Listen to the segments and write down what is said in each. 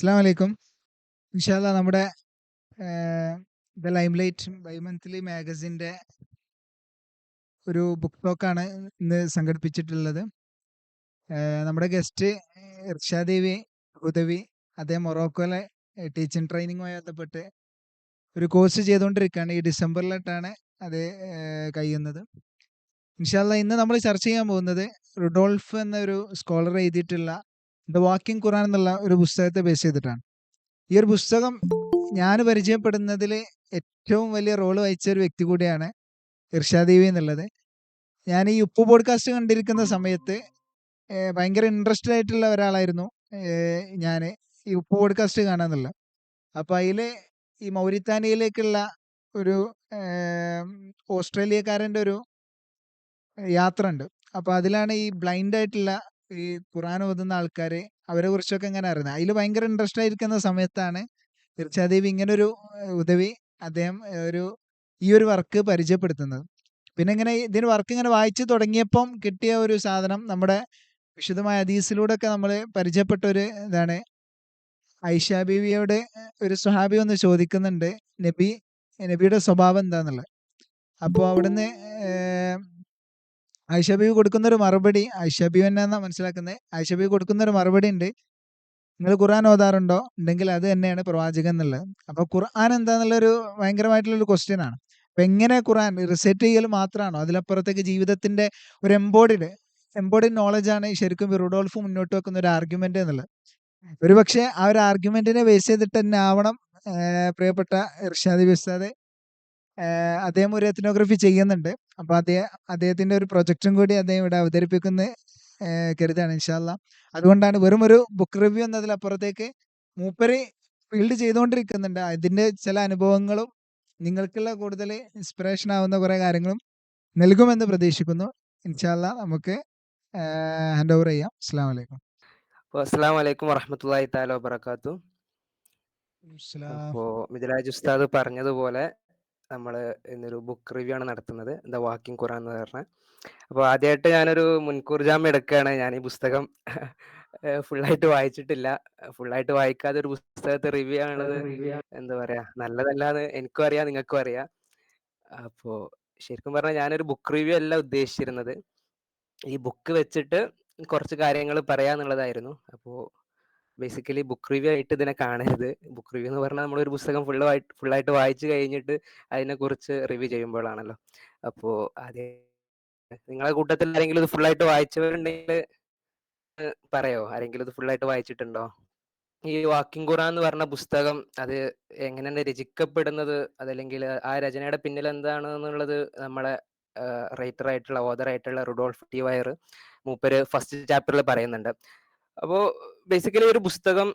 അസ്സലാമു അലൈക്കും. ഇൻഷാ അല്ലാ നമ്മുടെ ദ ലൈംലൈറ്റ് ബൈ മന്ത്ലി മാഗസിൻ്റെ ഒരു ബുക്ക് ടോക്കാണ് ഇന്ന് സംഘടിപ്പിച്ചിട്ടുള്ളത്. നമ്മുടെ ഗസ്റ്റ് ഇർഷാദേവി ഹുദവി, അദ്ദേഹം മൊറോക്കോയിലെ ടീച്ചിങ് ട്രെയിനിങ്ങുമായി ബന്ധപ്പെട്ട് ഒരു കോഴ്സ് ചെയ്തുകൊണ്ടിരിക്കുകയാണ്. ഈ ഡിസംബറിലായിട്ടാണ് അത് കഴിയുന്നത്. ഇൻഷാ അല്ലാ ഇന്ന് നമ്മൾ ചർച്ച ചെയ്യാൻ പോകുന്നത് റുഡോൾഫ് എന്നൊരു സ്കോളർ എഴുതിയിട്ടുള്ള ദ വാക്കിംഗ് ഖുറാൻ എന്നുള്ള ഒരു പുസ്തകത്തെ ബേസ് ചെയ്തിട്ടാണ്. ഈ ഒരു പുസ്തകം ഞാൻ പരിചയപ്പെടുന്നതിൽ ഏറ്റവും വലിയ റോള് വഹിച്ച ഒരു വ്യക്തി കൂടിയാണ് ഇർഷാദേവി എന്നുള്ളത്. ഞാൻ ഈ ഉപ്പ് പോഡ്കാസ്റ്റ് കണ്ടിരിക്കുന്ന സമയത്ത് ഭയങ്കര ഇൻട്രസ്റ്റഡ് ആയിട്ടുള്ള ഒരാളായിരുന്നു ഞാൻ ഈ ഉപ്പ് പോഡ്കാസ്റ്റ് കാണാന്നുള്ളത്. അപ്പോൾ അതിൽ ഈ മൗരിത്താനിയയിലേക്കുള്ള ഒരു ഓസ്ട്രേലിയക്കാരൻ്റെ ഒരു യാത്ര ഉണ്ട്. അപ്പോൾ അതിലാണ് ഈ ബ്ലൈൻഡ് ആയിട്ടുള്ള ഈ ഖുർആൻ ഓതുന്ന ആൾക്കാർ, അവരെ കുറിച്ചൊക്കെ ഇങ്ങനെ അറിയുന്നത്. അതിൽ ഭയങ്കര ഇൻട്രസ്റ്റ് ആയിരിക്കുന്ന സമയത്താണ് ഇർഷാദേവി ഇങ്ങനൊരു ഉദവി അദ്ദേഹം ഈ ഒരു വർക്ക് പരിചയപ്പെടുത്തുന്നത്. പിന്നെ ഇങ്ങനെ ഇതിന് വർക്ക് ഇങ്ങനെ വായിച്ചു തുടങ്ങിയപ്പം കിട്ടിയ ഒരു സാധനം, നമ്മുടെ വിശുദ്ധമായ ഹദീസിലൂടെ ഒക്കെ നമ്മൾ പരിചയപ്പെട്ട ഒരു ഇതാണ്. ഐഷ ബീവിയോട് ഒരു സ്വഹാബി ഒന്ന് ചോദിക്കുന്നുണ്ട് നബിയുടെ സ്വഭാവം എന്താന്നുള്ളത്. അപ്പോൾ അവിടുന്ന് ഐഷ ബീവി കൊടുക്കുന്നൊരു മറുപടി, ഐഷ ബീവി എന്നാ മനസ്സിലാക്കുന്നത്, ഐഷ ബീവി കൊടുക്കുന്നൊരു മറുപടി ഉണ്ട്, നിങ്ങൾ ഖുർആൻ ഓതാറുണ്ടോ, ഉണ്ടെങ്കിൽ അത് തന്നെയാണ് പ്രവാചകൻ എന്നുള്ളത്. അപ്പോൾ ഖുർആൻ എന്താന്നുള്ളൊരു ഭയങ്കരമായിട്ടുള്ളൊരു ക്വസ്റ്റ്യൻ ആണ്. അപ്പം എങ്ങനെ ഖുർആൻ റിസൈറ്റ് ചെയ്യൽ മാത്രമാണോ, അതിലപ്പുറത്തേക്ക് ജീവിതത്തിന്റെ ഒരു എംബോഡിഡ് നോളജാണ് ശരിക്കും റുഡോൾഫ് മുന്നോട്ട് വെക്കുന്ന ഒരു ആർഗ്യുമെന്റ് എന്നുള്ളത്. ഒരു പക്ഷേ ആ ഒരു ആർഗ്യുമെന്റിനെ ബേസ് ചെയ്തിട്ട് തന്നെ ആവണം പ്രിയപ്പെട്ട ഇർഷാദി ഉസ്താദ് അദ്ദേഹം ഒരു എത്നോഗ്രഫി ചെയ്യുന്നുണ്ട്. അപ്പോൾ അദ്ദേഹത്തിന്റെ ഒരു പ്രൊജക്റ്റും കൂടി അദ്ദേഹം ഇവിടെ അവതരിപ്പിക്കുന്ന കരുതാണ് ഇൻഷാ അല്ലാ. അതുകൊണ്ടാണ് വെറും ഒരു ബുക്ക് റിവ്യൂ എന്നതിലപ്പുറത്തേക്ക് മൂപ്പര് ഫീൽഡ് ചെയ്തുകൊണ്ടിരിക്കുന്നുണ്ട്. അതിന്റെ ചില അനുഭവങ്ങളും നിങ്ങൾക്കുള്ള കൂടുതൽ ഇൻസ്പിറേഷൻ ആവുന്ന കുറേ കാര്യങ്ങളും നൽകുമെന്ന് പ്രതീക്ഷിക്കുന്നു. ഇൻഷാ അല്ലാ നമുക്ക് ഹാൻഡ് ഓവർ ചെയ്യാം. അസ്സലാമു അലൈക്കും. അസ്സലാമു അലൈക്കും വറഹ്മത്തുള്ളാഹി തആല വബറകാതുഹു. അപ്പോൾ മിദ്ലാജ് ഉസ്താദ് പറഞ്ഞതുപോലെ നമ്മൾ ഇന്നൊരു ബുക്ക് റിവ്യൂ ആണ് നടത്തുന്നത്, ദ വാക്കിംഗ് ഖുറാൻ എന്ന് പറഞ്ഞ. അപ്പോൾ ആദ്യമായിട്ട് ഞാനൊരു മുൻകൂർ ജാമ്യം എടുക്കുകയാണ്. ഞാൻ ഈ പുസ്തകം ഫുള്ളായിട്ട് വായിച്ചിട്ടില്ല. ഫുള്ളായിട്ട് വായിക്കാതെ ഒരു പുസ്തകത്തെ റിവ്യൂ ആണത് എന്താ പറയാ, നല്ലതല്ലാന്ന് എനിക്കും അറിയാം, നിങ്ങൾക്കും അറിയാം. അപ്പോൾ ശരിക്കും പറഞ്ഞാൽ ഞാനൊരു ബുക്ക് റിവ്യൂ അല്ല ഉദ്ദേശിച്ചിരുന്നത്. ഈ ബുക്ക് വെച്ചിട്ട് കുറച്ച് കാര്യങ്ങൾ പറയാന്നുള്ളതായിരുന്നു. അപ്പോൾ ബേസിക്കലി ബുക്ക് റിവ്യൂ ആയിട്ട് ഇതിനെ കാണരുത്. ബുക്ക് റിവ്യൂ എന്ന് പറഞ്ഞാൽ നമ്മളൊരു പുസ്തകം ഫുള്ളായിട്ട് വായിച്ചു കഴിഞ്ഞിട്ട് അതിനെക്കുറിച്ച് റിവ്യൂ ചെയ്യുമ്പോഴാണല്ലോ. അപ്പോൾ നിങ്ങളെ കൂട്ടത്തിൽ ആരെങ്കിലും ഇത് ഫുള്ളായിട്ട് വായിച്ചവരുണ്ടെങ്കിൽ പറയോ, ആരെങ്കിലും ഇത് ഫുള്ളായിട്ട് വായിച്ചിട്ടുണ്ടോ? ഈ വാക്കിംഗ് ഖുറാൻ എന്ന് പറഞ്ഞ പുസ്തകം അത് എങ്ങനെയാണ് രചിക്കപ്പെടുന്നത്, അതല്ലെങ്കിൽ ആ രചനയുടെ പിന്നിൽ എന്താണ് എന്നുള്ളത് നമ്മളെ റൈറ്റർ ആയിട്ടുള്ള ഓതർ ആയിട്ടുള്ള റുഡോൾഫ് ടി വയർ മൂപ്പര് ഫസ്റ്റ് ചാപ്റ്ററിൽ പറയുന്നുണ്ട്. അപ്പോൾ ബേസിക്കലി ഒരു പുസ്തകം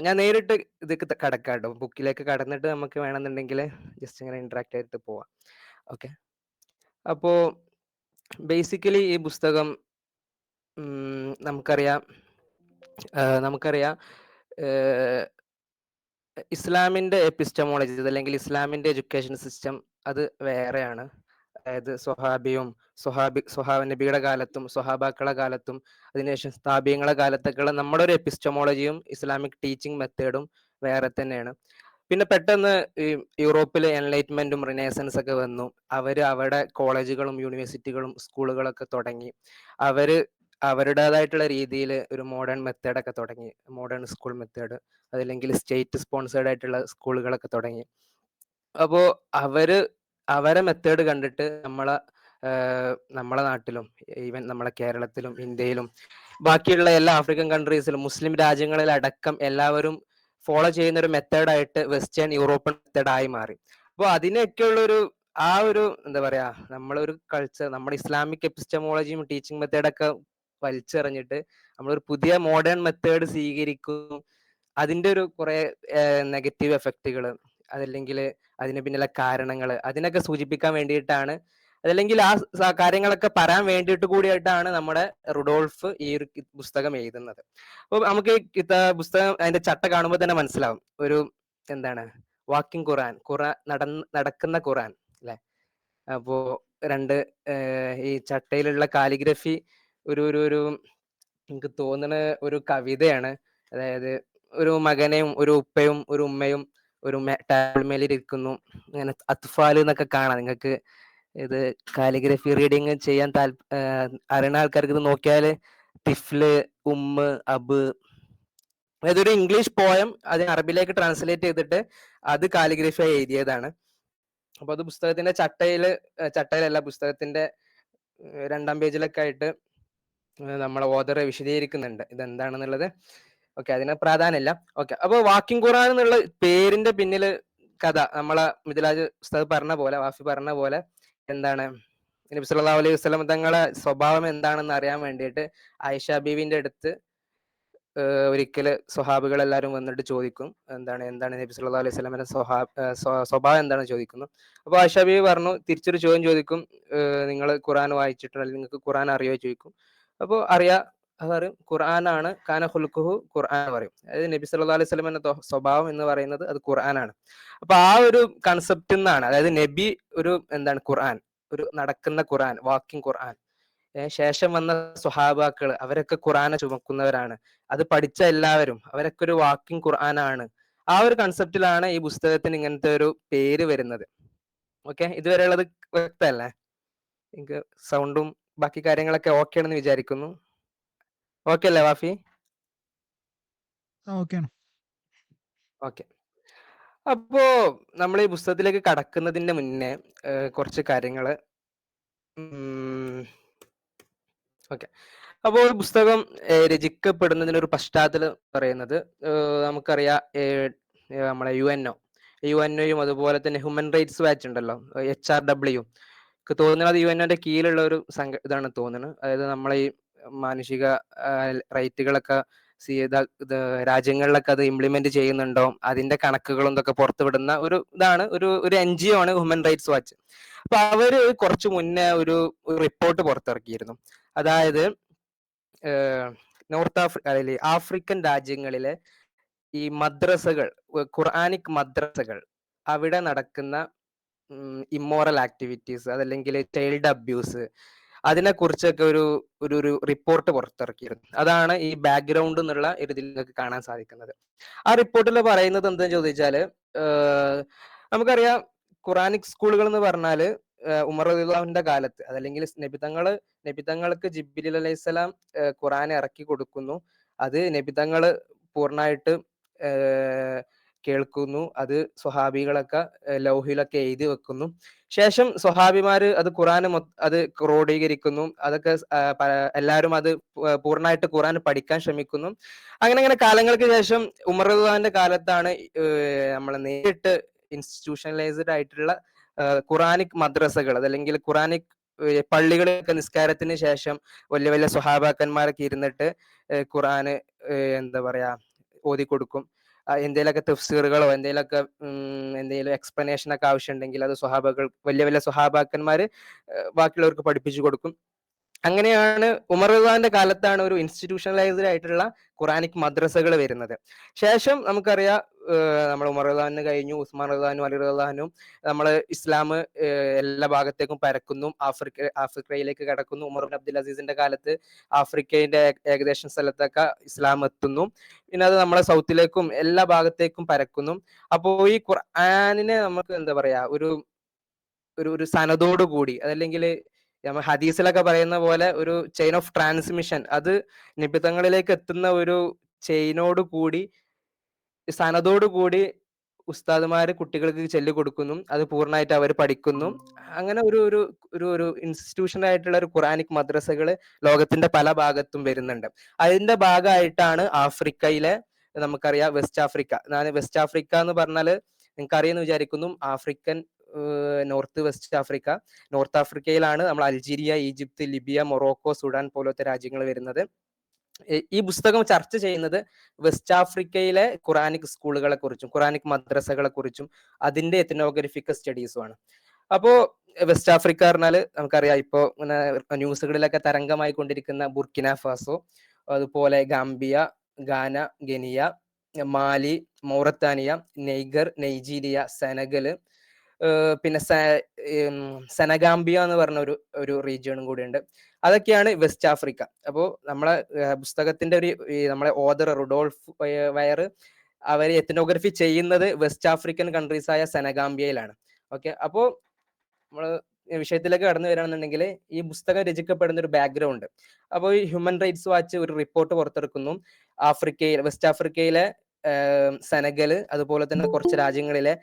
ഞാൻ നേരിട്ട് ഇതൊക്കെ കടക്കാട്ടോ, ബുക്കിലേക്ക് കടന്നിട്ട് നമുക്ക് വേണമെന്നുണ്ടെങ്കിൽ ജസ്റ്റ് ഇങ്ങനെ ഇന്ററാക്ട് ആയിട്ട് പോവാം. ഓക്കെ. അപ്പോ ബേസിക്കലി ഈ പുസ്തകം നമുക്കറിയാം നമുക്കറിയാം ഇസ്ലാമിന്റെ എപ്പിസ്റ്റമോളജി അല്ലെങ്കിൽ ഇസ്ലാമിന്റെ എഡ്യൂക്കേഷൻ സിസ്റ്റം അത് വേറെയാണ്. അതായത് സ്വഹാബ നബിയുടെ കാലത്തും സ്വഹാബാക്കളുടെ കാലത്തും അതിനുശേഷം താബിയങ്ങളുടെ കാലത്തൊക്കെയുള്ള നമ്മുടെ ഒരു എപ്പിസ്റ്റമോളജിയും ഇസ്ലാമിക് ടീച്ചിങ് മെത്തേഡും വേറെ തന്നെയാണ്. പിന്നെ പെട്ടെന്ന് ഈ യൂറോപ്പിലെ എൻലൈറ്റ്മെന്റും റിനേസൻസ് ഒക്കെ വന്നു. അവിടെ കോളേജുകളും യൂണിവേഴ്സിറ്റികളും സ്കൂളുകളൊക്കെ തുടങ്ങി. അവര് അവരുടേതായിട്ടുള്ള രീതിയിൽ ഒരു മോഡേൺ മെത്തേഡൊക്കെ തുടങ്ങി, മോഡേൺ സ്കൂൾ മെത്തേഡ്, അതല്ലെങ്കിൽ സ്റ്റേറ്റ് സ്പോൺസേർഡ് ആയിട്ടുള്ള സ്കൂളുകളൊക്കെ തുടങ്ങി. അപ്പോൾ അവരെ മെത്തേഡ് കണ്ടിട്ട് നമ്മളെ നാട്ടിലും ഈവൻ നമ്മളെ കേരളത്തിലും ഇന്ത്യയിലും ബാക്കിയുള്ള എല്ലാ ആഫ്രിക്കൻ കൺട്രീസിലും മുസ്ലിം രാജ്യങ്ങളിലടക്കം എല്ലാവരും ഫോളോ ചെയ്യുന്ന ഒരു മെത്തേഡായിട്ട് വെസ്റ്റേൺ യൂറോപ്യൻ മെത്തേഡായി മാറി. അപ്പോൾ അതിനൊക്കെയുള്ളൊരു ഒരു എന്താ പറയാ, നമ്മളൊരു കൾച്ചർ, നമ്മുടെ ഇസ്ലാമിക് എപ്പിസ്റ്റമോളജിയും ടീച്ചിങ് മെത്തേഡൊക്കെ വലിച്ചെറിഞ്ഞിട്ട് നമ്മളൊരു പുതിയ മോഡേൺ മെത്തേഡ് സ്വീകരിക്കും. അതിന്റെ ഒരു കുറെ നെഗറ്റീവ് എഫക്റ്റുകൾ, അതല്ലെങ്കിൽ അതിന് പിന്നിലെ കാരണങ്ങൾ, അതിനൊക്കെ സൂചിപ്പിക്കാൻ വേണ്ടിയിട്ടാണ്, അതല്ലെങ്കിൽ ആ കാര്യങ്ങളൊക്കെ പറയാൻ വേണ്ടിയിട്ട് കൂടിയായിട്ടാണ് നമ്മുടെ റുഡോൾഫ് ഈ ഒരു പുസ്തകം എഴുതുന്നത്. അപ്പോൾ നമുക്ക് പുസ്തകം അതിന്റെ ചട്ട കാണുമ്പോൾ തന്നെ മനസ്സിലാവും. ഒരു എന്താണ് വാക്കിംഗ് ഖുറാൻ നടക്കുന്ന ഖുറാൻ അല്ലെ. അപ്പോ രണ്ട് ഈ ചട്ടയിലുള്ള കാലിഗ്രഫി ഒരു ഒരു ഒരു എനിക്ക് തോന്നുന്ന ഒരു കവിതയാണ്. അതായത് ഒരു മകനെയും ഒരു ഉപ്പയും ഒരു ഉമ്മയും ഒരു ടേബിൾ മേലിരിക്കുന്നു. ഇങ്ങനെ അത്ഫാൽ എന്നൊക്കെ കാണാം. നിങ്ങൾക്ക് ഇത് കാലിഗ്രഫി റീഡിങ് ചെയ്യാൻ അറിയുന്ന ആൾക്കാർക്ക് ഇത് നോക്കിയാല് തിഫ്ല്, ഉമ്മ്, അബ്, അതായത് ഒരു ഇംഗ്ലീഷ് പോയം അതിന് അറബിലേക്ക് ട്രാൻസ്ലേറ്റ് ചെയ്തിട്ട് അത് കാലിഗ്രഫി എഴുതിയതാണ്. അപ്പൊ അത് പുസ്തകത്തിന്റെ ചട്ടയിലല്ല, പുസ്തകത്തിന്റെ 2ാം പേജിലൊക്കെ ആയിട്ട് നമ്മളെ ഓദർ വിശദീകരിക്കുന്നുണ്ട് ഇതെന്താണെന്നുള്ളത്. ഓക്കെ, അതിന് പ്രാധാന്യമില്ല. ഓക്കെ, അപ്പൊ വാക്കിംഗ് ഖുർആൻ എന്നുള്ള പേരിന്റെ പിന്നില് കഥ നമ്മളെ മിദ്ലാജ് ഉസ്താദ് പറഞ്ഞ പോലെ, വാഫി പറഞ്ഞ പോലെ, എന്താണ് നബി സല്ലല്ലാഹു അലൈഹി വസല്ലം തങ്ങളെ സ്വഭാവം എന്താണെന്ന് അറിയാൻ വേണ്ടിയിട്ട് ആയിഷ ബീവിന്റെ അടുത്ത് ഒരിക്കല് സ്വഹാബികൾ എല്ലാവരും വന്നിട്ട് ചോദിക്കും, എന്താണ് നബി സല്ലല്ലാഹു അലൈഹി വസല്ലമയുടെ സ്വഭാവം എന്താണെന്ന് ചോദിക്കുന്നു. അപ്പൊ ആയിഷ ബീവി പറഞ്ഞു, തിരിച്ചൊരു ചോദ്യം ചോദിക്കും, നിങ്ങൾ ഖുർആൻ വായിച്ചിട്ടുണ്ടോ, അല്ലെങ്കിൽ നിങ്ങൾക്ക് ഖുർആൻ അറിയോ ചോദിക്കും. അപ്പോൾ അറിയാ പറയും, ഖുർആനാണ്, കാന ഖുൽഖുഹു ഖുർആൻ പറയും. അതായത് നബി സല്ലല്ലാഹു അലൈഹി വസല്ലമയുടെ സ്വഭാവം എന്ന് പറയുന്നത് അത് ഖുർആനാണ്. അപ്പൊ ആ ഒരു കൺസെപ്റ്റ് നിന്നാണ്, അതായത് നബി ഒരു ഖുർആൻ, ഒരു നടക്കുന്ന ഖുർആൻ, വാക്കിംഗ് ഖുർആൻ. ശേഷം വന്ന സ്വഹാബാക്കൾ അവരൊക്കെ ഖുർആനെ ചുമക്കുന്നവരാണ്. അത് പഠിച്ച എല്ലാവരും അവരൊക്കെ ഒരു വാക്കിംഗ് ഖുർആനാണ്. ആ ഒരു കൺസെപ്റ്റിലാണ് ഈ പുസ്തകത്തിന് ഇങ്ങനത്തെ ഒരു പേര് വരുന്നത്. ഓക്കെ, ഇതുവരെയുള്ളത് വ്യക്തമല്ലേ? എനിക്ക് സൗണ്ടും ബാക്കി കാര്യങ്ങളൊക്കെ ഓക്കെ ആണെന്ന് വിചാരിക്കുന്നു. ഓക്കെ അല്ലേ വാഫി? ഓക്കെയാണ്. ഓക്കെ. അപ്പോ നമ്മൾ ഈ പുസ്തകത്തിലേക്ക് കടക്കുന്നതിന്റെ മുന്നേ കുറച്ച് കാര്യങ്ങള്. ഓക്കെ, അപ്പോൾ പുസ്തകം രചിക്കപ്പെടുന്നതിന് ഒരു പശ്ചാത്തലം പറയുന്നത്, നമുക്കറിയാം, നമ്മളെ യുഎൻഒയും അതുപോലെ തന്നെ ഹ്യൂമൻ റൈറ്റ്സ് വാച്ച് ഉണ്ടല്ലോ, HRW, തോന്നുന്നത് യുഎൻഒന്റെ കീഴിലുള്ള ഒരു ഇതാണ് തോന്നുന്നത്. അതായത് നമ്മളെ ഈ മാനുഷിക റൈറ്റുകളൊക്കെ രാജ്യങ്ങളിലൊക്കെ അത് ഇംപ്ലിമെന്റ് ചെയ്യുന്നുണ്ടോ, അതിന്റെ കണക്കുകളും ഇതൊക്കെ പുറത്തുവിടുന്ന ഇതാണ് ഒരു NGO ആണ് ഹ്യൂമൻ റൈറ്റ്സ് വാച്ച്. അപ്പൊ അവര് കുറച്ചു മുന്നേ ഒരു റിപ്പോർട്ട് പുറത്തിറക്കിയിരുന്നു. അതായത് ആഫ്രിക്കൻ രാജ്യങ്ങളിലെ ഈ മദ്രസകൾ, ഖുർആനിക് മദ്രസകൾ, അവിടെ നടക്കുന്ന ഇമ്മോറൽ ആക്ടിവിറ്റീസ്, അതല്ലെങ്കിൽ ചൈൽഡ് അബ്യൂസ്, അതിനെ കുറിച്ചൊക്കെ ഒരു റിപ്പോർട്ട് പുറത്തിറക്കിയിരുന്നു. അതാണ് ഈ ബാക്ക്ഗ്രൗണ്ട് എന്നുള്ള ഇതിൽ നിങ്ങൾക്ക് കാണാൻ സാധിക്കുന്നത്. ആ റിപ്പോർട്ടിൽ പറയുന്നത് എന്താണെന്ന് ചോദിച്ചാല്, നമുക്കറിയാം, ഖുറാനിക് സ്കൂളുകൾ എന്ന് പറഞ്ഞാല് ഉമർ റളിയല്ലാഹുവിന്റെ കാലത്ത്, അതല്ലെങ്കിൽ നബിതങ്ങൾക്ക് ജിബ്രീൽ അലൈഹിസ്സലാം ഖുറാൻ ഇറക്കി കൊടുക്കുന്നു. അത് നബിതങ്ങള് പൂർണ്ണമായിട്ട് കേൾക്കുന്നു. അത് സ്വഹാബികളൊക്കെ ലൗഹിലൊക്കെ എഴുതി വെക്കുന്നു. ശേഷം സ്വഹാബിമാര് അത് അത് ക്രോഡീകരിക്കുന്നു. അതൊക്കെ എല്ലാവരും അത് പൂർണ്ണമായിട്ട് ഖുറാൻ പഠിക്കാൻ ശ്രമിക്കുന്നു. അങ്ങനെ കാലങ്ങൾക്ക് ശേഷം ഉമർ റളിയല്ലാഹുവിന്റെ കാലത്താണ് നമ്മൾ നേരിട്ട് ഇൻസ്റ്റിറ്റ്യൂഷണലൈസ്ഡ് ആയിട്ടുള്ള ഖുറാനിക് മദ്രസകൾ, അതല്ലെങ്കിൽ ഖുറാനിക് പള്ളികളൊക്കെ നിസ്കാരത്തിന് ശേഷം വലിയ വലിയ സ്വഹാബാക്കന്മാരൊക്കെ ഇരുന്നിട്ട് ഖുറാന് എന്താ പറയാ ഓതിക്കൊടുക്കും. എന്തെങ്കിലുമൊക്കെ തഫ്സീറുകളോ എന്തെങ്കിലും എക്സ്പ്ലനേഷൻ ഒക്കെ ആവശ്യമുണ്ടെങ്കിൽ അത് വലിയ വലിയ സ്വഹാബാക്കന്മാര് ബാക്കിയുള്ളവർക്ക് പഠിപ്പിച്ചു കൊടുക്കും. അങ്ങനെയാണ് ഉമർ റളിയല്ലാഹുവിന്റെ കാലത്താണ് ഒരു ഇൻസ്റ്റിറ്റ്യൂഷണലൈസ്ഡ് ആയിട്ടുള്ള ഖുറാനിക് മദ്രസകൾ വരുന്നത്. ശേഷം നമുക്കറിയാം, നമ്മൾ ഉമർ റളിയല്ലാഹു കഴിഞ്ഞു, ഉസ്മാൻ റളിയല്ലാഹു, അലി റളിയല്ലാഹു, നമ്മൾ ഇസ്ലാം എല്ലാ ഭാഗത്തേക്കും പരക്കുന്നു, ആഫ്രിക്കയിലേക്ക് കടക്കുന്നു. ഉമർ ബിൻ അബ്ദുൽ അസീസിന്റെ കാലത്ത് ആഫ്രിക്കയുടെ ഏകദേശം സ്ഥലത്തൊക്കെ ഇസ്ലാം എത്തുന്നു. പിന്നെ അത് നമ്മളെ സൗത്തിലേക്കും എല്ലാ ഭാഗത്തേക്കും പരക്കുന്നു. അപ്പോ ഈ ഖുർആനിനെ നമുക്ക് എന്താ പറയാ, ഒരു സനതോട് കൂടി, അതല്ലെങ്കിൽ നമ്മൾ ഹദീസിലൊക്കെ പറയുന്ന പോലെ ഒരു ചെയിൻ ഓഫ് ട്രാൻസ്മിഷൻ, അത് നിബിധങ്ങളിലേക്ക് എത്തുന്ന ഒരു ചെയിനോട് കൂടി, സനതോട് കൂടി ഉസ്താദുമാര് കുട്ടികൾക്ക് ചൊല്ലിക്കൊടുക്കുന്നു. അത് പൂർണ്ണമായിട്ട് അവർ പഠിക്കുന്നു. അങ്ങനെ ഒരു ഇൻസ്റ്റിറ്റ്യൂഷൻ ആയിട്ടുള്ള ഒരു ഖുറാനിക് മദ്രസകൾ ലോകത്തിന്റെ പല ഭാഗത്തും വരുന്നുണ്ട്. അതിന്റെ ഭാഗമായിട്ടാണ് ആഫ്രിക്കയിലെ, നമുക്കറിയാം, വെസ്റ്റ് ആഫ്രിക്ക എന്ന് പറഞ്ഞാൽ നിങ്ങൾക്ക് അറിയുമെന്ന് വിചാരിക്കുന്നു. നോർത്ത് ആഫ്രിക്കയിലാണ് നമ്മൾ Algeria, Egypt, Libya, Morocco, Sudan പോലത്തെ രാജ്യങ്ങൾ വരുന്നത്. ഈ പുസ്തകം ചർച്ച ചെയ്യുന്നത് വെസ്റ്റ് ആഫ്രിക്കയിലെ ഖുറാനിക് സ്കൂളുകളെ കുറിച്ചും ഖുറാനിക് മദ്രസകളെ കുറിച്ചും അതിന്റെ എത്നോഗ്രഫിക്കൽ സ്റ്റഡീസുമാണ്. അപ്പോ വെസ്റ്റ് ആഫ്രിക്ക പറഞ്ഞാല് നമുക്കറിയാം, ഇപ്പോ ന്യൂസുകളിലൊക്കെ തരംഗമായി കൊണ്ടിരിക്കുന്ന ബുർക്കിന ഫാസോ, അതുപോലെ ഗാംബിയ, ഗാന, ഗനിയ, മാലി, മൗറത്താനിയ, നൈജർ, നൈജീരിയ, സെനഗല്, പിന്നെ സെനഗാംബിയ എന്ന് പറഞ്ഞ ഒരു റീജിയണും കൂടിയുണ്ട്. അതൊക്കെയാണ് വെസ്റ്റ് ആഫ്രിക്ക. അപ്പോൾ നമ്മളെ പുസ്തകത്തിന്റെ നമ്മളെ ഓദർ റുഡോൾഫ് വയർ അവർ എത്നോഗ്രഫി ചെയ്യുന്നത് വെസ്റ്റ് ആഫ്രിക്കൻ കൺട്രീസ് ആയ സെനഗാംബിയയിലാണ്. ഓക്കെ, അപ്പോൾ നമ്മള് വിഷയത്തിലേക്ക് കടന്നു വരികയാണെന്നുണ്ടെങ്കിൽ ഈ പുസ്തകം രചിക്കപ്പെടുന്ന ഒരു ബാക്ക്ഗ്രൗണ്ട്. അപ്പോൾ ഈ ഹ്യൂമൻ റൈറ്റ്സ് വാച്ച് ഒരു റിപ്പോർട്ട് പുറത്തിറക്കുന്നു. വെസ്റ്റ് ആഫ്രിക്കയിലെ സെനഗല്, അതുപോലെ തന്നെ കുറച്ച് രാജ്യങ്ങളിലെ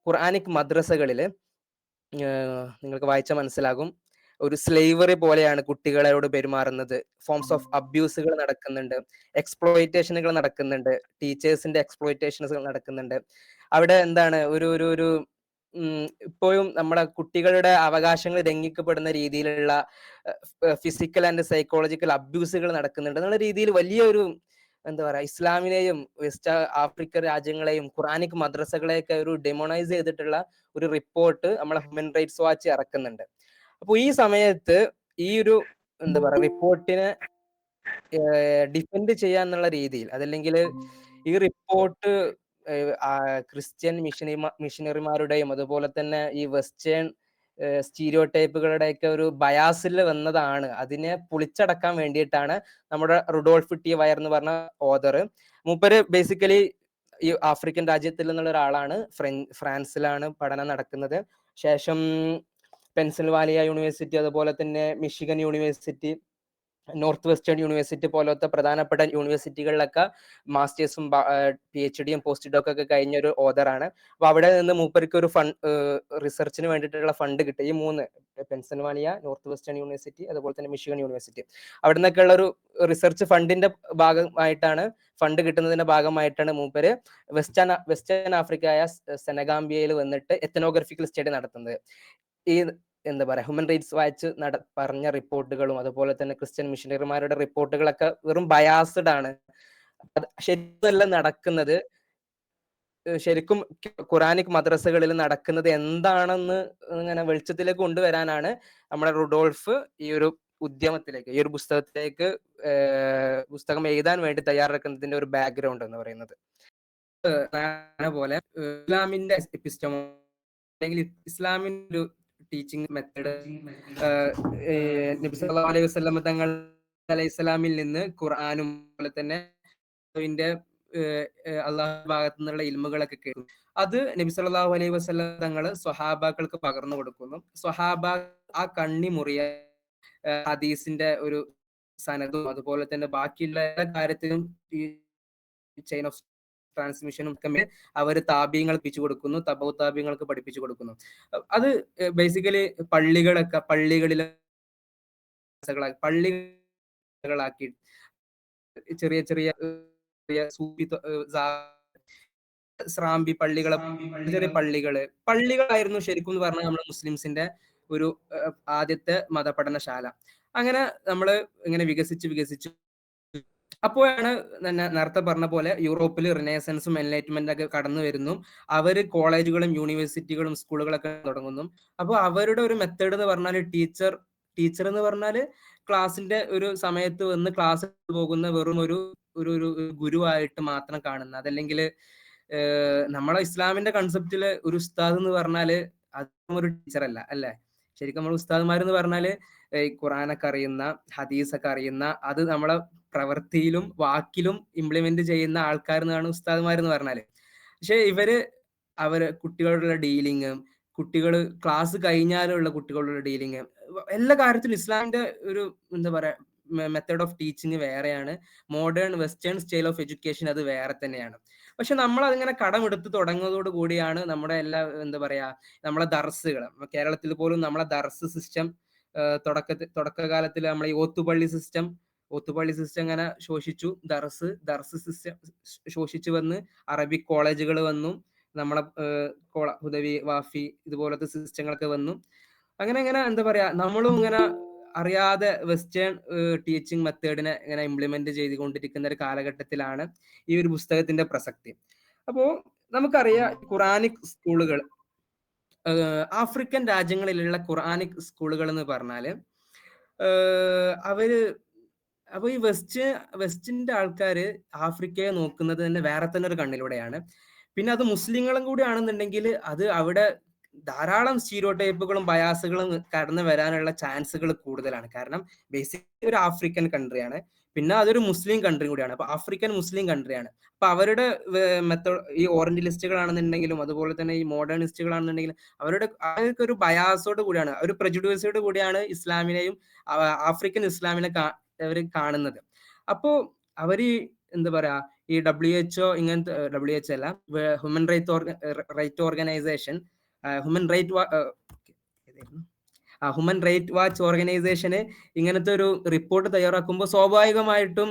ഖുർആനിക് മദ്രസകളില് നിങ്ങൾക്ക് വായിച്ചാൽ മനസ്സിലാകും, ഒരു സ്ലേവറി പോലെയാണ് കുട്ടികളോട് പെരുമാറുന്നത്. ഫോംസ് ഓഫ് അബ്യൂസുകൾ നടക്കുന്നുണ്ട്, എക്സ്പ്ലോയിറ്റേഷനുകൾ നടക്കുന്നുണ്ട്, ടീച്ചേഴ്സിന്റെ എക്സ്പ്ലോയിറ്റേഷനുകൾ നടക്കുന്നുണ്ട്. അവിടെ എന്താണ് ഒരു ഒരു ഒരു ഇപ്പോഴും നമ്മുടെ കുട്ടികളുടെ അവകാശങ്ങൾ ലംഘിക്കപ്പെടുന്ന രീതിയിലുള്ള ഫിസിക്കൽ ആൻഡ് സൈക്കോളജിക്കൽ അബ്യൂസുകൾ നടക്കുന്നുണ്ട് എന്നുള്ള രീതിയിൽ വലിയൊരു എന്താ പറയാ, ഇസ്ലാമിനെയും വെസ്റ്റ് ആഫ്രിക്കൻ രാജ്യങ്ങളെയും ഖുറാനിക് മദ്രസകളെയൊക്കെ ഒരു ഡെമോണൈസ് ചെയ്തിട്ടുള്ള ഒരു റിപ്പോർട്ട് നമ്മളെ ഹ്യൂമൻ റൈറ്റ്സ് വാച്ച് ഇറക്കുന്നുണ്ട്. അപ്പൊ ഈ സമയത്ത് ഈ ഒരു എന്താ പറയാ റിപ്പോർട്ടിനെ ഡിഫെൻഡ് ചെയ്യാന്നുള്ള രീതിയിൽ, അതല്ലെങ്കിൽ ഈ റിപ്പോർട്ട് ക്രിസ്ത്യൻ മിഷനറിമാരുടെയും അതുപോലെ തന്നെ ഈ വെസ്റ്റേൺ സ്റ്റീരിയോ ടൈപ്പുകളുടെയൊക്കെ ഒരു ബയാസിൽ വന്നതാണ്. അതിനെ പൊളിച്ചടക്കാൻ വേണ്ടിയിട്ടാണ് നമ്മുടെ റുഡോൾഫ് ടി വയർ എന്ന് പറഞ്ഞ ഓദർ. മൂപ്പര് ബേസിക്കലി ഈ ആഫ്രിക്കൻ രാജ്യത്തിൽ നിന്നുള്ള ഒരാളാണ്. ഫ്രാൻസിലാണ് പഠനം നടക്കുന്നത്. ശേഷം പെൻസിൽവാനിയ യൂണിവേഴ്സിറ്റി, അതുപോലെ തന്നെ Michigan university, north western university പോലത്തെ പ്രധാനപ്പെട്ട യൂണിവേഴ്സിറ്റികളിലൊക്കെ മാസ്റ്റേഴ്സും PhD-യും പോസ്റ്റ് ഡോക്ക് ഒക്കെ കഴിഞ്ഞ ഒരു ഓദറാണ്. അപ്പൊ അവിടെ നിന്ന് മൂപ്പർക്ക് ഒരു റിസർച്ചിന് വേണ്ടിയിട്ടുള്ള ഫണ്ട് കിട്ടി. ഈ 3 പെൻസിൽവാനിയ, നോർത്ത് വെസ്റ്റേൺ യൂണിവേഴ്സിറ്റി, അതുപോലെ തന്നെ മിഷിഗൻ യൂണിവേഴ്സിറ്റി, അവിടെ നിന്നൊക്കെയുള്ള ഒരു റിസർച്ച് ഫണ്ട് കിട്ടുന്നതിന്റെ ഭാഗമായിട്ടാണ് മൂപ്പര് വെസ്റ്റേൺ ആഫ്രിക്കയായ സെനഗാംബിയയിൽ വന്നിട്ട് എത്തനോഗ്രഫിക്കൽ സ്റ്റഡി നടത്തുന്നത്. ഈ എന്താ പറയാ ഹ്യൂമൻ റൈറ്റ്സ് വാച്ച് പറഞ്ഞ റിപ്പോർട്ടുകളും അതുപോലെ തന്നെ ക്രിസ്ത്യൻ മിഷനറിമാരുടെ റിപ്പോർട്ടുകളൊക്കെ വെറും ബയാസ്ഡ് ആണ്. ശരിയല്ല നടക്കുന്നത്. ശരിക്കും ഖുറാനിക് മദ്രസകളിൽ നടക്കുന്നത് എന്താണെന്ന് ഇങ്ങനെ വെളിച്ചത്തിലേക്ക് കൊണ്ടുവരാനാണ് നമ്മുടെ റുഡോൾഫ് ഈ ഒരു ഉദ്യമത്തിലേക്ക്, ഈ ഒരു പുസ്തകം എഴുതാൻ വേണ്ടി തയ്യാറെടുക്കുന്നതിന്റെ ഒരു ബാക്ക്ഗ്രൗണ്ട് എന്ന് പറയുന്നത്. പോലെ ഇസ്ലാമിന്റെ എപ്പിസ്റ്റമോ അല്ലെങ്കിൽ ഇസ്ലാമിന്റെ ഒരു ടീച്ചിങ് മെത്തഡ് നബി സല്ലല്ലാഹു അലൈഹി വസല്ലം തങ്ങൾ അലൈഹിസ്സലാമിൽ നിന്ന് ഖുർആനും അതുപോലെ തന്നെ അള്ളാഹു ഭാഗത്തു നിന്നുള്ള ഇൽമുകളൊക്കെ കേൾക്കും. അത് നബി സല്ലല്ലാഹു അലൈഹി വസല്ലം തങ്ങൾ സ്വഹാബാക്കൾക്ക് പകർന്നു കൊടുക്കുന്നു. സ്വഹാബ ആ കണ്ണി മുറിയ ഹദീസിന്റെ ഒരു സനദും അതുപോലെ തന്നെ ബാക്കിയുള്ള എല്ലാ കാര്യത്തിലും ഈ ചെയിൻ ഓഫ് ട്രാൻസ്മിഷനും ഒക്കെ അവർ താബീങ്ങൾ പഠിപ്പിച്ചു കൊടുക്കുന്നു, തബൗ താബീങ്ങൾക്ക് പഠിപ്പിച്ചു കൊടുക്കുന്നു. അത് ബേസിക്കലി പള്ളികളിലെ പള്ളികളാക്കി ചെറിയ ചെറിയ സൂഫി സ്രാമ്പി പള്ളികളെ, ചെറിയ പള്ളികളായിരുന്നു ശരിക്കും എന്ന് പറഞ്ഞാൽ നമ്മുടെ മുസ്ലിംസിന്റെ ഒരു ആദ്യത്തെ മതപഠനശാല. അങ്ങനെ നമ്മള് ഇങ്ങനെ വികസിച്ചു അപ്പോഴാണ് നേരത്തെ പറഞ്ഞ പോലെ യൂറോപ്പിൽ റിനൈസൻസും എൻലൈറ്റ്മെന്റ് ഒക്കെ കടന്നു വരുന്നു. അവര് കോളേജുകളും യൂണിവേഴ്സിറ്റികളും സ്കൂളുകളൊക്കെ തുടങ്ങുന്നു. അപ്പോൾ അവരുടെ ഒരു മെത്തേഡ് എന്ന് പറഞ്ഞാൽ ടീച്ചർ എന്ന് പറഞ്ഞാല് ക്ലാസിന്റെ ഒരു സമയത്ത് വന്ന് ക്ലാസ് പോകുന്ന വെറും ഒരു ഒരു ഗുരുവായിട്ട് മാത്രം കാണുന്ന, അതല്ലെങ്കിൽ നമ്മളെ ഇസ്ലാമിന്റെ കൺസെപ്റ്റില് ഒരു ഉസ്താദ് എന്ന് പറഞ്ഞാല് അതും ഒരു ടീച്ചർ അല്ല, അല്ലെ? ശരിക്കും നമ്മൾ ഉസ്താദ്മാരെന്ന് പറഞ്ഞാല് ഖുറാനൊക്കെ അറിയുന്ന, ഹദീസൊക്കെ അറിയുന്ന, അത് നമ്മളെ പ്രവൃത്തിയിലും വാക്കിലും ഇംപ്ലിമെന്റ് ചെയ്യുന്ന ആൾക്കാർ എന്നാണ് ഉസ്താദ്മാരെന്ന് പറഞ്ഞാല്. പക്ഷെ അവര് കുട്ടികളോടുള്ള ഡീലിങ്, കുട്ടികൾ ക്ലാസ് കഴിഞ്ഞാലുള്ള കുട്ടികളോടുള്ള ഡീലിങ്, എല്ലാ കാര്യത്തിലും ഇസ്ലാമിന്റെ ഒരു എന്താ പറയാ മെത്തേഡ് ഓഫ് ടീച്ചിങ് വേറെയാണ്. Modern western style of education അത് വേറെ തന്നെയാണ്. പക്ഷെ നമ്മൾ അതിങ്ങനെ കടമെടുത്ത് തുടങ്ങുന്നതോട് കൂടിയാണ് നമ്മുടെ എല്ലാ എന്താ പറയാ നമ്മളെ ദർസുകൾ, കേരളത്തിൽ പോലും നമ്മളെ ദർസ് സിസ്റ്റം തുടക്കകാലത്തിൽ നമ്മൾ ഈ ഓത്തുപള്ളി സിസ്റ്റം ഇങ്ങനെ ശോഷിച്ചു. ദർസ് സിസ്റ്റം ശോഷിച്ചു വന്ന് അറബിക് കോളേജുകൾ വന്നു, നമ്മളെ ഹുദവി, വാഫി ഇതുപോലത്തെ സിസ്റ്റങ്ങളൊക്കെ വന്നു. അങ്ങനെ എന്താ പറയാ നമ്മളും ഇങ്ങനെ അറിയാതെ വെസ്റ്റേൺ ടീച്ചിങ് മെത്തേഡിനെ ഇങ്ങനെ ഇംപ്ലിമെന്റ് ചെയ്തുകൊണ്ടിരിക്കുന്ന ഒരു കാലഘട്ടത്തിലാണ് ഈ ഒരു പുസ്തകത്തിന്റെ പ്രസക്തി. അപ്പോ നമുക്കറിയാം ഖുറാനിക് സ്കൂളുകൾ, ആഫ്രിക്കൻ രാജ്യങ്ങളിലുള്ള ഖുറാനിക് സ്കൂളുകൾ എന്ന് പറഞ്ഞാല് അപ്പൊ ഈ വെസ്റ്റിന്റെ ആൾക്കാര് ആഫ്രിക്കയെ നോക്കുന്നത് തന്നെ വേറെ തന്നെ ഒരു കണ്ണിലൂടെയാണ്. പിന്നെ അത് മുസ്ലിങ്ങളും കൂടി ആണെന്നുണ്ടെങ്കിൽ അത് അവിടെ ധാരാളം സ്റ്റീരിയോടൈപ്പുകളും ബയാസുകളും കടന്നു വരാനുള്ള ചാൻസുകൾ കൂടുതലാണ്. കാരണം ബേസിക്കലി ഒരു ആഫ്രിക്കൻ കൺട്രിയാണ്, പിന്നെ അതൊരു മുസ്ലിം കൺട്രി കൂടിയാണ്. അപ്പൊ ആഫ്രിക്കൻ മുസ്ലിം കൺട്രിയാണ്. അപ്പൊ അവരുടെ ഈ ഓറിയന്റലിസ്റ്റുകളാണെന്നുണ്ടെങ്കിലും അതുപോലെ തന്നെ ഈ മോഡേണിസ്റ്റുകളാണെന്നുണ്ടെങ്കിലും അവർക്ക് ഒരു ബയാസോട് കൂടിയാണ്, ഒരു പ്രജുഡ്യൂസോട് കൂടിയാണ് ഇസ്ലാമിനെയും ആഫ്രിക്കൻ ഇസ്ലാമിനെ അവർ കാണുന്നത്. അപ്പോ അവര് എന്താ പറയാ, ഈ WHO ഇങ്ങനത്തെ WHO അല്ല, human right organisation, human right human right watch ഓർഗനൈസേഷന് ഇങ്ങനത്തെ ഒരു റിപ്പോർട്ട് തയ്യാറാക്കുമ്പോൾ സ്വാഭാവികമായിട്ടും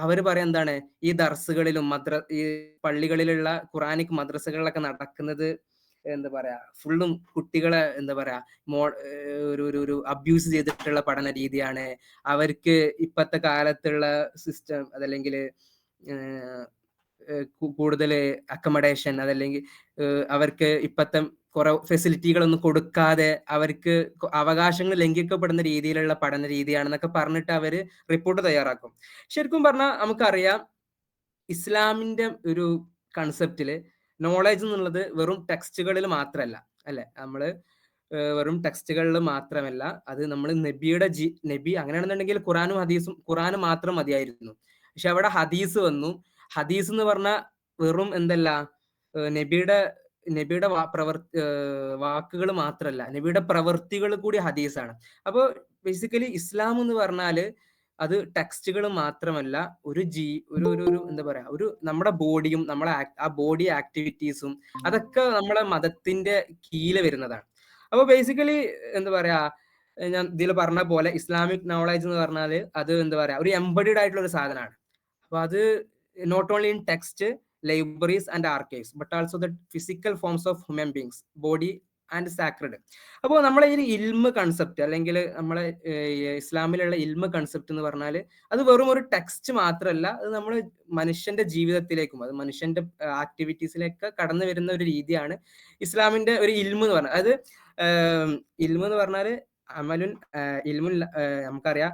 അവർ പറയാം എന്താണ്, ഈ ദർസുകളിലും ഈ പള്ളികളിലുള്ള ഖുറാനിക് മദ്രസകളിലൊക്കെ നടക്കുന്നത് എന്താ പറയാ, ഫുള്ളും കുട്ടികളെ എന്താ പറയാ ഒരു അബ്യൂസ് ചെയ്തിട്ടുള്ള പഠന രീതിയാണ്. അവർക്ക് ഇപ്പത്തെ കാലത്തുള്ള സിസ്റ്റം അതല്ലെങ്കിൽ കൂടുതൽ അക്കമഡേഷൻ അതല്ലെങ്കിൽ അവർക്ക് ഇപ്പത്തെ കുറെ ഫെസിലിറ്റികളൊന്നും കൊടുക്കാതെ അവർക്ക് അവകാശങ്ങൾ ലംഘിക്കപ്പെടുന്ന രീതിയിലുള്ള പഠന രീതിയാണെന്നൊക്കെ പറഞ്ഞിട്ട് അവര് റിപ്പോർട്ട് തയ്യാറാക്കും. ശരിക്കും പറഞ്ഞാൽ നമുക്കറിയാം, ഇസ്ലാമിന്റെ ഒരു കൺസെപ്റ്റില് നോളജ് എന്നുള്ളത് വെറും ടെക്സ്റ്റുകളിൽ മാത്രമല്ല, അല്ലെ? നമ്മള് വെറും ടെക്സ്റ്റുകളിൽ മാത്രമല്ല, അത് നമ്മൾ നബി അങ്ങനെയാണെന്നുണ്ടെങ്കിൽ ഖുറാനും മാത്രം മതിയായിരുന്നു. പക്ഷെ അവിടെ ഹദീസ് വന്നു. ഹദീസ് എന്ന് പറഞ്ഞാൽ വെറും എന്തല്ല, നബിയുടെ നബിയുടെ വാക്കുകൾ മാത്രമല്ല, നബിയുടെ പ്രവൃത്തികൾ കൂടി ഹദീസാണ്. അപ്പോൾ ബേസിക്കലി ഇസ്ലാം എന്ന് പറഞ്ഞാല് അത് ടെക്സ്റ്റുകൾ മാത്രമല്ല, ഒരു എന്താ പറയാ, ഒരു നമ്മുടെ ബോഡിയും നമ്മളെ ആ ബോഡി ആക്ടിവിറ്റീസും അതൊക്കെ നമ്മളെ മതത്തിന്റെ കീഴിൽ വരുന്നതാണ്. അപ്പൊ ബേസിക്കലി എന്താ പറയാ, ഞാൻ ഇതിൽ പറഞ്ഞ പോലെ ഇസ്ലാമിക് നോളജ് എന്ന് പറഞ്ഞാല് അത് എന്താ പറയാ, ഒരു എംബഡിഡ് ആയിട്ടുള്ള ഒരു സാധനമാണ്. അപ്പൊ അത് not only in text, libraries and archives but also the physical forms of human beings, body and sacred. അപ്പോൾ നമ്മളെ ഈ ഇൽമ കൺസെപ്റ്റ് അല്ലെങ്കിൽ നമ്മളെ ഇസ്ലാമിലുള്ള ഇൽമ കൺസെപ്റ്റ് എന്ന് പറഞ്ഞാൽ അത് വെറും ഒരു ടെക്സ്റ്റ് മാത്രമല്ല, അത് നമ്മൾ മനുഷ്യന്റെ ജീവിതത്തിലേക്കും അത് മനുഷ്യന്റെ ആക്ടിവിറ്റീസിലേക്ക് കടന്നു വരുന്ന ഒരു രീതിയാണ് ഇസ്ലാമിന്റെ ഒരു ഇൽമ എന്ന് പറഞ്ഞാൽ. അത് ഇൽമ എന്ന് പറഞ്ഞാൽ അമലുൻ ഇൽമുൻ, നമുക്കറിയാം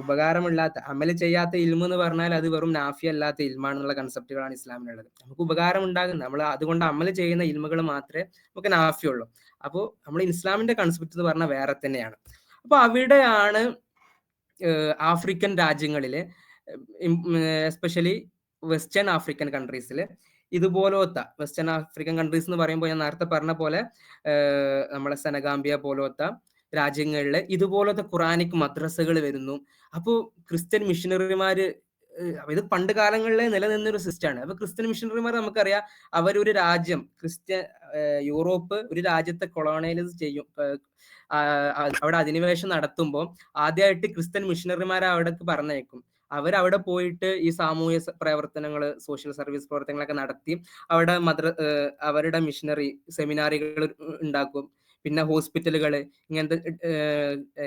ഉപകാരമില്ലാത്ത അമല് ചെയ്യാത്ത ഇൽമ എന്ന് പറഞ്ഞാൽ അത് വെറും നാഫി അല്ലാത്ത ഇൽമാണെന്നുള്ള കൺസെപ്റ്റുകളാണ് ഇസ്ലാമിലുള്ളത്. നമുക്ക് ഉപകാരം ഉണ്ടാകുന്ന, നമ്മൾ അതുകൊണ്ട് അമല് ചെയ്യുന്ന ഇൽമുകൾ മാത്രമേ നമുക്ക് നാഫിയുള്ളൂ. അപ്പോൾ നമ്മൾ ഇസ്ലാമിന്റെ കൺസെപ്റ്റ് എന്ന് പറഞ്ഞാൽ വേറെ തന്നെയാണ്. അപ്പൊ അവിടെയാണ് ആഫ്രിക്കൻ രാജ്യങ്ങളില്, എസ്പെഷ്യലി വെസ്റ്റേൺ ആഫ്രിക്കൻ കൺട്രീസിൽ ഇതുപോലത്തെ വെസ്റ്റേൺ ആഫ്രിക്കൻ കൺട്രീസ് എന്ന് പറയുമ്പോൾ ഞാൻ നേരത്തെ പറഞ്ഞ പോലെ നമ്മളെ സെനഗാംബിയ പോലത്തെ രാജ്യങ്ങളിൽ ഇതുപോലത്തെ ഖുറാനിക് മദ്രസകൾ വരുന്നു. അപ്പോൾ ക്രിസ്ത്യൻ മിഷനറിമാര്, ഇത് പണ്ട് കാലങ്ങളിലെ നിലനിന്നൊരു സിസ്റ്റമാണ്. അപ്പൊ ക്രിസ്ത്യൻ മിഷനറിമാർ നമുക്കറിയാം, അവരൊരു രാജ്യം യൂറോപ്പ് ഒരു രാജ്യത്തെ കൊളോണൈസ് ചെയ്യും, അവിടെ അധിനിവേശം നടത്തുമ്പോൾ ആദ്യമായിട്ട് ക്രിസ്ത്യൻ മിഷനറിമാരെ അവിടേക്ക് പറഞ്ഞയക്കും. അവരവിടെ പോയിട്ട് ഈ സാമൂഹ്യ പ്രവർത്തനങ്ങൾ, സോഷ്യൽ സർവീസ് പ്രവർത്തനങ്ങളൊക്കെ നടത്തി അവിടെ അവരുടെ മിഷനറി സെമിനാറുകൾ ഉണ്ടാക്കും. പിന്നെ ഹോസ്പിറ്റലുകൾ, ഇങ്ങനത്തെ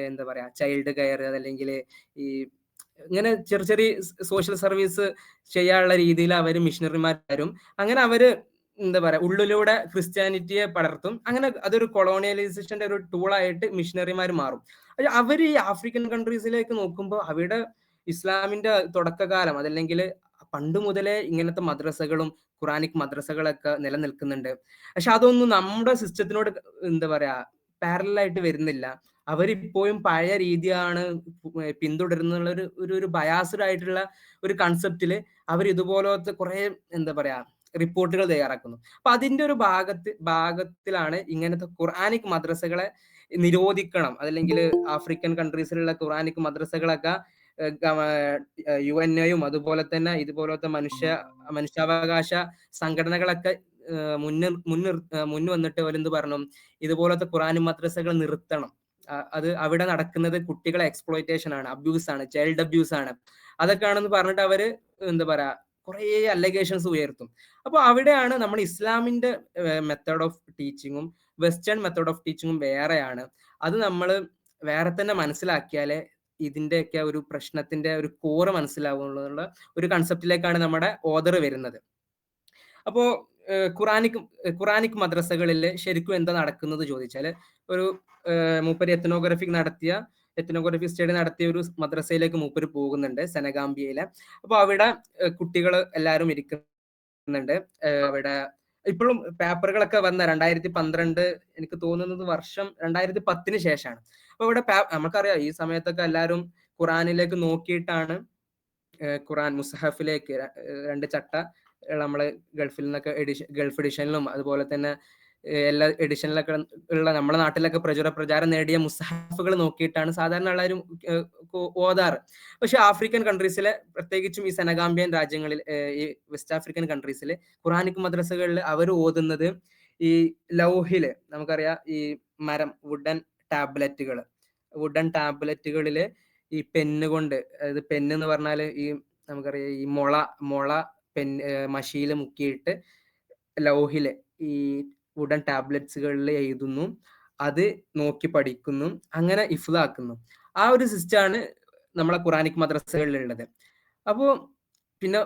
എന്താ പറയാ ചൈൽഡ് കെയർ അതല്ലെങ്കിൽ ഈ ഇങ്ങനെ ചെറിയ ചെറിയ സോഷ്യൽ സർവീസ് ചെയ്യാനുള്ള രീതിയിൽ അവർ മിഷനറിമാർ വരും. അങ്ങനെ അവര് എന്താ പറയാ ഉള്ളിലൂടെ ക്രിസ്ത്യാനിറ്റിയെ പടർത്തും. അങ്ങനെ അതൊരു കൊളോണിയലൈസേഷന്റെ ഒരു ടൂളായിട്ട് മിഷനറിമാർ മാറും. അവർ ഈ ആഫ്രിക്കൻ കൺട്രീസിലേക്ക് നോക്കുമ്പോൾ അവിടെ ഇസ്ലാമിന്റെ തുടക്കകാലം അതല്ലെങ്കിൽ പണ്ട് മുതലേ ഇങ്ങനത്തെ മദ്രസകളും ഖുറാനിക് മദ്രസകളൊക്കെ നിലനിൽക്കുന്നുണ്ട്. പക്ഷെ അതൊന്നും നമ്മുടെ സിസ്റ്റത്തിനോട് എന്താ പറയാ പാരലായിട്ട് വരുന്നില്ല. അവരിപ്പോഴും പഴയ രീതിയാണ് പിന്തുടരുന്നുള്ള ഒരു ബയാസ്ഡ് ആയിട്ടുള്ള ഒരു കൺസെപ്റ്റില് അവർ ഇതുപോലത്തെ കുറെ എന്താ പറയാ റിപ്പോർട്ടുകൾ തയ്യാറാക്കുന്നു. അപ്പൊ അതിന്റെ ഒരു ഭാഗത്തിലാണ് ഇങ്ങനത്തെ ഖുർആനിക് മദ്രസകളെ നിരോധിക്കണം, അതല്ലെങ്കിൽ ആഫ്രിക്കൻ കൺട്രീസിലുള്ള ഖുർആനിക് മദ്രസകളൊക്കെ UNOയും അതുപോലെ തന്നെ ഇതുപോലത്തെ മനുഷ്യാവകാശ സംഘടനകളൊക്കെ മുൻ വന്നിട്ട് അവരെന്ത് പറഞ്ഞു, ഇതുപോലത്തെ ഖുർആൻ മദ്രസകൾ നിർത്തണം. അത് അവിടെ നടക്കുന്നത് കുട്ടികളെ എക്സ്പ്ലോയിറ്റേഷൻ ആണ്, അബ്യൂസ് ആണ്, ചൈൽഡ് അബ്യൂസ് ആണ്, അതൊക്കെയാണെന്ന് പറഞ്ഞിട്ട് അവര് എന്താ പറയാ കുറെ അലഗേഷൻസ് ഉയർത്തും. അപ്പൊ അവിടെയാണ് നമ്മൾ ഇസ്ലാമിന്റെ മെത്തേഡ് ഓഫ് ടീച്ചിങ്ങും വെസ്റ്റേൺ മെത്തേഡ് ഓഫ് ടീച്ചിങ്ങും വേറെയാണ്. അത് നമ്മൾ വേറെ തന്നെ മനസ്സിലാക്കിയാലേ ഇതിന്റെയൊക്കെ ഒരു പ്രശ്നത്തിന്റെ ഒരു കോറ് മനസ്സിലാവുന്നുള്ള ഒരു കൺസെപ്റ്റിലേക്കാണ് നമ്മുടെ ഓദർ വരുന്നത്. അപ്പോ ഖുറാനിക് മദ്രസകളിൽ ശരിക്കും എന്താ നടക്കുന്നത് ചോദിച്ചാൽ, ഒരു മൂപ്പര് എത്നോഗ്രഫി സ്റ്റഡി നടത്തിയ ഒരു മദ്രസയിലേക്ക് മൂപ്പര് പോകുന്നുണ്ട് സെനഗാംബിയയിലെ. അപ്പൊ അവിടെ കുട്ടികൾ എല്ലാവരും ഇരിക്കുന്നുണ്ട്. അവിടെ ഇപ്പോഴും പേപ്പറുകളൊക്കെ വന്ന 2012 എനിക്ക് തോന്നുന്നത് വർഷം 2010 ശേഷമാണ്. അപ്പൊ ഇവിടെ നമുക്കറിയാം ഈ സമയത്തൊക്കെ എല്ലാവരും ഖുറാനിലേക്ക് നോക്കിയിട്ടാണ് ഖുറാൻ മുസ്ഹഫിലേക്ക് 2 ചട്ട നമ്മള് ഗൾഫിൽ നിന്നൊക്കെ ഗൾഫ് എഡിഷനിലും അതുപോലെ തന്നെ എല്ലാ എഡിഷനിലൊക്കെ ഉള്ള നമ്മുടെ നാട്ടിലൊക്കെ പ്രചാരം നേടിയ മുസ്ഹഫുകൾ നോക്കിയിട്ടാണ് സാധാരണ എല്ലാവരും ഓതാറ്. പക്ഷെ ആഫ്രിക്കൻ കൺട്രീസിലെ പ്രത്യേകിച്ചും ഈ സെനഗാമ്പിയൻ രാജ്യങ്ങളിൽ ഈ വെസ്റ്റ് ആഫ്രിക്കൻ കൺട്രീസിൽ ഖുറാനിക് മദ്രസകളിൽ അവർ ഓതുന്നത് ഈ ലൗഹില് നമുക്കറിയാം ഈ മരം വുഡൻ ടാബ്ലറ്റുകളില് ഈ പെന്ന് കൊണ്ട്, അതായത് പെന്ന് എന്ന് പറഞ്ഞാല് ഈ നമുക്കറിയാം ഈ മുള മഷിയിൽ മുക്കിയിട്ട് ലൗഹില് ഈ വുഡൻ ടാബ്ലറ്റ്സുകളിൽ എഴുതുന്നു, അത് നോക്കി പഠിക്കുന്നു, അങ്ങനെ ഇഫ്ലാക്കുന്നു. ആ ഒരു സിസ്റ്റമാണ് നമ്മളെ ഖുറാനിക് മദ്രസകളിൽ ഉള്ളത്. അപ്പോ പിന്നെ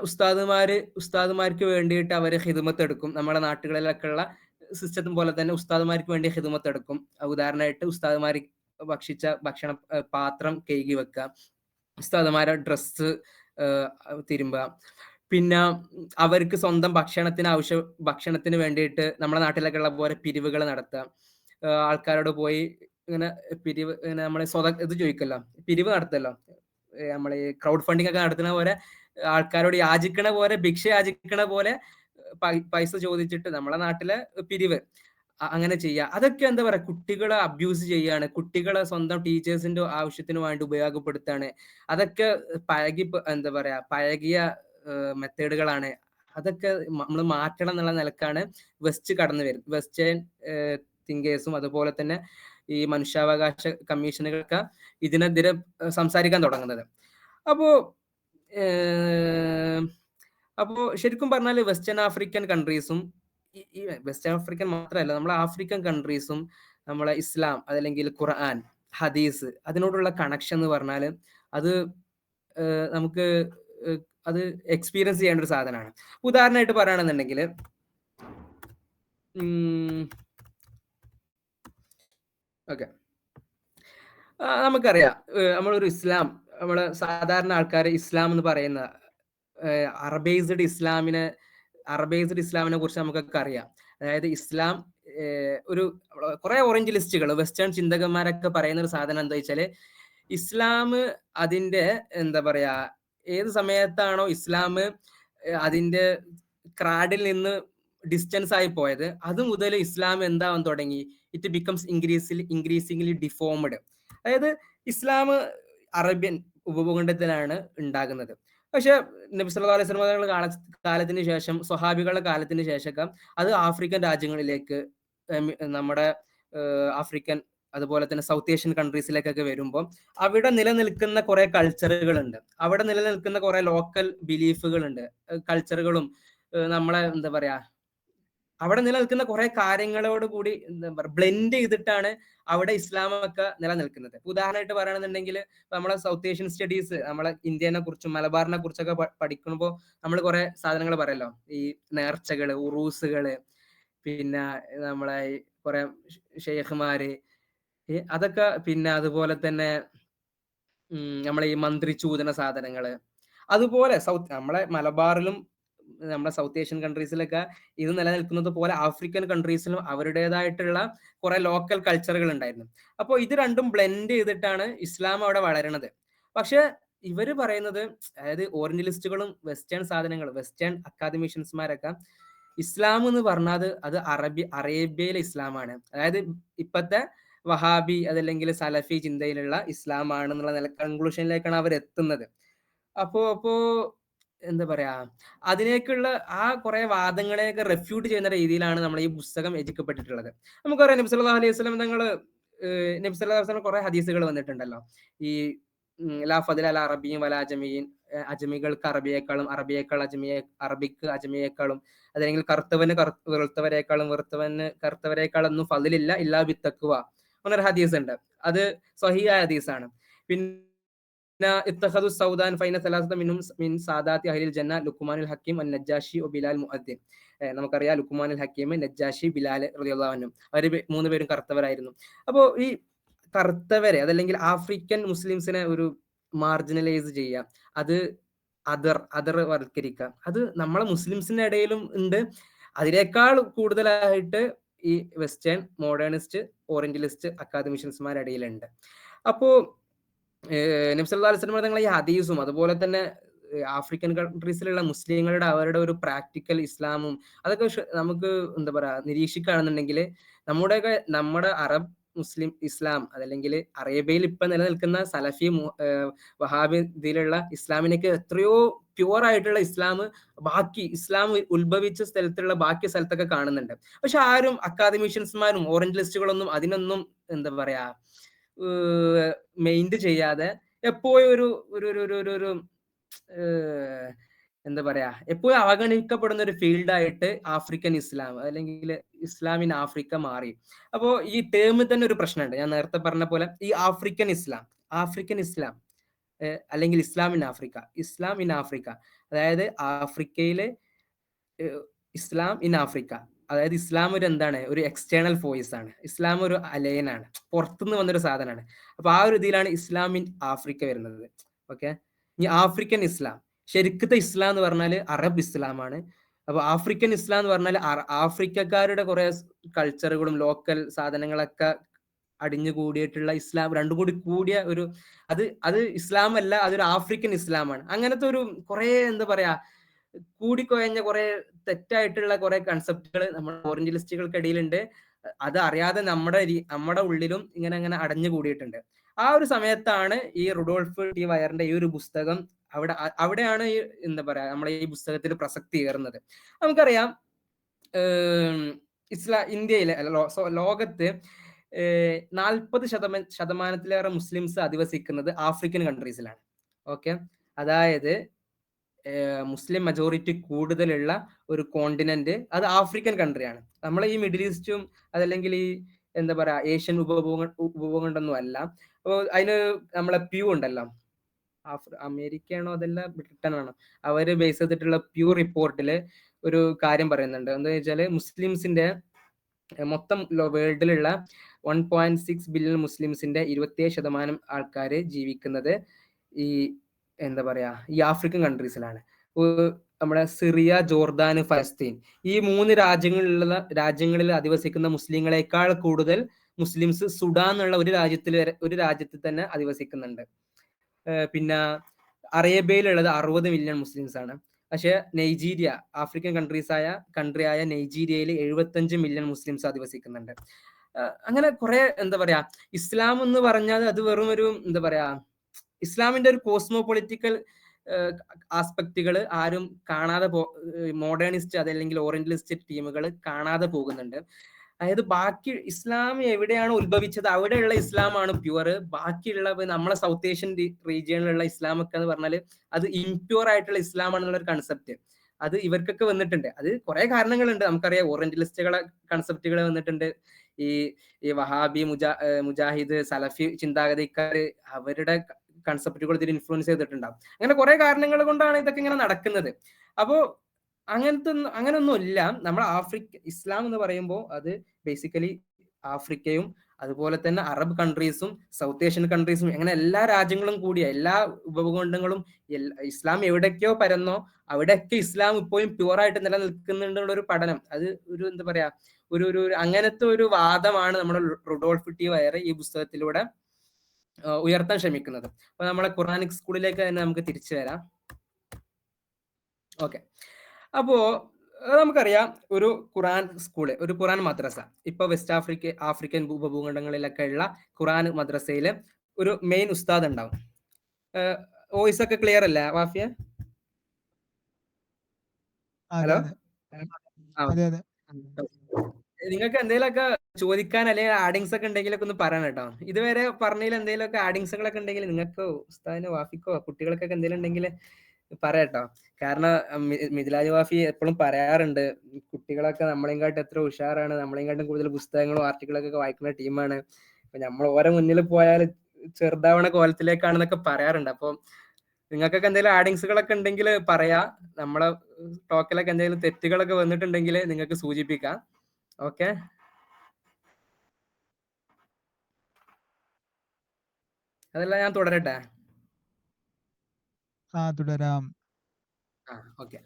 ഉസ്താദുമാർക്ക് വേണ്ടിയിട്ട് അവര് ഹിദ്മത്ത് എടുക്കും. നമ്മുടെ നാട്ടുകളിലൊക്കെ ഉള്ള സിസ്റ്റം പോലെ തന്നെ ഉസ്താദുമാർക്ക് വേണ്ടി ഹിദ്മത്ത് എടുക്കും. ഉദാഹരണമായിട്ട് ഉസ്താദുമാർ ഭക്ഷിച്ച ഭക്ഷണ പാത്രം കഴുകി വെക്കുക, ഉസ്താദുമാരെ ഡ്രസ്സ് തിരുമ്പുക, പിന്നെ അവർക്ക് സ്വന്തം ഭക്ഷണത്തിന് വേണ്ടിയിട്ട് നമ്മുടെ നാട്ടിലൊക്കെ ഉള്ള പോലെ പിരിവുകൾ നടത്തുക. ആൾക്കാരോട് പോയി ഇങ്ങനെ പിരിവ്, ഇങ്ങനെ നമ്മളെ ഇത് ചോദിക്കല്ലോ, പിരിവ് നടത്തല്ലോ, നമ്മളെ ക്രൗഡ് ഫണ്ടിങ് ഒക്കെ നടത്തുന്ന പോലെ ആൾക്കാരോട് യാചിക്കണ പോലെ, ഭിക്ഷ യാചിക്കണ പോലെ പൈസ ചോദിച്ചിട്ട് നമ്മളെ നാട്ടിലെ പിരിവ് അങ്ങനെ ചെയ്യുക. അതൊക്കെ എന്താ പറയാ, കുട്ടികളെ അബ്യൂസ് ചെയ്യാണ്, കുട്ടികളെ സ്വന്തം ടീച്ചേഴ്സിന്റെ ആവശ്യത്തിന് വേണ്ടി ഉപയോഗപ്പെടുത്താണ്. അതൊക്കെ എന്താ പറയാ പഴകിയ മെത്തേഡുകളാണ്. അതൊക്കെ നമ്മൾ മാറ്റണം എന്നുള്ള നിലക്കാണ് വെസ്റ്റേൺ തിങ്കേഴ്സും അതുപോലെ തന്നെ ഈ മനുഷ്യാവകാശ കമ്മീഷനുകളൊക്കെ ഇതിനെതിരെ സംസാരിക്കാൻ തുടങ്ങുന്നത്. അപ്പോ ശരിക്കും പറഞ്ഞാൽ വെസ്റ്റേൺ ആഫ്രിക്കൻ കൺട്രീസും, ഈ വെസ്റ്റ് ആഫ്രിക്കൻ മാത്രമല്ല നമ്മളെ ആഫ്രിക്കൻ കൺട്രീസും നമ്മളെ ഇസ്ലാം അതല്ലെങ്കിൽ ഖുർആൻ, ഹദീസ് അതിനോടുള്ള കണക്ഷൻ എന്ന് പറഞ്ഞാൽ അത് നമുക്ക് അത് എക്സ്പീരിയൻസ് ചെയ്യേണ്ട ഒരു സാധനമാണ്. ഉദാഹരണമായിട്ട് പറയുകയാണെന്നുണ്ടെങ്കിൽ ഓക്കെ, നമുക്കറിയാം നമ്മളൊരു നമ്മള് സാധാരണ ആൾക്കാർ ഇസ്ലാം എന്ന് പറയുന്ന അറബൈസ്ഡ് ഇസ്ലാമിനെ കുറിച്ച് നമുക്കൊക്കെ അറിയാം. അതായത് ഇസ്ലാം ഒരു കുറെ ഓറഞ്ച് ലിസ്റ്റുകൾ വെസ്റ്റേൺ ചിന്തകന്മാരൊക്കെ പറയുന്ന ഒരു സാധനം എന്താ വെച്ചാല്, ഇസ്ലാം അതിന്റെ എന്താ പറയാ ഏത് സമയത്താണോ ഇസ്ലാം അതിന്റെ ക്രാഡിൽ നിന്ന് ഡിസ്റ്റൻസ് ആയി പോയത്, അത് മുതൽ ഇസ്ലാം എന്താവാൻ തുടങ്ങി, ഇറ്റ് ബിക്കംസ് ഇൻക്രീസിംഗ്ലി ഡിഫോംഡ്. അതായത് ഇസ്ലാം അറേബ്യൻ ഉപഭൂഖണ്ഡത്തിലാണ് ഉണ്ടാകുന്നത്. പക്ഷെ നബി സല്ലല്ലാഹു അലൈഹി വസല്ലം കാലത്തിന് ശേഷം, സ്വഹാബികളുടെ കാലത്തിന് ശേഷമൊക്കെ അത് ആഫ്രിക്കൻ രാജ്യങ്ങളിലേക്ക്, നമ്മുടെ ആഫ്രിക്കൻ അതുപോലെ തന്നെ സൗത്ത് ഏഷ്യൻ കൺട്രീസിലേക്കൊക്കെ വരുമ്പോൾ അവിടെ നിലനിൽക്കുന്ന കുറെ കൾച്ചറുകളുണ്ട്, അവിടെ നിലനിൽക്കുന്ന കുറെ ലോക്കൽ ബിലീഫുകളുണ്ട്, കൾച്ചറുകളും നമ്മളെ എന്താ പറയാ അവിടെ നിലനിൽക്കുന്ന കുറെ കാര്യങ്ങളോട് കൂടി എന്താ പറയുക ബ്ലെൻഡ് ചെയ്തിട്ടാണ് അവിടെ ഇസ്ലാമൊക്കെ നിലനിൽക്കുന്നത്. ഉദാഹരണമായിട്ട് പറയുകയാണെന്നുണ്ടെങ്കിൽ നമ്മളെ സൗത്ത് ഏഷ്യൻ സ്റ്റഡീസ്, നമ്മളെ ഇന്ത്യനെ കുറിച്ചും മലബാറിനെ കുറിച്ചൊക്കെ പഠിക്കുമ്പോൾ നമ്മൾ കുറെ സാധനങ്ങൾ പറയല്ലോ, ഈ നേർച്ചകള്, ഉറൂസുകള്, പിന്നെ നമ്മളെ കുറെ ഷെയ്ഖ്മാര്, അതൊക്കെ, പിന്നെ അതുപോലെ തന്നെ നമ്മളെ ഈ മന്ത്രിച്ചൂതന സാധനങ്ങള്, അതുപോലെ നമ്മളെ മലബാറിലും നമ്മുടെ സൗത്ത് ഏഷ്യൻ കൺട്രീസിലൊക്കെ ഇത് നിലനിൽക്കുന്നത് പോലെ ആഫ്രിക്കൻ കൺട്രീസിലും അവരുടേതായിട്ടുള്ള കുറെ ലോക്കൽ കൾച്ചറുകൾ ഉണ്ടായിരുന്നു. അപ്പോൾ ഇത് രണ്ടും ബ്ലെൻഡ് ചെയ്തിട്ടാണ് ഇസ്ലാം അവിടെ വളരണത്. പക്ഷെ ഇവര് പറയുന്നത്, അതായത് ഓറിയന്റലിസ്റ്റുകളും വെസ്റ്റേൺ അക്കാദമിഷ്യൻസ്മാരൊക്കെ ഇസ്ലാം എന്ന് പറഞ്ഞാൽ അത് അറേബ്യയിലെ ഇസ്ലാമാണ്, അതായത് ഇപ്പത്തെ വഹാബി അതല്ലെങ്കിൽ സലഫി ചിന്തയിലുള്ള ഇസ്ലാം ആണെന്നുള്ള കൺക്ലൂഷനിലേക്കാണ് അവർ എത്തുന്നത്. അപ്പോ എന്താ പറയാ അതിനേക്കുള്ള ആ കുറെ വാദങ്ങളെയൊക്കെ റെഫ്യൂട്ട് ചെയ്യുന്ന രീതിയിലാണ് നമ്മൾ ഈ പുസ്തകം രചിക്കപ്പെട്ടിട്ടുള്ളത്. നമുക്കറിയാം നബി സല്ലല്ലാഹു അലൈഹി വസല്ലം നബി സല്ലല്ലാഹു അലൈഹി വസല്ലം കുറെ ഹദീസുകൾ വന്നിട്ടുണ്ടല്ലോ, ഈ ലാ ഫദ്ല അല അറബിയും വല അജമിയും, അജമികൾക്ക് അറബിയേക്കാളും അറബിക്ക് അജമിയേക്കാളും, അല്ലെങ്കിൽ വെറുത്തവരെക്കാളും കറുത്തവരെക്കാളൊന്നും ഫളിലില്ല ഇല്ലാ ബിത്തഖ്വ എന്നൊരു ഹദീസ് ഉണ്ട്. അത് സ്വഹീഹായ ഹദീസാണ്. പിന്നെ ഇത്തഖദു സൗദാൻ ഫൈന സലാസത മിൻ സാദാത്തി അഹ്ലിൽ ജന്ന ലുക്മാനുൽ ഹക്കീം അൻ നജ്ജാഷി ബിലാൽ മുഅദ്ദിൻ. നമുക്കറിയാം ലുക്മാനുൽ ഹക്കീം, നജ്ജാഷി, ബിലാൽ റളിയല്ലാഹു അൻഹു, അവര് 3 പേരും കറുത്തവരായിരുന്നു. അപ്പോ ഈ കറുത്തവരെ അതല്ലെങ്കിൽ ആഫ്രിക്കൻ മുസ്ലിംസിനെ ഒരു മാർജിനലൈസ് ചെയ്യുക, അത് അതർ വൽക്കരിക്കുക, അത് നമ്മളെ മുസ്ലിംസിന്റെ ഇടയിലും ഉണ്ട്, അതിനേക്കാൾ കൂടുതലായിട്ട് ഈ വെസ്റ്റേൺ മോഡേണിസ്റ്റ് ഓറിയന്റലിസ്റ്റ് അക്കാദമിഷ്യൻസ്മാരുടെ ഇടയിലുണ്ട്. അപ്പോ നബി സല്ലല്ലാഹു അലൈഹി വസല്ലം തങ്ങൾ ഈ ഹദീസും അതുപോലെ തന്നെ ആഫ്രിക്കൻ കൺട്രീസിലുള്ള മുസ്ലിങ്ങളുടെ അവരുടെ ഒരു പ്രാക്ടിക്കൽ ഇസ്ലാമും അതൊക്കെ നമുക്ക് എന്താ പറയാ നിരീക്ഷിക്കുകയാണെന്നുണ്ടെങ്കിൽ നമ്മുടെ അറബ് മുസ്ലിം ഇസ്ലാം അതല്ലെങ്കിൽ അറേബ്യയിൽ ഇപ്പൊ നിലനിൽക്കുന്ന സലഫി വഹാബി ഇതിലുള്ള ഇസ്ലാമിനൊക്കെ എത്രയോ പ്യുവർ ആയിട്ടുള്ള ഇസ്ലാം ബാക്കി ഇസ്ലാം ഉത്ഭവിച്ച സ്ഥലത്തുള്ള ബാക്കി സ്ഥലത്തൊക്കെ കാണുന്നുണ്ട്. പക്ഷെ ആരും അക്കാദമിഷ്യൻസ്മാരും ഓറിയന്റലിസ്റ്റുകളൊന്നും അതിനൊന്നും എന്താ പറയാ മെയിൻഡ് ചെയ്യാതെ എപ്പോഴും ഒരു എന്താ പറയാ എപ്പോഴും അവഗണിക്കപ്പെടുന്ന ഒരു ഫീൽഡായിട്ട് ആഫ്രിക്കൻ ഇസ്ലാം അല്ലെങ്കിൽ ഇസ്ലാം ഇൻ ആഫ്രിക്ക മാറി. അപ്പോ ഈ ടേമിൽ തന്നെ ഒരു പ്രശ്നമുണ്ട്. ഞാൻ നേരത്തെ പറഞ്ഞ പോലെ ഈ ആഫ്രിക്കൻ ഇസ്ലാം അല്ലെങ്കിൽ ഇസ്ലാം ഇൻ ആഫ്രിക്ക അതായത് ആഫ്രിക്കയിലെ ഇസ്ലാം ഇൻ ആഫ്രിക്ക, അതായത് ഇസ്ലാം ഒരു എന്താണ്, ഒരു എക്സ്റ്റേണൽ ഫോഴ്സ് ആണ്. ഇസ്ലാം ഒരു അലയനാണ്, പുറത്തുനിന്ന് വന്നൊരു സാധനമാണ്. അപ്പൊ ആ ഒരു ഇതിലാണ് ഇസ്ലാം ഇൻ ആഫ്രിക്ക വരുന്നത്. ഓക്കെ, ഈ ആഫ്രിക്കൻ ഇസ്ലാം, ശരിക്കത്തെ ഇസ്ലാം എന്ന് പറഞ്ഞാൽ അറബ് ഇസ്ലാമാണ്. അപ്പൊ ആഫ്രിക്കൻ ഇസ്ലാം എന്ന് പറഞ്ഞാൽ ആഫ്രിക്കക്കാരുടെ കുറെ കൾച്ചറുകളും ലോക്കൽ സാധനങ്ങളൊക്കെ അടിഞ്ഞു കൂടിയിട്ടുള്ള ഇസ്ലാം, രണ്ടും കൂടി കൂടിയ ഒരു അത് ഇസ്ലാം അല്ല, അതൊരു ആഫ്രിക്കൻ ഇസ്ലാമാണ്. അങ്ങനത്തെ ഒരു കുറെ എന്താ പറയാ കൂടിക്കൊയഞ്ഞ കുറെ തെറ്റായിട്ടുള്ള കുറെ കൺസെപ്റ്റുകൾ നമ്മുടെ ഓറിയന്റലിസ്റ്റുകൾക്കിടയിലുണ്ട്. അത് അറിയാതെ നമ്മുടെ ഉള്ളിലും ഇങ്ങനെ അടഞ്ഞു കൂടിയിട്ടുണ്ട്. ആ ഒരു സമയത്താണ് ഈ റുഡോൾഫ് ടി വയറിന്റെ ഈ ഒരു പുസ്തകം അവിടെയാണ് ഈ എന്താ പറയാ നമ്മളെ ഈ പുസ്തകത്തിൽ പ്രസക്തി ഏറുന്നത്. നമുക്കറിയാം ഇന്ത്യയിലെ ലോകത്ത് 40% മുസ്ലിംസ് അധിവസിക്കുന്നത് ആഫ്രിക്കൻ കൺട്രീസിലാണ്. ഓക്കെ, അതായത് മുസ്ലിം മെജോറിറ്റി കൂടുതലുള്ള ഒരു കോണ്ടിനെന്റ് അത് ആഫ്രിക്കൻ കൺട്രിയാണ്. നമ്മളെ ഈ മിഡിൽ ഈസ്റ്റും അതല്ലെങ്കിൽ ഈ എന്താ പറയാ ഏഷ്യൻ ഉപഭൂഖണ്ഡൊന്നും അല്ല. അപ്പോൾ അതിന് നമ്മളെ പ്യൂ ഉണ്ടല്ലോ, അമേരിക്കയാണോ അതല്ല ബ്രിട്ടൻ ആണോ, അവര് ബേസ് ചെയ്തിട്ടുള്ള പ്യൂ റിപ്പോർട്ടില് ഒരു കാര്യം പറയുന്നുണ്ട്. എന്താ വെച്ചാല് മുസ്ലിംസിന്റെ മൊത്തം വേൾഡിലുള്ള 1.6 ബില്യൺ മുസ്ലിംസിന്റെ 27% ആൾക്കാര് ജീവിക്കുന്നത് ഈ എന്താ പറയാ ഈ ആഫ്രിക്കൻ കൺട്രീസിലാണ്. നമ്മുടെ സിറിയ, ജോർദാൻ, ഫലസ്തീൻ, ഈ 3 രാജ്യങ്ങളിൽ അധിവസിക്കുന്ന മുസ്ലിങ്ങളെക്കാൾ കൂടുതൽ മുസ്ലിംസ് സുഡാൻ എന്നുള്ള ഒരു രാജ്യത്തിൽ തന്നെ അധിവസിക്കുന്നുണ്ട്. പിന്നെ അറേബ്യയിലുള്ളത് 60 മില്യൺ മുസ്ലിംസ് ആണ്. പക്ഷെ നൈജീരിയ, ആഫ്രിക്കൻ കൺട്രിയായ നൈജീരിയയിൽ 75 മില്യൺ മുസ്ലിംസ് അധിവസിക്കുന്നുണ്ട്. അങ്ങനെ കുറെ എന്താ പറയാ ഇസ്ലാം എന്ന് പറഞ്ഞാൽ അത് വെറും ഒരു എന്താ പറയാ ഇസ്ലാമിന്റെ ഒരു കോസ്മോപൊളിറ്റിക്കൽ ആസ്പെക്റ്റുകൾ ആരും കാണാതെ മോഡേണിസ്റ്റ് അതല്ലെങ്കിൽ ഓറിയന്റലിസ്റ്റ് ടീമുകൾ കാണാതെ പോകുന്നുണ്ട്. അതായത് ബാക്കി ഇസ്ലാം എവിടെയാണ് ഉത്ഭവിച്ചത് അവിടെയുള്ള ഇസ്ലാമാണ് പ്യുവർ. ബാക്കിയുള്ള നമ്മളെ സൗത്ത് ഏഷ്യൻ റീജിയനിലുള്ള ഇസ്ലാം ഒക്കെ എന്ന് പറഞ്ഞാൽ അത് ഇംപ്യൂർ ആയിട്ടുള്ള ഇസ്ലാം ആണെന്നുള്ള ഒരു കൺസെപ്റ്റ് അത് ഇവർക്കൊക്കെ വന്നിട്ടുണ്ട്. അത് കുറെ കാരണങ്ങളുണ്ട്. നമുക്കറിയാം ഓറിയന്റലിസ്റ്റുകളെ കൺസെപ്റ്റുകൾ വന്നിട്ടുണ്ട്. ഈ വഹാബി, മുജാഹിദ്, സലഫി ചിന്താഗതിക്കാര് അവരുടെ കൺസെപ്റ്റുകൾ ഇതിൽ ഇൻഫ്ലുവൻസ് ചെയ്തിട്ടുണ്ടാവും. അങ്ങനെ കുറെ കാരണങ്ങൾ കൊണ്ടാണ് ഇതൊക്കെ ഇങ്ങനെ നടക്കുന്നത്. അപ്പോ അങ്ങനൊന്നും ഇല്ല. നമ്മൾ ഇസ്ലാം എന്ന് പറയുമ്പോൾ അത് ബേസിക്കലി ആഫ്രിക്കയും അതുപോലെ തന്നെ അറബ് കൺട്രീസും സൗത്ത് ഏഷ്യൻ കൺട്രീസും അങ്ങനെ എല്ലാ രാജ്യങ്ങളും കൂടിയ എല്ലാ ഉപഭൂഖണ്ഡങ്ങളും ഇസ്ലാം എവിടേക്കോ പരന്നോ അവിടെയൊക്കെ ഇസ്ലാം ഇപ്പോഴും പ്യുവറായിട്ട് നിലനിൽക്കുന്നുണ്ടുള്ള ഒരു പഠനം, അത് ഒരു എന്താ പറയാ ഒരു അങ്ങനത്തെ ഒരു വാദമാണ് നമ്മുടെ റുഡോൾഫ് ടി വയർ ഈ പുസ്തകത്തിലൂടെ ഉയർത്താൻ ശ്രമിക്കുന്നത്. അപ്പൊ നമ്മളെ ഖുറാനിക് സ്കൂളിലേക്ക് തന്നെ നമുക്ക് തിരിച്ചു വരാം. ഓക്കെ, അപ്പോ നമുക്കറിയാം ഒരു ഖുറാൻ സ്കൂള്, ഒരു ഖുറാൻ മദ്രസ ഇപ്പൊ ആഫ്രിക്കൻ ഉപഭൂഖണ്ഡങ്ങളിലൊക്കെ ഉള്ള ഖുറാൻ മദ്രസയില് ഒരു മെയിൻ ഉസ്താദ് ഉണ്ടാവും. വോയിസ് ഒക്കെ ക്ലിയർ അല്ലേ വാഫിയ? ഹലോ, നിങ്ങൾക്ക് എന്തെങ്കിലുമൊക്കെ ചോദിക്കാൻ അല്ലെങ്കിൽ ആഡിങ്സ് ഒക്കെ ഉണ്ടെങ്കിലൊക്കെ ഒന്ന് പറയണം കേട്ടോ. ഇതുവരെ പറഞ്ഞതിൽ എന്തെങ്കിലുമൊക്കെ ആഡിങ്സുകളൊക്കെ ഉണ്ടെങ്കിൽ നിങ്ങൾക്കോ ഉസ്താദിനോ വാഫിക്കോ കുട്ടികൾക്കൊക്കെ എന്തെങ്കിലും ഉണ്ടെങ്കിൽ പറയാട്ടോ. കാരണം മിദ്ലാജ് വാഫി എപ്പോഴും പറയാറുണ്ട് കുട്ടികളൊക്കെ നമ്മളെക്കാട്ടും എത്ര ഉഷാറാണ്, നമ്മളെക്കാട്ടും കൂടുതൽ പുസ്തകങ്ങളും ആർട്ടിക്കിളൊക്കെ വായിക്കുന്ന ടീമാണ്, അപ്പൊ നമ്മൾ ഓരോ മുന്നിൽ പോയാൽ ചെറുതാവണ കോലത്തിലേക്കാണെന്നൊക്കെ പറയാറുണ്ട്. അപ്പൊ നിങ്ങൾക്കൊക്കെ എന്തെങ്കിലും ആഡിങ്സുകളൊക്കെ ഉണ്ടെങ്കിൽ പറയാ. നമ്മളെ ടോക്കിലൊക്കെ എന്തെങ്കിലും തെറ്റുകളൊക്കെ വന്നിട്ടുണ്ടെങ്കിൽ നിങ്ങൾക്ക് സൂചിപ്പിക്കാം. ഓക്കെ, അതല്ല ഞാൻ തുടരട്ടെ? തുടരാം. ഓക്കെ,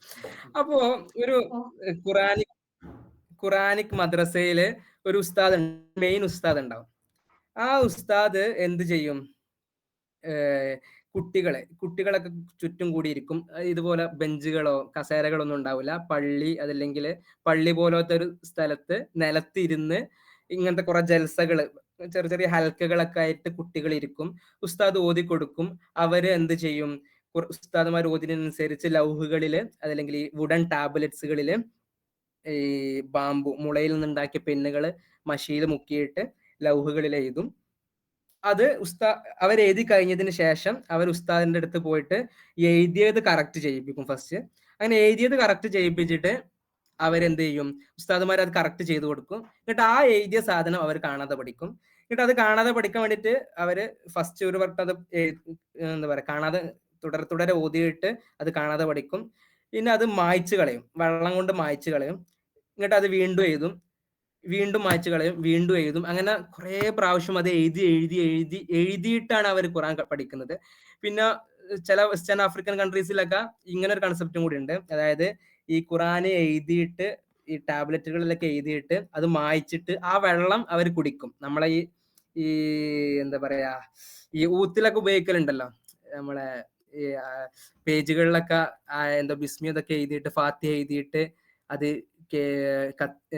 അപ്പോ ഒരു ഖുറാനിക് ഖുറാനിക് മദ്രസയില് ഒരു ഉസ്താദ്, മെയിൻ ഉസ്താദ് ഉണ്ടാവും. ആ ഉസ്താദ് എന്ത് ചെയ്യും? കുട്ടികളൊക്കെ ചുറ്റും കൂടിയിരിക്കും. ഇതുപോലെ ബെഞ്ചുകളോ കസേരകളോ ഒന്നും ഉണ്ടാവില്ല. അതല്ലെങ്കിൽ പള്ളി പോലത്തെ ഒരു സ്ഥലത്ത് നിലത്തിരുന്ന് ഇങ്ങനത്തെ കുറെ ജൽസകള്, ചെറിയ ചെറിയ ഹൽക്കകളൊക്കെ ആയിട്ട് കുട്ടികൾ ഇരിക്കും. ഉസ്താദ് ഓതി കൊടുക്കും. അവര് എന്ത് ചെയ്യും? ഉസ്താദ്മാർ ഓതിനനുസരിച്ച് ലൗഹുകളില് അതല്ലെങ്കിൽ ഈ വുഡൻ ടാബ്ലറ്റ്സുകളില് ഈ മുളയിൽ നിന്നുണ്ടാക്കിയ പെന്നുകള് മഷിയിൽ മുക്കിയിട്ട് ലൗഹുകളിൽ എഴുതും. അത് അവരെഴുതി കഴിഞ്ഞതിന് ശേഷം അവർ ഉസ്താദിന്റെ അടുത്ത് പോയിട്ട് എഴുതിയത് കറക്റ്റ് ചെയ്യിപ്പിക്കും ഫസ്റ്റ്. അങ്ങനെ എഴുതിയത് കറക്റ്റ് ചെയ്യിപ്പിച്ചിട്ട് അവരെന്ത് ചെയ്യും? ഉസ്താദുമാർ അത് കറക്റ്റ് ചെയ്ത് കൊടുക്കും. എന്നിട്ട് ആ എഴുതിയ സാധനം അവർ കാണാതെ പഠിക്കും. എന്നിട്ട് അത് കാണാതെ പഠിക്കാൻ വേണ്ടിയിട്ട് അവര് ഫസ്റ്റ് ഒരു വട്ടം അത് എന്താ പറയാ കാണാതെ തുടരെ ഓതിയിട്ട് അത് കാണാതെ പഠിക്കും. പിന്നെ അത് മായ്ച്ചു കളയും, വെള്ളം കൊണ്ട് മായ്ച്ചു കളയും. എന്നിട്ട് അത് വീണ്ടും എഴുതും, വീണ്ടും മായ്ച്ചു കളയും, വീണ്ടും എഴുതും. അങ്ങനെ കുറെ പ്രാവശ്യം അത് എഴുതിയിട്ടാണ് അവർ ഖുറാൻ പഠിക്കുന്നത്. പിന്നെ ചില വെസ്റ്റേൺ ആഫ്രിക്കൻ കൺട്രീസിലൊക്കെ ഇങ്ങനെ ഒരു കൺസെപ്റ്റും കൂടി ഉണ്ട്. അതായത് ഈ ഖുറാൻ എഴുതിയിട്ട് ഈ ടാബ്ലറ്റുകളിലൊക്കെ എഴുതിയിട്ട് അത് മായ്ച്ചിട്ട് ആ വെള്ളം അവർ കുടിക്കും. നമ്മളെ ഈ എന്താ പറയാ, ഈ ഊത്തിലൊക്കെ ഉപയോഗിക്കലുണ്ടല്ലോ, നമ്മളെ ഈ പേജുകളിലൊക്കെ എന്താ ബിസ്മി അതൊക്കെ എഴുതിയിട്ട് ഫാത്തിഹ എഴുതിയിട്ട് അത്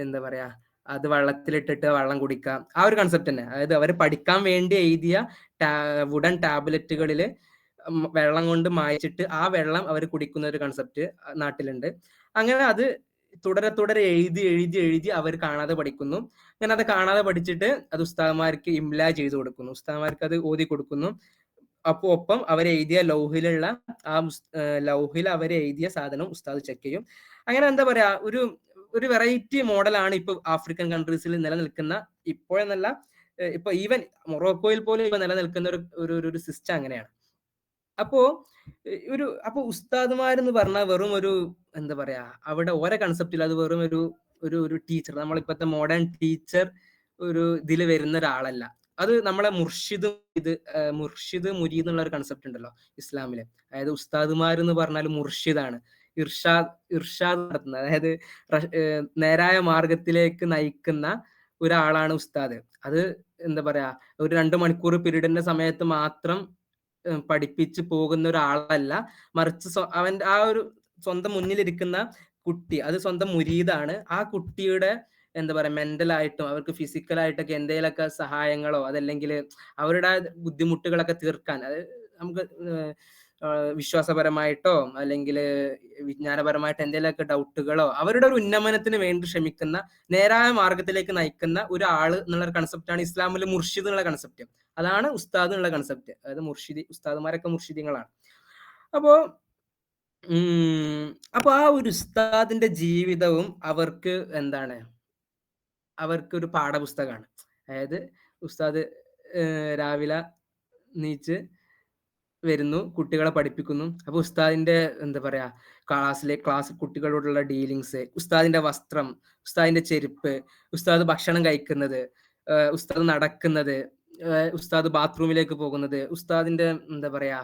എന്താ പറയാ അത് വെള്ളത്തിലിട്ടിട്ട് വെള്ളം കുടിക്കാം. ആ ഒരു കൺസെപ്റ്റ് തന്നെ. അതായത് അവർ പഠിക്കാൻ വേണ്ടി എഴുതിയ വുഡൻ ടാബ്ലറ്റുകളിൽ വെള്ളം കൊണ്ട് മായ്ച്ചിട്ട് ആ വെള്ളം അവർ കുടിക്കുന്ന ഒരു കൺസെപ്റ്റ് നാട്ടിലുണ്ട്. അങ്ങനെ അത് തുടരെ എഴുതി അവർ കാണാതെ പഠിക്കുന്നു. അങ്ങനെ അത് കാണാതെ പഠിച്ചിട്ട് അത് ഉസ്താദന്മാർക്ക് ഇംല ചെയ്തു കൊടുക്കുന്നു, ഉസ്താദന്മാർക്ക് അത് ഓതി കൊടുക്കുന്നു. അപ്പൊ ഒപ്പം അവരെഴുതിയ ലൗഹിലുള്ള ലൗഹിൽ അവരെഴുതിയ സാധനം ഉസ്താദ് ചെക്ക് ചെയ്യും. അങ്ങനെ എന്താ പറയാ, ഒരു വെറൈറ്റി മോഡലാണ് ഇപ്പൊ ആഫ്രിക്കൻ കൺട്രീസിൽ നിലനിൽക്കുന്ന, ഇപ്പോഴെന്നല്ല ഇപ്പൊ ഈവൻ മൊറോക്കോയിൽ പോലും ഇപ്പൊ നിലനിൽക്കുന്ന ഒരു സിസ്റ്റം അങ്ങനെയാണ്. അപ്പോ ഉസ്താദുമാരെന്ന് പറഞ്ഞാൽ വെറും ഒരു എന്താ പറയാ, അവിടെ ഓരോ കൺസെപ്റ്റിൽ അത് വെറും ഒരു ടീച്ചർ, നമ്മളിപ്പോഴത്തെ മോഡേൺ ടീച്ചർ ഇതിൽ വരുന്ന ഒരാളല്ല. അത് നമ്മളെ മുർഷിദ് മുരീദ് എന്നുള്ള ഒരു കൺസെപ്റ്റ് ഉണ്ടല്ലോ ഇസ്ലാമില്. അതായത് ഉസ്താദുമാർ എന്ന് പറഞ്ഞാൽ മുർഷിദാണ്, ഇർഷാദ് നടത്തുന്നത്. അതായത് നേരായ മാർഗത്തിലേക്ക് നയിക്കുന്ന ഒരാളാണ് ഉസ്താദ്. അത് എന്താ പറയാ, ഒരു 2 മണിക്കൂർ പീരീഡിന്റെ സമയത്ത് മാത്രം പഠിപ്പിച്ച് പോകുന്ന ഒരാളല്ല, മറിച്ച് അവന്റെ ആ ഒരു സ്വന്തം മുന്നിലിരിക്കുന്ന കുട്ടി അത് സ്വന്തം മുരീദാണ്. ആ കുട്ടിയുടെ എന്താ പറയാ മെന്റലായിട്ടും അവർക്ക് ഫിസിക്കലായിട്ടൊക്കെ എന്തെങ്കിലുമൊക്കെ സഹായങ്ങളോ അതല്ലെങ്കിൽ അവരുടെ ബുദ്ധിമുട്ടുകളൊക്കെ തീർക്കാൻ, അത് നമുക്ക് വിശ്വാസപരമായിട്ടോ അല്ലെങ്കിൽ വിജ്ഞാനപരമായിട്ട് എന്തെങ്കിലുമൊക്കെ ഡൗട്ടുകളോ അവരുടെ ഒരു ഉന്നമനത്തിന് വേണ്ടി ശ്രമിക്കുന്ന, നേരായ മാർഗത്തിലേക്ക് നയിക്കുന്ന ഒരാള് എന്നുള്ള ഒരു കൺസെപ്റ്റാണ് ഇസ്ലാമിലെ മുർഷിദ് എന്നുള്ള കൺസെപ്റ്റ്. അതാണ് ഉസ്താദ് എന്നുള്ള കൺസെപ്റ്റ്. അതായത് ഉസ്താദുമാരൊക്കെ മുർഷിദിങ്ങളാണ്. അപ്പൊ ആ ഒരു ഉസ്താദിന്റെ ജീവിതവും അവർക്കൊരു പാഠപുസ്തകമാണ്. അതായത് ഉസ്താദ് രാവിലെ നീച്ച് വരുന്നു, കുട്ടികളെ പഠിപ്പിക്കുന്നു. അപ്പൊ ഉസ്താദിന്റെ എന്താ പറയാ ക്ലാസ് കുട്ടികളോടുള്ള ഡീലിങ്സ്, ഉസ്താദിന്റെ വസ്ത്രം, ഉസ്താദിന്റെ ചെരുപ്പ്, ഉസ്താദ് ഭക്ഷണം കഴിക്കുന്നത്, ഉസ്താദ് നടക്കുന്നത്, ഉസ്താദ് ബാത്റൂമിലേക്ക് പോകുന്നത്, ഉസ്താദിന്റെ എന്താ പറയാ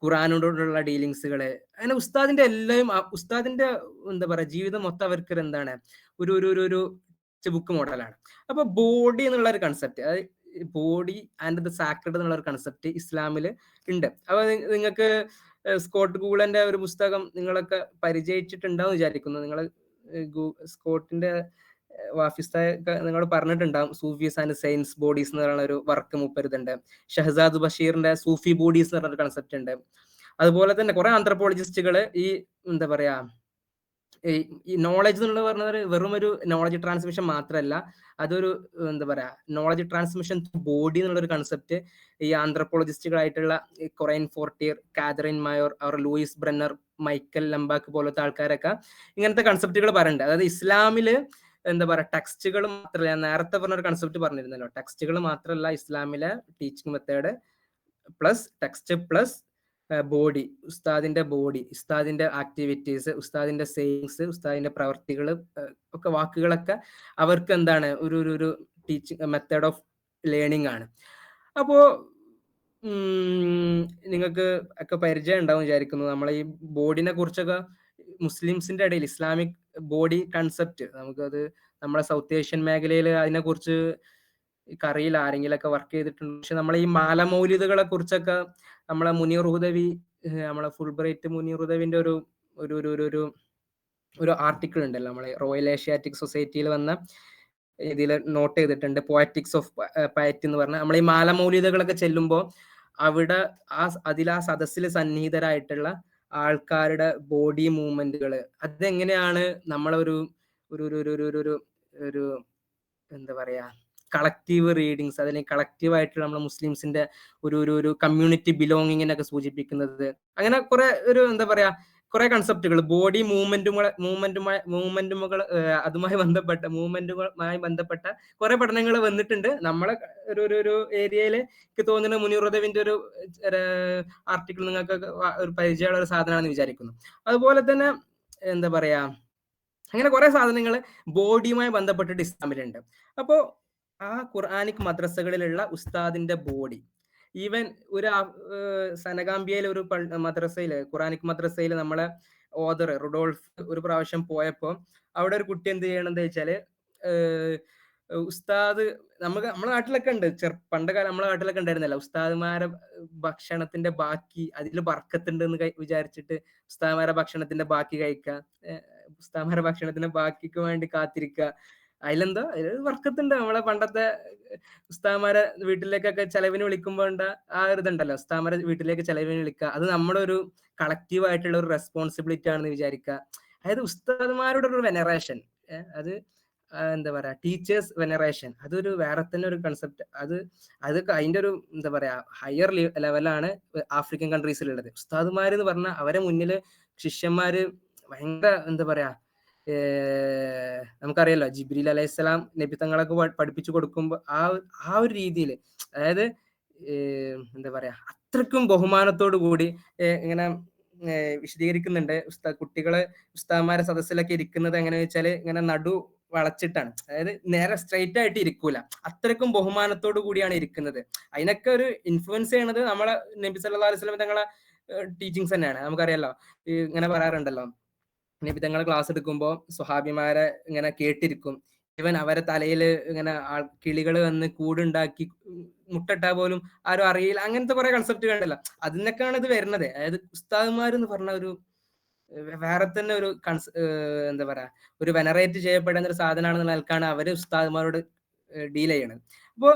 ഖുറാനോടുള്ള ഡീലിങ്സുകള്, അങ്ങനെ ഉസ്താദിന്റെ എല്ലാം ഉസ്താദിന്റെ എന്താ പറയാ ജീവിതം മൊത്തം അവർക്ക് എന്താണ് ഒരു ബുക്ക് മോഡലാണ്. അപ്പൊ ബോഡി എന്നുള്ള ഒരു കൺസെപ്റ്റ്, അതായത് ബോഡി ആൻഡ് ദ സാക്രഡ് എന്നുള്ള ഒരു കൺസെപ്റ്റ് ഇസ്ലാമിൽ ഉണ്ട്. അപ്പൊ നിങ്ങൾക്ക് സ്കോട്ട് ഗൂളന്റെ ഒരു പുസ്തകം നിങ്ങളൊക്കെ പരിചയിച്ചിട്ടുണ്ടാവും വിചാരിക്കുന്നു. നിങ്ങൾ സ്കോട്ടിന്റെ വാഫിസ്തായൊക്കെ നിങ്ങൾ പറഞ്ഞിട്ടുണ്ടാവും. സൂഫീസ് ആൻഡ് സയൻസ് ബോഡീസ് എന്ന് പറയുന്ന ഒരു വർക്ക് മൂപ്പരുതുണ്ട്. ഷഹസാദ് ബഷീറിന്റെ സൂഫി ബോഡീസ് എന്ന് പറഞ്ഞൊരു കൺസെപ്റ്റ് ഉണ്ട്. അതുപോലെ തന്നെ കുറെ ആന്ത്രപ്പോളജിസ്റ്റുകൾ ഈ എന്താ പറയാ ഈ നോളജ് എന്നുള്ളത് പറഞ്ഞത് വെറും ഒരു നോളജ് ട്രാൻസ്മിഷൻ മാത്രമല്ല, അതൊരു എന്താ പറയാ നോളജ് ട്രാൻസ്മിഷൻ ബോഡി എന്നുള്ളൊരു കൺസെപ്റ്റ് ഈ ആന്ത്രപ്പോളജിസ്റ്റുകളായിട്ടുള്ള കൊറൈൻ ഫോർട്ടിയർ, കാതറിൻ മയോർ, അവർ ലൂയിസ് ബ്രന്നർ, മൈക്കൽ ലംബാക്ക് പോലത്തെ ആൾക്കാരൊക്കെ ഇങ്ങനത്തെ കൺസെപ്റ്റുകൾ പറയുന്നുണ്ട്. അതായത് ഇസ്ലാമില് എന്താ പറയാ ടെക്സ്റ്റുകൾ മാത്രമല്ല, ഞാൻ നേരത്തെ പറഞ്ഞ ഒരു കൺസെപ്റ്റ് പറഞ്ഞിരുന്നല്ലോ, ടെക്സ്റ്റുകൾ മാത്രമല്ല ഇസ്ലാമിലെ teaching method plus text plus body, ഉസ്താദിന്റെ ആക്ടിവിറ്റീസ്, ഉസ്താദിന്റെ സെയിങ്സ്, ഉസ്താദിന്റെ പ്രവർത്തികൾ ഒക്കെ വാക്കുകളൊക്കെ അവർക്ക് എന്താണ് ഒരു ടീച്ചിങ് മെത്തേഡ് ഓഫ് ലേണിംഗ് ആണ്. അപ്പോ നിങ്ങൾക്ക് ഒക്കെ പരിചയം ഉണ്ടാവും വിചാരിക്കുന്നു. നമ്മളെ ഈ ബോഡിനെ കുറിച്ചൊക്കെ മുസ്ലിംസിന്റെ ഇടയിൽ, ഇസ്ലാമിക് ബോഡി കൺസെപ്റ്റ് നമുക്കത് നമ്മുടെ സൗത്ത് ഏഷ്യൻ മേഖലയിൽ അതിനെക്കുറിച്ച് അറിയില്ല, ആരെങ്കിലൊക്കെ വർക്ക് ചെയ്തിട്ടുണ്ട്. പക്ഷെ നമ്മളെ ഈ മാലമൗലിദുകളെ കുറിച്ചൊക്കെ നമ്മളെ മുനീർ ഹുദവി, നമ്മളെ ഫുൾ ബ്രൈറ്റ് മുനീർ ഹുദവിന്റെ ഒരു ഒരു ഒരു ഒരു ഒരു ഒരു ആർട്ടിക്കിൾ ഉണ്ടല്ലോ നമ്മളെ റോയൽ ഏഷ്യാറ്റിക് സൊസൈറ്റിയിൽ വന്ന, ഇതിൽ നോട്ട് ചെയ്തിട്ടുണ്ട്, പോയറ്റിക്സ് ഓഫ് പയറ്റ് എന്ന് പറഞ്ഞാൽ നമ്മൾ ഈ മാലമൗലിദകളൊക്കെ ചെല്ലുമ്പോൾ അവിടെ ആ സദസ്സിൽ സന്നിഹിതരായിട്ടുള്ള ആൾക്കാരുടെ ബോഡി മൂവ്മെന്റുകൾ അതെങ്ങനെയാണ് നമ്മളൊരു ഒരു ഒരു ഒരു ഒരു ഒരു ഒരു എന്താ പറയാ കളക്റ്റീവ് റീഡിങ്സ്, അല്ലെങ്കിൽ കളക്റ്റീവ് ആയിട്ട് നമ്മുടെ മുസ്ലിംസിന്റെ ഒരു ഒരു ഒരു കമ്മ്യൂണിറ്റി ബിലോങ്ങിങ്ങിനൊക്കെ സൂചിപ്പിക്കുന്നത്, അങ്ങനെ കുറെ ഒരു എന്താ പറയാ കുറെ കൺസെപ്റ്റുകൾ ബോഡി മൂവ്മെന്റുകൾ അതുമായി ബന്ധപ്പെട്ട കുറെ പഠനങ്ങൾ വന്നിട്ടുണ്ട്. നമ്മളെ ഒരു ഒരു ഒരു ഏരിയയിൽ എനിക്ക് തോന്നുന്നു മുനീർ ഹുദവിന്റെ ഒരു ആർട്ടിക്കിൾ നിങ്ങൾക്ക് ഒരു പരിചയമുള്ള ഒരു സാധനമാണെന്ന് വിചാരിക്കുന്നു. അതുപോലെ തന്നെ എന്താ പറയാ അങ്ങനെ കുറെ സാധനങ്ങൾ ബോഡിയുമായി ബന്ധപ്പെട്ടിട്ട് ഇസ്ലാമിലുണ്ട്. അപ്പോ ആ ഖുർആനിക് മദ്രസകളിലുള്ള ഉസ്താദിന്റെ ബോഡി, ഈവൻ ഒരു സനഗാംബിയയിലെ ഒരു മദ്രസയില്, ഖുറാനിക് മദ്രസയിൽ നമ്മളെ ഓദർ റുഡോൾഫ് ഒരു പ്രാവശ്യം പോയപ്പോ അവിടെ ഒരു കുട്ടി എന്ത് ചെയ്യണമെന്ന് വെച്ചാല്, ഉസ്താദ് നമ്മളെ നാട്ടിലൊക്കെ ഉണ്ട്, പണ്ട് കാലം നമ്മളെ നാട്ടിലൊക്കെ ഉണ്ടായിരുന്നല്ലോ ഉസ്താദ്മാരെ ഭക്ഷണത്തിന്റെ ബാക്കി അതിൽ ബർക്കത്തുണ്ട് എന്ന് വിചാരിച്ചിട്ട് ഉസ്താദ്മാരെ ഭക്ഷണത്തിന്റെ ബാക്കി കഴിക്കുക, ഉസ്താദ്മാരെ ഭക്ഷണത്തിന്റെ ബാക്കിക്ക് വേണ്ടി കാത്തിരിക്കുക. അതിലെന്തോ വർക്കത്തുണ്ട്. നമ്മളെ പണ്ടത്തെ ഉസ്താദ്മാരെ വീട്ടിലേക്കൊക്കെ ചെലവിന് വിളിക്കുമ്പോ ആ ഒരു ഇതുണ്ടല്ലോ, ഉസ്താദ്മാരെ വീട്ടിലേക്ക് ചെലവിന് വിളിക്കുക, അത് നമ്മുടെ ഒരു കളക്റ്റീവ് ആയിട്ടുള്ള ഒരു റെസ്പോൺസിബിലിറ്റി ആണെന്ന് വിചാരിക്കുക. അതായത് ഉസ്താദ്മാരുടെ ഒരു വെനറേഷൻ, അത് എന്താ പറയാ ടീച്ചേഴ്സ് വെനറേഷൻ, അതൊരു വേറെ തന്നെ ഒരു കൺസെപ്റ്റ്. അത് അതിന്റെ ഒരു എന്താ പറയാ ഹയർ ലെവലാണ് ആഫ്രിക്കൻ കൺട്രീസിലുള്ളത്. ഉസ്താദ്മാർ എന്ന് പറഞ്ഞാൽ അവരെ മുന്നില് ശിഷ്യന്മാര് ഭയങ്കര എന്താ പറയാ, നമുക്കറിയാലോ ജിബ്രീൽ അലൈഹിസ്സലാം നബി തങ്ങളൊക്കെ പഠിപ്പിച്ചു കൊടുക്കുമ്പോൾ ആ ഒരു രീതിയിൽ, അതായത് എന്താ പറയാ അത്രക്കും ബഹുമാനത്തോടു കൂടി ഇങ്ങനെ വിശദീകരിക്കുന്നുണ്ട്. കുട്ടികള് ഉസ്താദ്മാരെ സദസ്സിലൊക്കെ ഇരിക്കുന്നത് എങ്ങനെയാ വെച്ചാല് ഇങ്ങനെ നടു വളച്ചിട്ടാണ്, അതായത് നേരെ സ്ട്രെയിറ്റ് ആയിട്ട് ഇരിക്കൂല, അത്രക്കും ബഹുമാനത്തോടു കൂടിയാണ് ഇരിക്കുന്നത്. അതിനൊക്കെ ഒരു ഇൻഫ്ലുവൻസ് ചെയ്യണത് നമ്മളെ നബി സല്ലല്ലാഹു അലൈഹി വസല്ലം തങ്ങളെ ടീച്ചിങ്സ് തന്നെയാണ്. നമുക്കറിയാലോ ഇങ്ങനെ പറയാറുണ്ടല്ലോ, നബി തങ്ങൾ ക്ലാസ് എടുക്കുമ്പോൾ സ്വഹാബിമാരെ ഇങ്ങനെ കേട്ടിരിക്കും, ഇവൻ അവരെ തലയിൽ ഇങ്ങനെ കിളികൾ വന്ന് കൂടുണ്ടാക്കി മുട്ടട്ടാ പോലും ആരും അറിയില്ല, അങ്ങനത്തെ കുറെ കൺസെപ്റ്റ് കണ്ടല്ലോ, അതിനൊക്കെയാണ് ഇത് വരുന്നത്. അതായത് ഉസ്താദ്മാർ എന്ന് പറഞ്ഞ ഒരു വേറെ തന്നെ ഒരു എന്താ പറയാ ഒരു വെനറേറ്റ് ചെയ്യപ്പെടുന്ന ഒരു സാധനമാണെന്ന നിലക്കാണ് അവര് ഉസ്താദ്മാരോട് ഡീൽ ചെയ്യണത്. അപ്പോ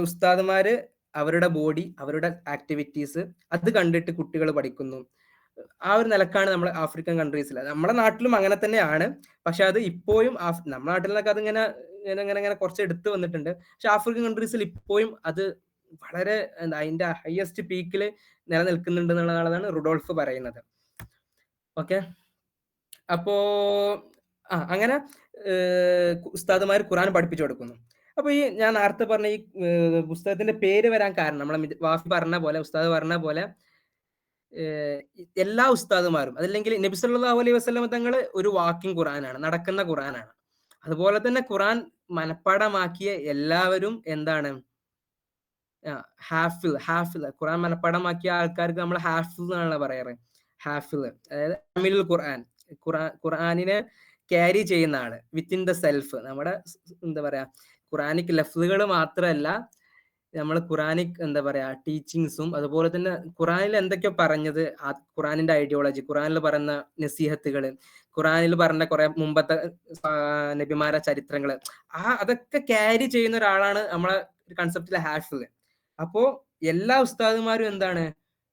ഉസ്താദ്മാര് അവരുടെ ബോഡി, അവരുടെ ആക്ടിവിറ്റീസ് അത് കണ്ടിട്ട് കുട്ടികൾ പഠിക്കുന്നു. ആ ഒരു നിലക്കാണ് നമ്മൾ ആഫ്രിക്കൻ കൺട്രീസിൽ, നമ്മുടെ നാട്ടിലും അങ്ങനെ തന്നെയാണ്. പക്ഷെ അത് ഇപ്പോഴും നമ്മുടെ നാട്ടിൽ നിന്നൊക്കെ അതിങ്ങനെ ഇങ്ങനെ കുറച്ച് എടുത്തു വന്നിട്ടുണ്ട്. പക്ഷെ ആഫ്രിക്കൻ കൺട്രീസിൽ ഇപ്പോഴും അത് വളരെ അതിന്റെ ഹയസ്റ്റ് പീക്കിൽ നിലനിൽക്കുന്നുണ്ട് എന്നുള്ളതാണ് റുഡോൾഫ് പറയുന്നത്. ഓക്കെ, അപ്പോ അങ്ങനെ ഉസ്താദുമാർ ഖുർആൻ പഠിപ്പിച്ചു കൊടുക്കുന്നു. അപ്പൊ ഈ ഞാൻ നേരത്തെ പറഞ്ഞ ഈ പുസ്തകത്തിന്റെ പേര് വരാൻ കാരണം നമ്മളെ വാഫി പറഞ്ഞ പോലെ, ഉസ്താദ് പറഞ്ഞ പോലെ എല്ലാ ഉസ്താദുമാരും അതല്ലെങ്കിൽ നബി സല്ലല്ലാഹു അലൈഹി വസല്ലം തങ്ങൾ ഒരു വാക്കിംഗ് ഖുർആനാണ്, നടക്കുന്ന ഖുർആനാണ്. അതുപോലെ തന്നെ ഖുർആൻ മനപ്പാടമാക്കിയ എല്ലാവരും എന്താണ്, ഹാഫിൽ ഖുർആൻ മനപ്പാടമാക്കിയ ആൾക്കാർക്ക് നമ്മൾ ഹാഫിൽ എന്നാണ് പറയാറ്. ഹാഫിൽ അതായത് അമിലുൽ ഖുർആനിനെ ക്യാരി ചെയ്യുന്ന ആള് വിത്തിൻ ദ സെൽഫ്. നമ്മുടെ എന്താ പറയാ ഖുർആനിക് ലഫ്ലുകൾ മാത്രമല്ല, നമ്മൾ ഖുറാനിക് എന്താ പറയാ ടീച്ചിങ്സും, അതുപോലെ തന്നെ ഖുറാനിൽ എന്തൊക്കെയോ പറഞ്ഞത്, ആ ഖുറാനിന്റെ ഐഡിയോളജി, ഖുറാനിൽ പറയുന്ന നസീഹത്തുകൾ, ഖുറാനിൽ പറഞ്ഞ കുറെ മുമ്പത്തെ നബിമാരെ ചരിത്രങ്ങൾ, അതൊക്കെ ക്യാരി ചെയ്യുന്ന ഒരാളാണ് നമ്മളെ കൺസെപ്റ്റിലെ ഹാഫിൽ. അപ്പോ എല്ലാ ഉസ്താദുമാരും എന്താണ്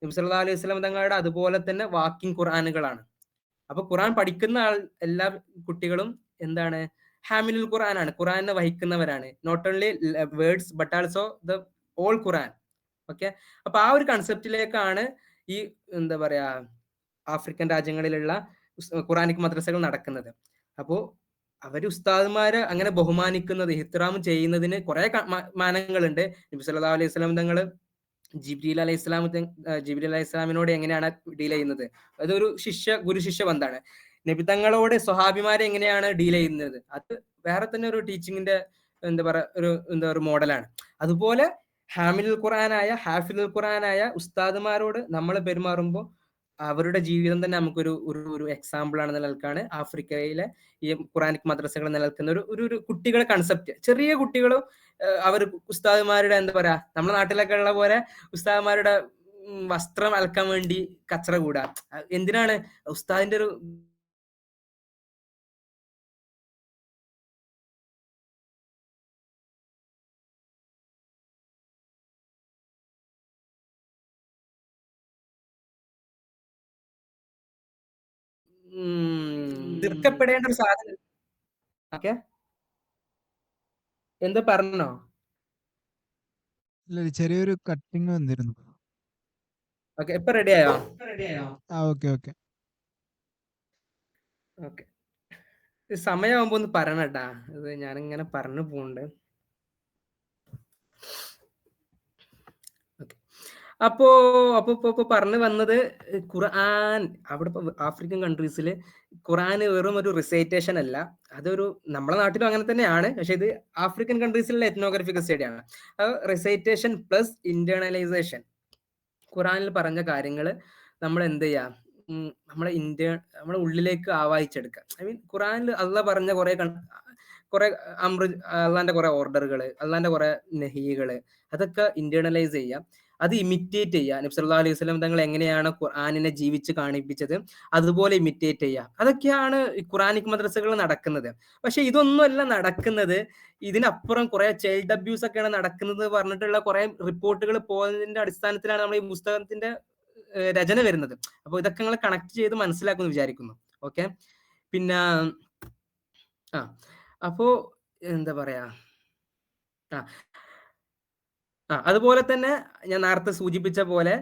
നബി സല്ലല്ലാഹു അലൈഹി വസല്ലം തങ്ങളുടെ അതുപോലെ തന്നെ വാക്കിംഗ് ഖുർആനുകളാണ്. അപ്പൊ ഖുർആൻ പഠിക്കുന്ന എല്ലാ കുട്ടികളും എന്താണ് ഹാമിലുൽ ഖുർആനാണ്, ഖുർആനെ വഹിക്കുന്നവരാണ്. Not only words but also the all Quran. Okay, അപ്പൊ ആ ഒരു കൺസെപ്റ്റിലേക്കാണ് ഈ എന്താ പറയാ ആഫ്രിക്കൻ രാജ്യങ്ങളിലുള്ള ഖുറാനിക് മദ്രസകൾ നടക്കുന്നത്. അപ്പോ അവര് ഉസ്താദ്മാരെ അങ്ങനെ ബഹുമാനിക്കുന്നത്, ഇഹ്തിറാം ചെയ്യുന്നതിന് കുറെ മാനങ്ങളുണ്ട്. നബി സല്ലല്ലാഹു അലൈഹി വസല്ലം തങ്ങള് ജിബ്രീൽ അലൈഹി ഇസ്ലാമിനോട് എങ്ങനെയാണ് ഡീൽ ചെയ്യുന്നത്, അതൊരു ഗുരു ശിഷ്യ ബന്ധാണ്. നബി തങ്ങളോട് സ്വഹാബിമാരെ എങ്ങനെയാണ് ഡീൽ ചെയ്യുന്നത്, അത് വേറെ തന്നെ ഒരു ടീച്ചിങ്ങിന്റെ എന്താ പറയാ ഒരു മോഡലാണ്. അതുപോലെ ഹാഫിലുൽ ഖുർആനായ ഉസ്താദുമാരോട് നമ്മൾ പെരുമാറുമ്പോൾ അവരുടെ ജീവിതം തന്നെ നമുക്കൊരു ഒരു ഒരു എക്സാമ്പിൾ ആണെന്ന നിലക്കാണ് ആഫ്രിക്കയിലെ ഈ ഖുറാനിക് മദ്രസകൾ നിലനിൽക്കുന്ന ഒരു കുട്ടികളെ കൺസെപ്റ്റ്. ചെറിയ കുട്ടികളും അവർ ഉസ്താദുമാരുടെ എന്താ പറയാ, നമ്മുടെ നാട്ടിലൊക്കെ ഉള്ള പോലെ ഉസ്താദുമാരുടെ വസ്ത്രം അലക്കാൻ വേണ്ടി കച്ചറ കൂടാ. എന്തിനാണ് ഉസ്താദിന്റെ ഒരു തീർക്കപ്പെടേണ്ട ഒരു സാധനം. ഓക്കെ, എന്താ പറഞ്ഞോ? ഇല്ല, ചെറിയൊരു കട്ടിങ് വന്നിരുന്നു. ഓക്കെ, ഇപ്പൊ റെഡി ആയോ? Okay okay. ഓക്കെ, സമയമാകുമ്പോ ഒന്ന് പറയണട്ടാ, ഇത് ഞാനിങ്ങനെ പറഞ്ഞു പോണ്ട്. ഓക്കെ, അപ്പോ അപ്പൊ ഇപ്പൊ പറഞ്ഞു വന്നത് ഖുർആൻ അവിടെ ആഫ്രിക്കൻ കൺട്രീസിൽ ഖുർആൻ വെറും ഒരു റിസൈറ്റേഷൻ അല്ല, അതൊരു നമ്മുടെ നാട്ടിലും അങ്ങനെ തന്നെയാണ്. പക്ഷെ ഇത് ആഫ്രിക്കൻ കൺട്രീസിലുള്ള എത്നോഗ്രഫിക്കൽ സ്റ്റഡി ആണ്. റിസൈറ്റേഷൻ പ്ലസ് ഇന്റേണലൈസേഷൻ. ഖുറാനിൽ പറഞ്ഞ കാര്യങ്ങൾ നമ്മൾ എന്ത് ചെയ്യാം, നമ്മുടെ ഉള്ളിലേക്ക് ആവാഹിച്ചെടുക്കുക. ഐ മീൻ ഖുറാനിൽ അള്ളാഹ് പറഞ്ഞ കുറെ അള്ളാന്റെ കുറെ ഓർഡറുകൾ, അള്ളാന്റെ കുറെ നെഹികള്, അതൊക്കെ ഇന്റേണലൈസ് ചെയ്യാം. അത് ഇമിറ്റേറ്റ് ചെയ്യുക. നബി സല്ലല്ലാഹു അലൈഹി വസല്ലം തങ്ങൾ എങ്ങനെയാണ് ഖുർആനിനെ ജീവിച്ച് കാണിപ്പിച്ചത് അതുപോലെ ഇമിറ്റേറ്റ് ചെയ്യുക. അതൊക്കെയാണ് ഈ ഖുറാനിക് മദ്രസകൾ നടക്കുന്നത്. പക്ഷെ ഇതൊന്നുമല്ല നടക്കുന്നത്. ഇതിനപ്പുറം കുറെ ചൈൽഡ് അബ്യൂസ് ഒക്കെയാണ് നടക്കുന്നത് പറഞ്ഞിട്ടുള്ള കുറെ റിപ്പോർട്ടുകൾ പോയതിന്റെ അടിസ്ഥാനത്തിലാണ് നമ്മൾ ഈ പുസ്തകത്തിന്റെ രചന വരുന്നത്. അപ്പോൾ ഇതൊക്കെ നിങ്ങൾ കണക്ട് ചെയ്ത് മനസ്സിലാക്കുമെന്ന് വിചാരിക്കുന്നു. ഓക്കെ, പിന്നെ ആ അപ്പോ എന്താ പറയാ, ആ അതുപോലെ തന്നെ ഞാൻ നേരത്തെ സൂചിപ്പിച്ച പോലെ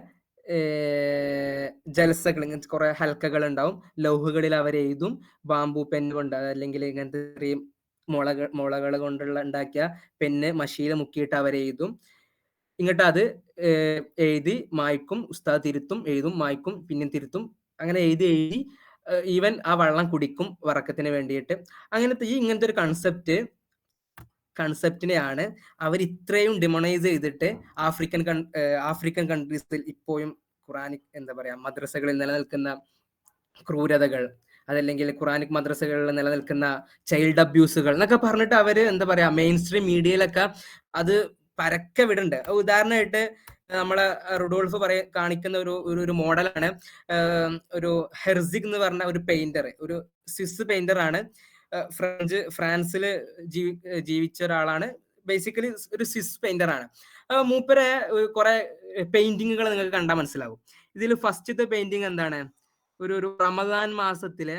ജലസകൾ, ഇങ്ങനത്തെ കുറെ ഹൽക്കകൾ ഉണ്ടാവും. ലൗഹുകളിൽ അവർ എഴുതും. ബാമ്പു പെൻ കൊണ്ട്, അല്ലെങ്കിൽ ഇങ്ങനത്തെ ചെറിയ മുളകൾ കൊണ്ടുള്ള ഉണ്ടാക്കിയ പെന്ന് മഷിയിൽ മുക്കിയിട്ട് അവർ എഴുതും. ഇങ്ങോട്ട് അത് എഴുതി മായ്ക്കും, ഉസ്താദ് തിരുത്തും, എഴുതും, മായ്ക്കും, പിന്നെയും തിരുത്തും. അങ്ങനെ എഴുതി എഴുതി ഈവൻ ആ വെള്ളം കുടിക്കും വറക്കത്തിന് വേണ്ടിയിട്ട്. അങ്ങനത്തെ ഇങ്ങനത്തെ ഒരു കൺസെപ്റ്റിനെയാണ് അവർ ഇത്രയും ഡിമോണൈസ് ചെയ്തിട്ട് ആഫ്രിക്കൻ കൺട്രീസിൽ ഇപ്പോഴും ഖുറാനിക് എന്താ പറയാ മദ്രസകളിൽ നിലനിൽക്കുന്ന ക്രൂരതകൾ, അതല്ലെങ്കിൽ ഖുറാനിക് മദ്രസകളിൽ നിലനിൽക്കുന്ന ചൈൽഡ് അബ്യൂസുകൾ എന്നൊക്കെ പറഞ്ഞിട്ട് അവര് എന്താ പറയാ മെയിൻ സ്ട്രീം മീഡിയയിലൊക്കെ അത് പരക്കെ വിടുന്നുണ്ട്. ഉദാഹരണമായിട്ട് നമ്മളെ റുഡോൾഫ് കാണിക്കുന്ന ഒരു മോഡലാണ് ഒരു ഹെർസിഗ് എന്ന് പറഞ്ഞ ഒരു പെയിന്റർ, ഒരു സ്വിസ് പെയിന്റർ ആണ്. ഫ്രാൻസിൽ ജീവിച്ച ഒരാളാണ്. ബേസിക്കലി ഒരു സ്വിസ് പെയിന്റർ ആണ്. മൂപ്പരെ കുറെ പെയിന്റിങ്ങുകൾ നിങ്ങൾക്ക് കണ്ടാൽ മനസ്സിലാവും. ഇതിൽ ഫസ്റ്റത്തെ പെയിന്റിങ് എന്താണ്, ഒരു റമദാൻ മാസത്തില്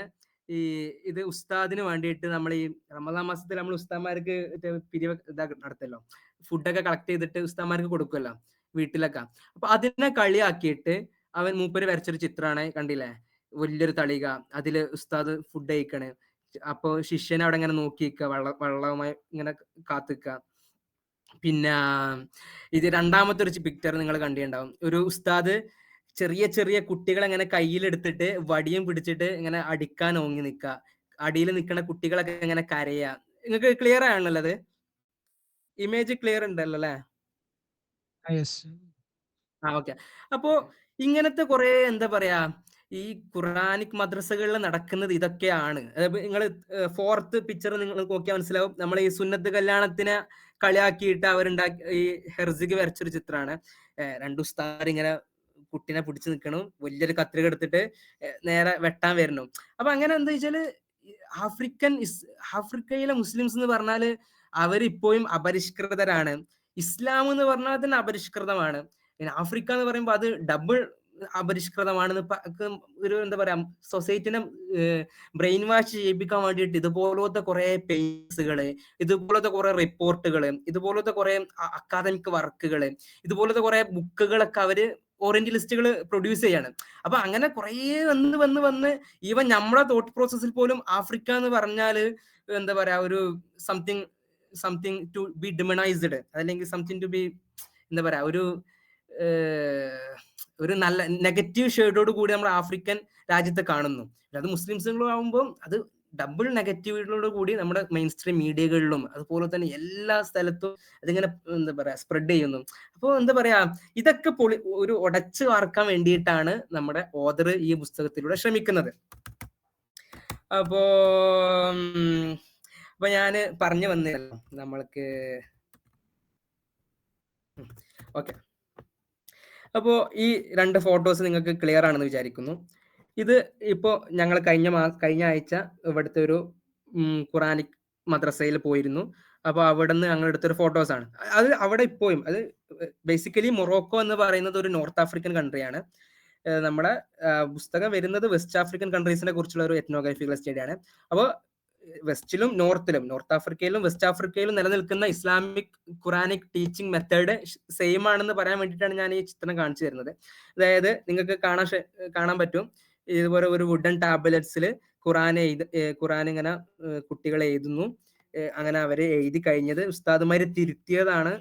ഇത് ഉസ്താദിന് വേണ്ടിയിട്ട് നമ്മൾ ഈ റമദാൻ മാസത്തിൽ നമ്മൾ ഉസ്താദ്മാർക്ക് പിരിവ് നടത്തല്ലോ, ഫുഡൊക്കെ കളക്ട് ചെയ്തിട്ട് ഉസ്താദ്മാർക്ക് കൊടുക്കുമല്ലോ വീട്ടിലൊക്കെ. അപ്പൊ അതിനെ കളിയാക്കിയിട്ട് മൂപ്പര് വരച്ചൊരു ചിത്രമാണ്, കണ്ടില്ലേ? വലിയൊരു തളിക, അതില് ഉസ്താദ് ഫുഡ് കഴിക്കണ്. അപ്പൊ ശിഷ്യനെ അവിടെ ഇങ്ങനെ നോക്കി നിൽക്കുക, വെള്ളവുമായി ഇങ്ങനെ കാത്തിക്ക. പിന്നെ ഇത് രണ്ടാമത്തെ ഒരു പിക്ചർ നിങ്ങൾ കണ്ടിട്ടുണ്ടാവും. ഒരു ഉസ്താദ് ചെറിയ ചെറിയ കുട്ടികളെ ഇങ്ങനെ കയ്യിലെടുത്തിട്ട് വടിയും പിടിച്ചിട്ട് ഇങ്ങനെ അടിക്കാൻ ഓങ്ങി നിൽക്കുക. അടിയിൽ നിൽക്കുന്ന കുട്ടികളൊക്കെ ഇങ്ങനെ കരയുക. നിങ്ങൾക്ക് ക്ലിയർ ആണല്ലോ അത്? ഇമേജ് ക്ലിയർ ഉണ്ടല്ലോ അല്ലെ? ഓക്കെ. അപ്പോ ഇങ്ങനത്തെ കുറെ എന്താ പറയാ ഈ ഖുറാനിക് മദ്രസകളിൽ നടക്കുന്നത് ഇതൊക്കെയാണ്. നിങ്ങൾ ഫോർത്ത് പിക്ചർ നിങ്ങൾ നോക്കിയാൽ മനസ്സിലാവും. നമ്മൾ ഈ സുന്നത്ത് കല്യാണത്തിനെ കളിയാക്കിയിട്ട് അവരുണ്ടാക്കി ഈ ഹെർസിഗ് വരച്ചൊരു ചിത്രമാണ്. രണ്ടു ഉസ്താദ് ഇങ്ങനെ കുട്ടിനെ പിടിച്ചു നിൽക്കണം, വലിയൊരു കത്രിക എടുത്തിട്ട് നേരെ വെട്ടാൻ വരുന്നു. അപ്പൊ അങ്ങനെ എന്താ വെച്ചാല് ആഫ്രിക്കയിലെ മുസ്ലിംസ് എന്ന് പറഞ്ഞാല് അവരിപ്പോഴും അപരിഷ്കൃതരാണ്. ഇസ്ലാം എന്ന് പറഞ്ഞാൽ തന്നെ അപരിഷ്കൃതമാണ്. പിന്നെ ആഫ്രിക്ക എന്ന് പറയുമ്പോൾ അത് ഡബിൾ അപരിഷ്കൃതമാണെന്ന് ഒരു എന്താ പറയാ സൊസൈറ്റിനെ ബ്രെയിൻ വാഷ് ചെയ്യിപ്പിക്കാൻ വേണ്ടിയിട്ട് ഇതുപോലത്തെ കുറെ പേസുകള്, ഇതുപോലത്തെ കുറെ റിപ്പോർട്ടുകള്, ഇതുപോലത്തെ കുറെ അക്കാദമിക് വർക്കുകള്, ഇതുപോലത്തെ കുറെ ബുക്കുകളൊക്കെ അവര് ഓറിയന്റലിസ്റ്റുകൾ പ്രൊഡ്യൂസ് ചെയ്യാണ്. അപ്പൊ അങ്ങനെ കുറെ വന്ന് ഈവൻ നമ്മുടെ തോട്ട് പ്രോസസ്സിൽ പോലും ആഫ്രിക്ക എന്ന് പറഞ്ഞാല് എന്താ പറയാ ഒരു സംതിങ് ടു ബി ഡിമണൈസ്ഡ്, അല്ലെങ്കിൽ സംതിങ് ടു ബി എന്താ പറയാ ഒരു നല്ല നെഗറ്റീവ് ഷെയ്ഡോട് കൂടി നമ്മൾ ആഫ്രിക്കൻ രാജ്യത്തെ കാണുന്നു. അത് മുസ്ലിംസുകളും ആവുമ്പോൾ അത് ഡബിൾ നെഗറ്റിവിറ്റിയോട് കൂടി നമ്മുടെ മെയിൻ സ്ട്രീം മീഡിയകളിലും അതുപോലെ തന്നെ എല്ലാ സ്ഥലത്തും അതിങ്ങനെ എന്താ പറയാ സ്പ്രെഡ് ചെയ്യുന്നു. അപ്പോൾ എന്താ പറയാ, ഇതൊക്കെ ഒരു ഉടച്ചു വാർക്കാൻ വേണ്ടിയിട്ടാണ് നമ്മുടെ ഓതർ ഈ പുസ്തകത്തിലൂടെ ശ്രമിക്കുന്നത്. അപ്പോ അപ്പൊ ഞാന് പറഞ്ഞു വന്നല്ലോ നമ്മൾക്ക്. ഓക്കെ, അപ്പോ ഈ 2 ഫോട്ടോസ് നിങ്ങൾക്ക് ക്ലിയർ ആണെന്ന് വിചാരിക്കുന്നു. ഇത് ഇപ്പോ ഞങ്ങൾ കഴിഞ്ഞ ആഴ്ച ഇവിടുത്തെ ഒരു ഖുറാനിക് മദ്രസയിൽ പോയിരുന്നു. അപ്പോൾ അവിടുന്ന് ഞങ്ങൾ എടുത്തൊരു ഫോട്ടോസ് ആണ്. അത് അവിടെ ഇപ്പോഴും അത് ബേസിക്കലി മൊറോക്കോ എന്ന് പറയുന്നത് ഒരു നോർത്ത് ആഫ്രിക്കൻ കൺട്രിയാണ്. നമ്മുടെ പുസ്തകം വരുന്നത് വെസ്റ്റ് ആഫ്രിക്കൻ കൺട്രീസിനെ കുറിച്ചുള്ള ഒരു എത്നോഗ്രാഫിക്കൽ സ്റ്റഡിയാണ്. അപ്പോൾ വെസ്റ്റിലും നോർത്ത് ആഫ്രിക്കയിലും വെസ്റ്റ് ആഫ്രിക്കയിലും നിലനിൽക്കുന്ന Islamic Quranic teaching method same ആണെന്ന് പറയാൻ വേണ്ടിയിട്ടാണ് ഞാൻ ഈ ചിത്രം കാണിച്ചു തരുന്നത്. അതായത് നിങ്ങൾക്ക് കാണാൻ പറ്റും, ഇതുപോലെ ഒരു വുഡൻ ടാബ്ലറ്റ്സിൽ ഖുറാൻ ഇങ്ങനെ കുട്ടികൾ എഴുതുന്നു. അങ്ങനെ അവര് എഴുതി കഴിഞ്ഞത് ഉസ്താദുമാര് തിരുത്തിയതാണ്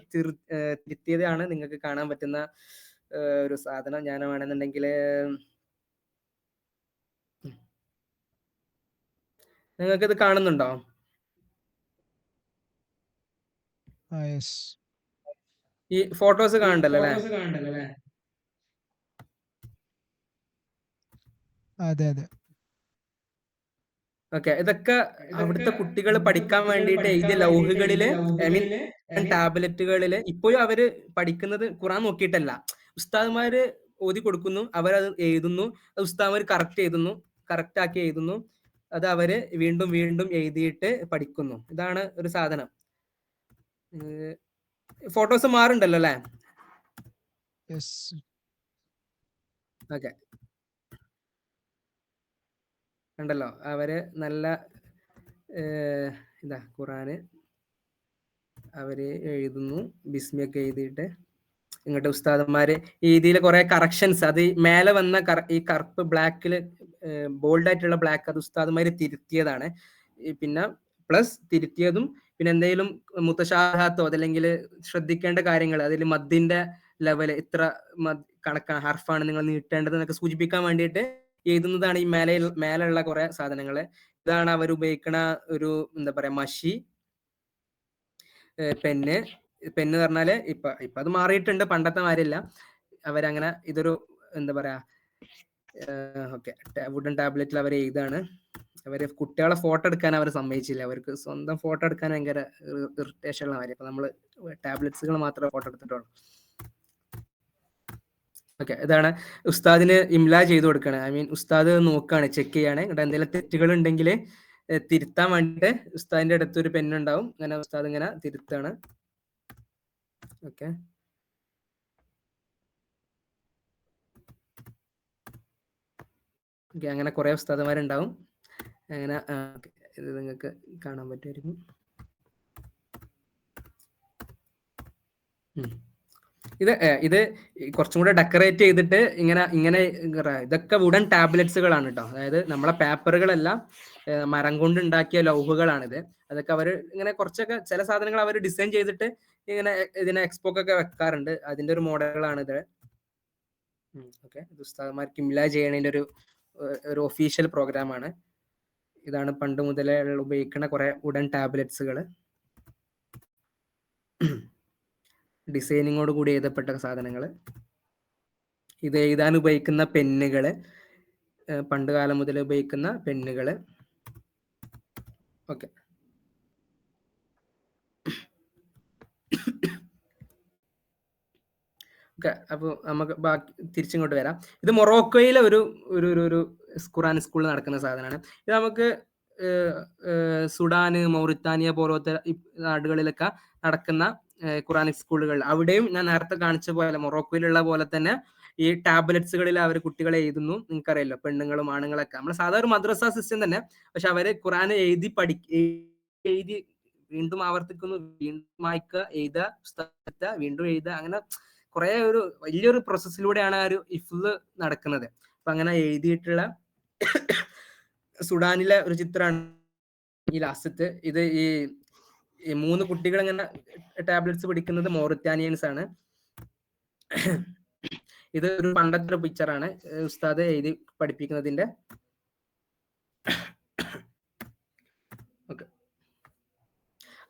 നിങ്ങൾക്ക് കാണാൻ പറ്റുന്ന ഒരു സാധനം. ഞാൻ വേണമെന്നുണ്ടെങ്കിൽ നിങ്ങൾക്ക് ഇത് കാണുന്നുണ്ടോ? ഈ ഫോട്ടോസ് കാണണ്ടല്ലോ അല്ലേ? അതെ അതെ. ഓക്കെ, ഇതൊക്കെ അവിടുത്തെ കുട്ടികൾ പഠിക്കാൻ വേണ്ടിയിട്ട് എഴുതിയ ലൗഹുകളില്, ഐ മീൻ ടാബ്ലറ്റുകളില് ഇപ്പോഴും അവര് പഠിക്കുന്നത് ഖുറാൻ നോക്കിയിട്ടല്ല. ഉസ്താദ്മാര് ഓതി കൊടുക്കുന്നു, അവരത് എഴുതുന്നു, അത് ഉസ്താദ്മാർ കറക്റ്റ് ആക്കി എഴുതുന്നു, അത് അവര് വീണ്ടും വീണ്ടും എഴുതിയിട്ട് പഠിക്കുന്നു. ഇതാണ് ഒരു സാധനം. ഫോട്ടോസ് മാറുണ്ടല്ലോ അല്ലേ? ഓക്കെ, കണ്ടല്ലോ, അവര് നല്ല ഇതാ ഖുറാന് അവര് എഴുതുന്നു, ബിസ്മിയൊക്കെ എഴുതിയിട്ട് ഇങ്ങോട്ട് ഉസ്താദന്മാര് ഇതിൽ കുറെ കറക്ഷൻസ്, അത് മേലെ വന്ന ഈ കറുപ്പ് ബ്ലാക്കില് ബോൾഡ് ആയിട്ടുള്ള ബ്ലാക്ക് അത് ഉസ്താദന്മാര് തിരുത്തിയതാണ്. പിന്നെ പ്ലസ് തിരുത്തിയതും പിന്നെ എന്തെങ്കിലും മുത്തശാഹാത്തോ അതല്ലെങ്കിൽ ശ്രദ്ധിക്കേണ്ട കാര്യങ്ങൾ, അതിൽ മദ്ദിന്റെ ലെവല് ഇത്ര കണക്കാണ്, ഹർഫാണ് നിങ്ങൾ നീട്ടേണ്ടത് എന്നൊക്കെ സൂചിപ്പിക്കാൻ വേണ്ടിയിട്ട് എഴുതുന്നതാണ് ഈ മേലെയുള്ള കുറെ സാധനങ്ങള്. ഇതാണ് അവർ ഉപയോഗിക്കുന്ന ഒരു എന്താ പറയാ മഷി, പെന്ന് പറഞ്ഞാല് ഇപ്പൊ അത് മാറിയിട്ടുണ്ട്, പണ്ടത്തെ മാതിരില്ല. അവരങ്ങനെ ഇതൊരു എന്താ പറയാ ഓക്കെ വുഡൻ ടാബ്ലറ്റിൽ അവർ എഴുതാണ്. അവര് കുട്ടികളെ ഫോട്ടോ എടുക്കാൻ അവർ സമ്മതിച്ചില്ല, അവർക്ക് സ്വന്തം ഫോട്ടോ എടുക്കാൻ ഭയങ്കര ഇറിറ്റേഷൻ ഉള്ള കാര്യം. അപ്പൊ നമ്മള് ടാബ്ലറ്റ്സുകൾ മാത്രമേ ഫോട്ടോ എടുത്തിട്ടുള്ളൂ. ഓക്കെ, ഇതാണ് ഉസ്താദിന് ഇംല ചെയ്തു കൊടുക്കുകയാണ്. ഐ മീൻ ഉസ്താദ് നോക്കുകയാണ്, ചെക്ക് ചെയ്യാണ്. ഇവിടെ എന്തെങ്കിലും തെറ്റുകൾ ഉണ്ടെങ്കിൽ തിരുത്താൻ വേണ്ടിയിട്ട് ഉസ്താദിന്റെ അടുത്ത് ഒരു പെന്നുണ്ടാവും, അങ്ങനെ ഉസ്താദ് ഇങ്ങനെ തിരുത്താണ്. ഓക്കെ, അങ്ങനെ കുറെ ഉസ്താദന്മാരുണ്ടാവും. അങ്ങനെ ഇത് നിങ്ങൾക്ക് കാണാൻ പറ്റുമായിരിക്കും. ഇത് കുറച്ചും കൂടെ ഡെക്കറേറ്റ് ചെയ്തിട്ട് ഇങ്ങനെ ഇതൊക്കെ വുഡൻ ടാബ്ലറ്റ്സുകളാണ് കേട്ടോ. അതായത് നമ്മളെ പേപ്പറുകളെല്ലാം മരം കൊണ്ട് ഉണ്ടാക്കിയ ലൗഹുകളാണിത്. അതൊക്കെ അവർ ഇങ്ങനെ കുറച്ചൊക്കെ ചില സാധനങ്ങൾ അവർ ഡിസൈൻ ചെയ്തിട്ട് ഇങ്ങനെ ഇതിനെ എക്സ്പോക്കൊക്കെ വെക്കാറുണ്ട്. അതിന്റെ ഒരു മോഡലുകളാണിത്. ഓക്കെ, ഉസ്താദന്മാർക്ക് ഇംല ചെയ്യണതിന്റെ ഒരു ഒഫീഷ്യൽ പ്രോഗ്രാമാണ്. ഇതാണ് പണ്ട് മുതലേ ഉപയോഗിക്കുന്ന കുറെ വുഡൻ ടാബ്ലറ്റ്സുകൾ, ഡിസൈനിങ്ങോട് കൂടി എഴുതപ്പെട്ട സാധനങ്ങൾ. ഇത് എഴുതാൻ ഉപയോഗിക്കുന്ന പെന്നുകള്, പണ്ട് കാലം മുതൽ ഉപയോഗിക്കുന്ന പെന്നുകള്. ഓക്കെ, അപ്പോൾ നമുക്ക് ബാക്കി തിരിച്ചിങ്ങോട്ട് വരാം. ഇത് മൊറോക്കോയിലെ ഒരു ഖുറാൻ സ്കൂളിൽ നടക്കുന്ന സാധനമാണ്. ഇത് നമുക്ക് സുഡാന്, മൗറിത്താനിയ പോലത്തെ നാടുകളിലൊക്കെ നടക്കുന്ന ഖുറാനിക് സ്കൂളുകൾ, അവിടെയും ഞാൻ നേരത്തെ കാണിച്ച പോലെ മൊറോക്കോയിലുള്ള പോലെ തന്നെ ഈ ടാബ്ലറ്റ്സുകളിൽ അവർ കുട്ടികളെ എഴുതുന്നു. നിങ്ങൾക്കറിയാലോ, പെണ്ണുങ്ങളും ആണുങ്ങളൊക്കെ നമ്മൾ സാധാരണ മദ്രസ സിസ്റ്റം തന്നെ, പക്ഷെ അവര് ഖുറാൻ എഴുതി വീണ്ടും ആവർത്തിക്കുന്നു, വീണ്ടും വായിക്കുക, എഴുതുക, വീണ്ടും എഴുതുക, അങ്ങനെ കുറെ ഒരു വലിയൊരു പ്രോസസ്സിലൂടെയാണ് ആ ഒരു ഇഫ്ള് നടക്കുന്നത്. അപ്പൊ അങ്ങനെ എഴുതിയിട്ടുള്ള സുഡാനിലെ ഒരു ചിത്രമാണ് ഈ ലാസ്റ്റത്തെ. ഇത് ഈ 3 കുട്ടികൾ ഇങ്ങനെ ടാബ്ലറ്റ്സ് പിടിക്കുന്നത് മൗറിറ്റാനിയൻസ് ആണ്. ഇത് ഒരു പണ്ടത്തെ ഒരു പിക്ചറാണ് ഉസ്താദ് എഴുതി പഠിപ്പിക്കുന്നതിന്റെ.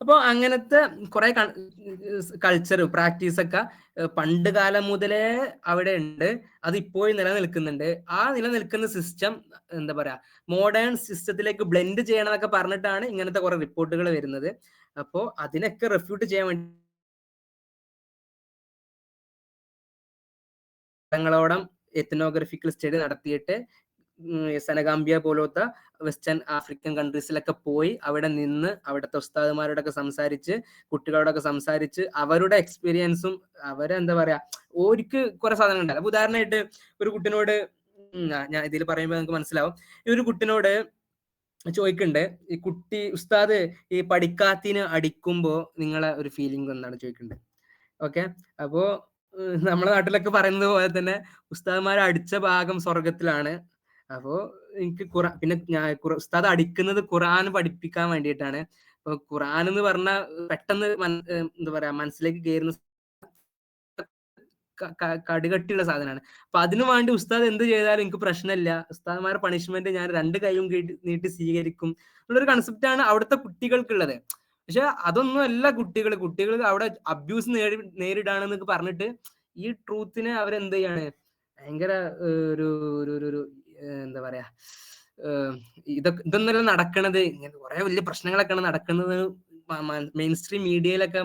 അപ്പോൾ അങ്ങനത്തെ കുറെ കൾച്ചർ പ്രാക്ടീസ് ഒക്കെ പണ്ട് കാലം മുതലേ അവിടെ ഉണ്ട്. അത് ഇപ്പോഴും നിലനിൽക്കുന്നുണ്ട്. ആ നിലനിൽക്കുന്ന സിസ്റ്റം എന്താ പറയാ മോഡേൺ സിസ്റ്റത്തിലേക്ക് ബ്ലെൻഡ് ചെയ്യണം എന്നൊക്കെ പറഞ്ഞിട്ടാണ് ഇങ്ങനത്തെ കുറെ റിപ്പോർട്ടുകൾ വരുന്നത്. അപ്പോ അതിനൊക്കെ റെഫ്യൂട്ട് ചെയ്യാൻ വേണ്ടി ങ്ങളോളം എത്നോഗ്രഫിക്കൽ സ്റ്റഡി നടത്തിയിട്ട് സെനഗാംബിയ പോലത്തെ വെസ്റ്റേൺ ആഫ്രിക്കൻ കൺട്രീസിലൊക്കെ പോയി അവിടെ നിന്ന് അവിടുത്തെ ഉസ്താദുമാരോടൊക്കെ സംസാരിച്ച് കുട്ടികളോടൊക്കെ സംസാരിച്ച് അവരുടെ എക്സ്പീരിയൻസും അവരെന്താ പറയാ ഓർക്ക് കുറെ സാധനങ്ങൾ ഉണ്ടാവും. അപ്പൊ ഉദാഹരണമായിട്ട് ഒരു കുട്ടിനോട് ഞാൻ ഇതിൽ പറയുമ്പോൾ നിങ്ങൾക്ക് മനസ്സിലാവും. ഈ ഒരു കുട്ടിനോട് ചോദിക്കണ്ട്, ഈ കുട്ടി ഉസ്താദ് ഈ പഠിക്കാത്തിന് അടിക്കുമ്പോ നിങ്ങളെ ഒരു ഫീലിംഗ് എന്താണ് ചോദിക്കണ്ടത്. ഓക്കെ, അപ്പോ നമ്മളെ നാട്ടിലൊക്കെ പറയുന്നത് പോലെ തന്നെ ഉസ്താദ്മാരെ അടിച്ച ഭാഗം സ്വർഗത്തിലാണ്. അപ്പോ എനിക്ക് പിന്നെ ഞാൻ ഉസ്താദ് അടിക്കുന്നത് ഖുർആൻ പഠിപ്പിക്കാൻ വേണ്ടിയിട്ടാണ്. അപ്പൊ ഖുർആൻ എന്ന് പറഞ്ഞാൽ പെട്ടെന്ന് എന്താ പറയാ മനസ്സിലേക്ക് കയറുന്ന കടുകട്ടിയുള്ള സാധനമാണ്. അപ്പൊ അതിനു വേണ്ടി ഉസ്താദ് എന്ത് ചെയ്താലും എനിക്ക് പ്രശ്നമില്ല, ഉസ്താദ്മാരുടെ പണിഷ്മെന്റ് ഞാൻ രണ്ട് കൈയും നീട്ടി സ്വീകരിക്കും എന്നുള്ളൊരു കൺസെപ്റ്റാണ് അവിടുത്തെ കുട്ടികൾക്കുള്ളത്. പക്ഷെ അതൊന്നും അല്ല കുട്ടികൾ അവിടെ അബ്യൂസ് നേരിടാണെന്നൊക്കെ പറഞ്ഞിട്ട് ഈ ട്രൂത്തിനെ അവരെന്ത് ചെയ്യാണ് ഭയങ്കര ഒരു ഒരു എന്താ പറയാ ഇതൊന്നല്ല നടക്കണത്. ഇങ്ങനെ കുറെ വലിയ പ്രശ്നങ്ങളൊക്കെയാണ് നടക്കുന്നത് മെയിൻ സ്ട്രീം മീഡിയയിലൊക്കെ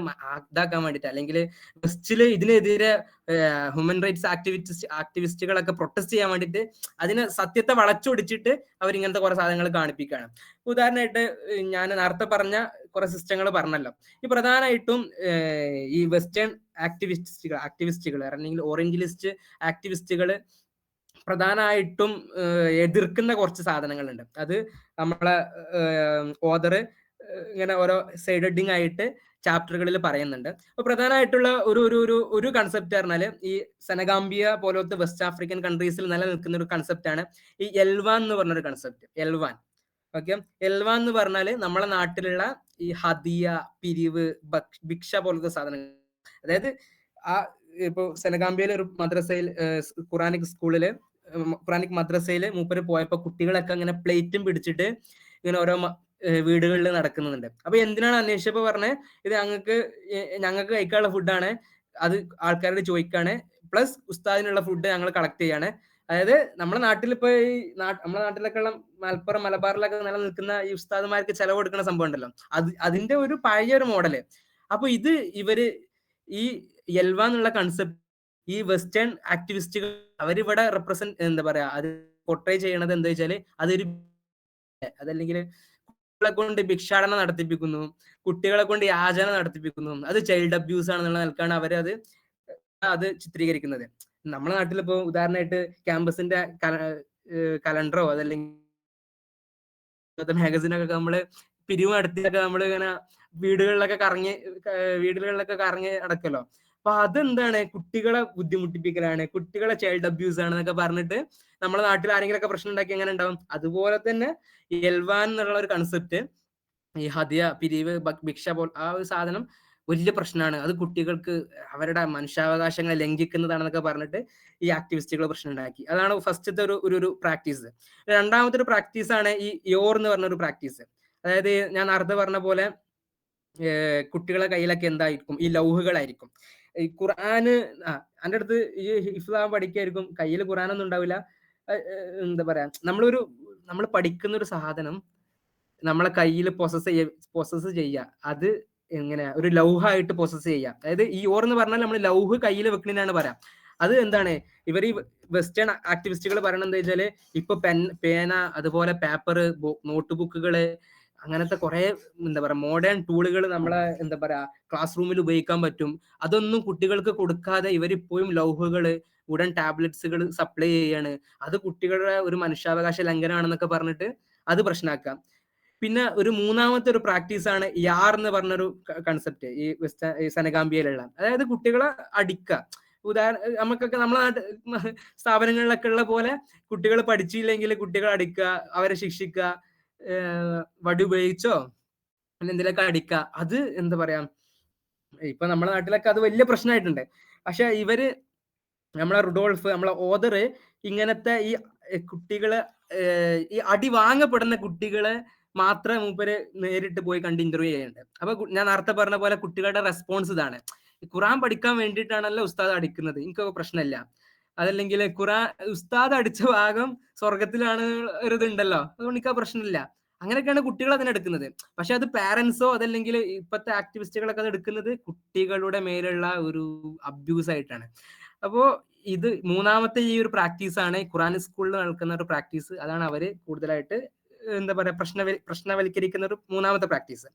ഇതാക്കാൻ വേണ്ടിട്ട്, അല്ലെങ്കിൽ വെസ്റ്റില് ഇതിനെതിരെ ഹ്യൂമൻ റൈറ്റ്സ് ആക്ടിവിസ്റ്റുകളൊക്കെ പ്രൊട്ടസ്റ്റ് ചെയ്യാൻ വേണ്ടിട്ട് അതിന് സത്യത്തെ വളച്ചൊടിച്ചിട്ട് അവരിങ്ങനത്തെ കുറെ സാധനങ്ങൾ കാണിപ്പിക്കുകയാണ്. ഉദാഹരണമായിട്ട് ഞാൻ നേരത്തെ പറഞ്ഞ കുറെ സിസ്റ്റങ്ങൾ പറഞ്ഞല്ലോ. ഈ പ്രധാനമായിട്ടും ഈ വെസ്റ്റേൺ ആക്ടിവിസ്റ്റുകൾ അല്ലെങ്കിൽ ഓറിയന്റലിസ്റ്റ് ആക്ടിവിസ്റ്റുകൾ പ്രധാനമായിട്ടും എതിർക്കുന്ന കുറച്ച് സാധനങ്ങളുണ്ട്. അത് നമ്മളെ ഓദർ ഇങ്ങനെ ഓരോ സൈഡ് ഹെഡിങ് ആയിട്ട് ചാപ്റ്ററുകളിൽ പറയുന്നുണ്ട്. അപ്പൊ പ്രധാനമായിട്ടുള്ള ഒരു കൺസെപ്റ്റ് പറഞ്ഞാല് ഈ സെനഗാംബിയ പോലത്തെ വെസ്റ്റ് ആഫ്രിക്കൻ കൺട്രീസിൽ നിലനിൽക്കുന്ന ഒരു കൺസെപ്റ്റാണ് ഈ എൽവാൻ എന്ന് പറഞ്ഞൊരു കൺസെപ്റ്റ്. എൽവാൻ, ഓക്കെ, എൽവാൻ എന്ന് പറഞ്ഞാല് നമ്മളെ നാട്ടിലുള്ള ഈ ഹദിയ, പിരിവ്, ഭിക്ഷ പോലത്തെ സാധനങ്ങൾ. അതായത് ആ ഇപ്പൊ സെനഗാംബിയയിലെ ഒരു മദ്രസയിൽ ഖുറാനിക് സ്കൂളില് ഖുറാനിക് മദ്രസയിൽ മൂപ്പര് പോയപ്പോ കുട്ടികളൊക്കെ ഇങ്ങനെ പ്ലേറ്റും പിടിച്ചിട്ട് ഇങ്ങനെ ഓരോ വീടുകളിൽ നടക്കുന്നുണ്ട്. അപ്പൊ എന്തിനാണ് അന്വേഷിച്ചപ്പോ പറഞ്ഞത്, ഇത് ഞങ്ങൾക്ക് കഴിക്കാനുള്ള ഫുഡാണ്, അത് ആൾക്കാരോട് ചോദിക്കാണ്, പ്ലസ് ഉസ്താദിനുള്ള ഫുഡ് ഞങ്ങൾ കളക്ട് ചെയ്യാണ്. അതായത് നമ്മുടെ നാട്ടിൽ ഇപ്പൊ ഈ നമ്മുടെ നാട്ടിലൊക്കെ ഉള്ള മലപ്പുറം മലബാറിലൊക്കെ നിലനിൽക്കുന്ന ഈ ഉസ്താദുമാർക്ക് ചെലവ് കൊടുക്കുന്ന സംഭവം ഉണ്ടല്ലോ, അതിന്റെ ഒരു പഴയ ഒരു മോഡല്. അപ്പൊ ഇത് ഇവര് ഈ എൽവ എന്നുള്ള കൺസെപ്റ്റ് ഈ വെസ്റ്റേൺ ആക്ടിവിസ്റ്റുകൾ അവരിവിടെ എന്താ പറയാ അത് പോർട്രേ ചെയ്യണത് എന്താ വെച്ചാല് അതൊരു അതല്ലെങ്കിൽ കുട്ടികളെ കൊണ്ട് ഭിക്ഷാടനം നടത്തിപ്പിക്കുന്നു, കുട്ടികളെ കൊണ്ട് യാചന നടത്തിപ്പിക്കുന്നു, അത് ചൈൽഡ് അബ്യൂസ് ആണെന്നുള്ള നിലക്കാണ് അത് ചിത്രീകരിക്കുന്നത്. നമ്മുടെ നാട്ടിലിപ്പോ ഉദാഹരണമായിട്ട് ക്യാമ്പസിന്റെ കലണ്ടറോ അതല്ലെങ്കിൽ മാഗസിനൊക്കെ നമ്മള് പിരിവ് നടത്തിയൊക്കെ നമ്മൾ ഇങ്ങനെ വീടുകളിലൊക്കെ കറങ്ങി നടക്കല്ലോ. അപ്പൊ അതെന്താണ്, കുട്ടികളെ ബുദ്ധിമുട്ടിപ്പിക്കലാണ്, കുട്ടികളെ ചൈൽഡ് അബ്യൂസ് ആണ് എന്നൊക്കെ പറഞ്ഞിട്ട് നമ്മുടെ നാട്ടിൽ ആരെങ്കിലും ഒക്കെ പ്രശ്നം ഉണ്ടാക്കി എങ്ങനെ ഉണ്ടാവും. അതുപോലെ തന്നെ എൽവാൻ എന്നുള്ള ഒരു കൺസെപ്റ്റ്, ഈ ഹദിയ, പിരിവ്, ഭിക്ഷ ആ ഒരു സാധനം വലിയ പ്രശ്നമാണ്, അത് കുട്ടികൾക്ക് അവരുടെ മനുഷ്യാവകാശങ്ങളെ ലംഘിക്കുന്നതാണെന്നൊക്കെ പറഞ്ഞിട്ട് ഈ ആക്ടിവിസ്റ്റുകൾ പ്രശ്നം ഉണ്ടാക്കി. അതാണ് ഫസ്റ്റത്തെ ഒരു പ്രാക്ടീസ്. രണ്ടാമത്തെ ഒരു പ്രാക്ടീസ് ആണ് ഈ യോർ എന്ന് പറഞ്ഞ ഒരു പ്രാക്ടീസ്. അതായത് ഞാൻ നേരത്തെ പറഞ്ഞ പോലെ കുട്ടികളെ കയ്യിലൊക്കെ എന്തായിരിക്കും, ഈ ലൗഹുകളായിരിക്കും. ഈ ഖുർആന് എൻ്റെ അടുത്ത് ഈ ഹിഫ്ള് പഠിക്കായിരിക്കും, കയ്യിൽ ഖുർആനൊന്നും ഉണ്ടാവില്ല. എന്താ പറയാ നമ്മൾ പഠിക്കുന്ന ഒരു സാധനം നമ്മളെ കയ്യിൽ പൊസസ് ചെയ്യുക, അത് എങ്ങനെയാ ഒരു ലൗഹായിട്ട് പൊസസ് ചെയ്യുക. അതായത് ഈ ഓർ എന്ന് പറഞ്ഞാൽ നമ്മൾ ലൗഹ് കയ്യിൽ വെക്കണേനാണ് പറയാം. അത് എന്താണ് ഇവർ ഈ വെസ്റ്റേൺ ആക്ടിവിസ്റ്റുകൾ പറയണത് എന്താ വെച്ചാല്, ഇപ്പൊ പേന, അതുപോലെ പേപ്പർ, നോട്ട് ബുക്കുകള്, അങ്ങനത്തെ കുറെ എന്താ പറയാ മോഡേൺ ടൂളുകൾ നമ്മളെ എന്താ പറയാ ക്ലാസ് റൂമിൽ ഉപയോഗിക്കാൻ പറ്റും. അതൊന്നും കുട്ടികൾക്ക് കൊടുക്കാതെ ഇവരിപ്പോഴും ലൗഹുകള്, ഉടൻ ടാബ്ലറ്റ്സുകൾ സപ്ലൈ ചെയ്യാണ്. അത് കുട്ടികളുടെ ഒരു മനുഷ്യാവകാശ ലംഘനമാണെന്നൊക്കെ പറഞ്ഞിട്ട് അത് പ്രശ്നമാക്കാം. പിന്നെ ഒരു മൂന്നാമത്തെ ഒരു പ്രാക്ടീസ് ആണ് യാർ എന്ന് പറഞ്ഞൊരു കൺസെപ്റ്റ് ഈ സെനഗാംബിയയിലുള്ള. അതായത് കുട്ടികളെ അടിക്കുക. നമുക്കൊക്കെ നമ്മളെ സ്ഥാപനങ്ങളിലൊക്കെ ഉള്ള പോലെ കുട്ടികൾ പഠിച്ചില്ലെങ്കിൽ കുട്ടികളെ അടിക്കുക, അവരെ ശിക്ഷിക്കുക, വടി ഉപയോഗിച്ചോ എന്തെങ്കിലുമൊക്കെ അടിക്കുക. അത് എന്താ പറയാ ഇപ്പൊ നമ്മുടെ നാട്ടിലൊക്കെ അത് വലിയ പ്രശ്നമായിട്ടുണ്ട്. പക്ഷെ നമ്മളെ റുഡോൾഫ്, നമ്മളെ ഓദർ ഇങ്ങനത്തെ ഈ കുട്ടികളെ ഈ അടി വാങ്ങപ്പെടുന്ന കുട്ടികളെ മാത്രമേ മൂപ്പര് നേരിട്ട് പോയി കണ്ട് ഇന്റർവ്യൂ ചെയ്യുന്നുണ്ട്. അപ്പൊ ഞാൻ നേരത്തെ പറഞ്ഞ പോലെ കുട്ടികളുടെ റെസ്പോൺസ് ഇതാണ്. ഖുറാൻ പഠിക്കാൻ വേണ്ടിയിട്ടാണല്ലോ ഉസ്താദ് അടിക്കുന്നത്, എനിക്കൊക്കെ പ്രശ്നമില്ല. അതല്ലെങ്കിൽ ഖുറാൻ ഉസ്താദ് അടിച്ച ഭാഗം സ്വർഗത്തിലാണ് ഒരു ഇതുണ്ടല്ലോ, അതുകൊണ്ട് എനിക്ക് ആ പ്രശ്നമില്ല. അങ്ങനെയൊക്കെയാണ് കുട്ടികൾ അതിനെടുക്കുന്നത്. പക്ഷെ അത് പാരന്റ്സോ അതല്ലെങ്കിൽ ഇപ്പോഴത്തെ ആക്ടിവിസ്റ്റുകളൊക്കെ അത് എടുക്കുന്നത് കുട്ടികളുടെ മേലുള്ള ഒരു അബ്യൂസ് ആയിട്ടാണ്. അപ്പോ ഇത് മൂന്നാമത്തെ ഈ ഒരു പ്രാക്ടീസ് ആണ് ഖുറാൻ സ്കൂളിൽ നടക്കുന്ന ഒരു പ്രാക്ടീസ്. അതാണ് അവര് കൂടുതലായിട്ട് എന്താ പറയാ പ്രശ്നവൽക്കരിക്കുന്ന ഒരു മൂന്നാമത്തെ പ്രാക്ടീസ്.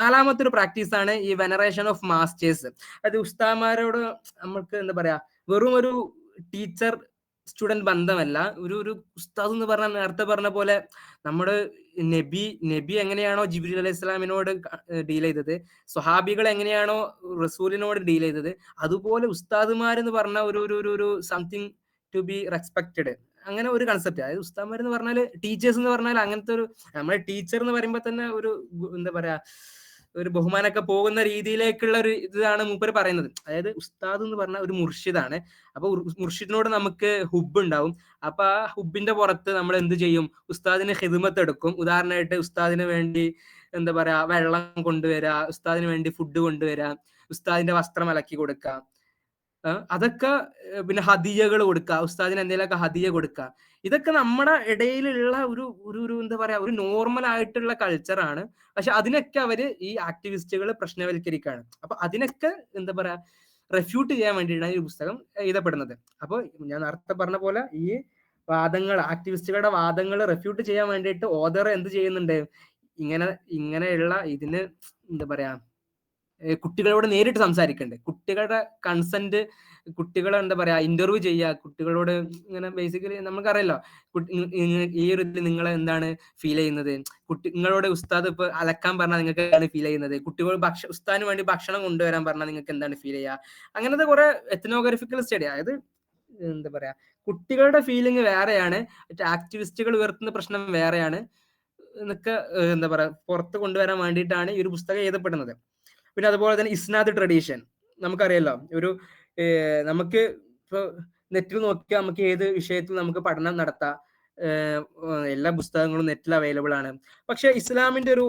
നാലാമത്തെ ഒരു പ്രാക്ടീസ് ആണ് ഈ വെനറേഷൻ ഓഫ് മാസ്റ്റേഴ്സ്. അത് ഉസ്താമാരോട് നമുക്ക് എന്താ പറയാ വെറും ഒരു ടീച്ചർ സ്റ്റുഡന്റ് ബന്ധമല്ല, ഒരു ഉസ്താദ് എന്ന് പറഞ്ഞാൽ നേരത്തെ പറഞ്ഞ പോലെ നമ്മുടെ നബി എങ്ങനെയാണോ ജിബ്രീൽ അലൈഹി സ്വലാമിനോട് ഡീൽ ചെയ്തത്, സ്വഹാബികൾ എങ്ങനെയാണോ റസൂലിനോട് ഡീൽ ചെയ്തത്, അതുപോലെ ഉസ്താദുമാർ എന്ന് പറഞ്ഞ ഒരു സംതിങ് ടു ബി റെസ്പെക്റ്റഡ്, അങ്ങനെ ഒരു കൺസെപ്റ്റ്. അതായത് ഉസ്താദ്മാർ എന്ന് പറഞ്ഞാൽ ടീച്ചേഴ്സ് എന്ന് പറഞ്ഞാൽ അങ്ങനത്തെ ഒരു, നമ്മുടെ ടീച്ചർ എന്ന് പറയുമ്പോൾ തന്നെ ഒരു എന്താ പറയാ ഒരു ബഹുമാനമൊക്കെ പോകുന്ന രീതിയിലേക്കുള്ള ഒരു ഇതാണ് മൂപ്പര് പറയുന്നത്. അതായത് ഉസ്താദ് എന്ന് പറഞ്ഞ ഒരു മുർഷിദാണ്. അപ്പൊ മുർഷിദിനോട് നമുക്ക് ഹുബ് ഉണ്ടാവും. അപ്പൊ ആ ഹുബിന്റെ പുറത്ത് നമ്മൾ എന്ത് ചെയ്യും, ഉസ്താദിന് ഹിദ്മത്ത് എടുക്കും. ഉദാഹരണമായിട്ട് ഉസ്താദിന് വേണ്ടി എന്താ പറയാ വെള്ളം കൊണ്ടുവരാ, ഉസ്താദിന് വേണ്ടി ഫുഡ് കൊണ്ടുവരാ, ഉസ്താദിന്റെ വസ്ത്രം അലക്കി കൊടുക്കാം, അതൊക്കെ പിന്നെ ഹദിയകൾ കൊടുക്കുക, ഉസ്താദിന് എന്തെങ്കിലുമൊക്കെ ഹദിയ കൊടുക്കുക. ഇതൊക്കെ നമ്മുടെ ഇടയിലുള്ള ഒരു എന്താ പറയാ ഒരു നോർമൽ ആയിട്ടുള്ള കൾച്ചറാണ്. പക്ഷെ അതിനൊക്കെ അവര് ഈ ആക്ടിവിസ്റ്റുകൾ പ്രശ്നവൽക്കരിക്കുകയാണ്. അപ്പൊ അതിനൊക്കെ എന്താ പറയാ റെഫ്യൂട്ട് ചെയ്യാൻ വേണ്ടിയിട്ടാണ് ഈ പുസ്തകം എഴുതപ്പെടുന്നത്. അപ്പൊ ഞാൻ നേരത്തെ പറഞ്ഞ പോലെ ഈ ആക്ടിവിസ്റ്റുകളുടെ വാദങ്ങൾ റെഫ്യൂട്ട് ചെയ്യാൻ വേണ്ടിയിട്ട് ഓഥർ എന്ത് ചെയ്യുന്നുണ്ട്, ഇങ്ങനെയുള്ള ഇതിന് എന്താ പറയാ കുട്ടികളോട് നേരിട്ട് സംസാരിക്കണ്ടേ, കുട്ടികളുടെ കൺസെന്റ്, കുട്ടികളെ എന്താ പറയാ ഇന്റർവ്യൂ ചെയ്യുക, കുട്ടികളോട് ഇങ്ങനെ ബേസിക്കലി നമുക്കറിയാലോ ഈ ഒരു ഇതിൽ നിങ്ങൾ എന്താണ് ഫീൽ ചെയ്യുന്നത്, നിങ്ങളോട് ഉസ്താദ് ഇപ്പൊ അലക്കാൻ പറഞ്ഞാൽ നിങ്ങൾക്ക് എന്താണ് ഫീൽ ചെയ്യുന്നത്, കുട്ടികൾ ഉസ്താദിന് വേണ്ടി ഭക്ഷണം കൊണ്ടുവരാൻ പറഞ്ഞാൽ നിങ്ങൾക്ക് എന്താണ് ഫീൽ ചെയ്യുക, അങ്ങനത്തെ കുറെ എത്നോഗ്രഫിക്കൽ സ്റ്റഡി. അതായത് എന്താ പറയാ കുട്ടികളുടെ ഫീലിംഗ് വേറെയാണ്, മറ്റേ ആക്ടിവിസ്റ്റുകൾ ഉയർത്തുന്ന പ്രശ്നം വേറെയാണ് എന്നൊക്കെ എന്താ പറയാ പുറത്ത് കൊണ്ടുവരാൻ വേണ്ടിയിട്ടാണ് ഈ ഒരു പുസ്തകം എഴുതപ്പെടുന്നത്. പിന്നെ അതുപോലെ തന്നെ ഇസ്നാദ് ട്രഡീഷൻ നമുക്കറിയാലോ, നമുക്ക് ഇപ്പൊ നെറ്റിൽ നോക്കിയാൽ നമുക്ക് ഏത് വിഷയത്തിൽ നമുക്ക് പഠനം നടത്താം, എല്ലാ പുസ്തകങ്ങളും നെറ്റിൽ അവൈലബിൾ ആണ്. പക്ഷെ ഇസ്ലാമിന്റെ ഒരു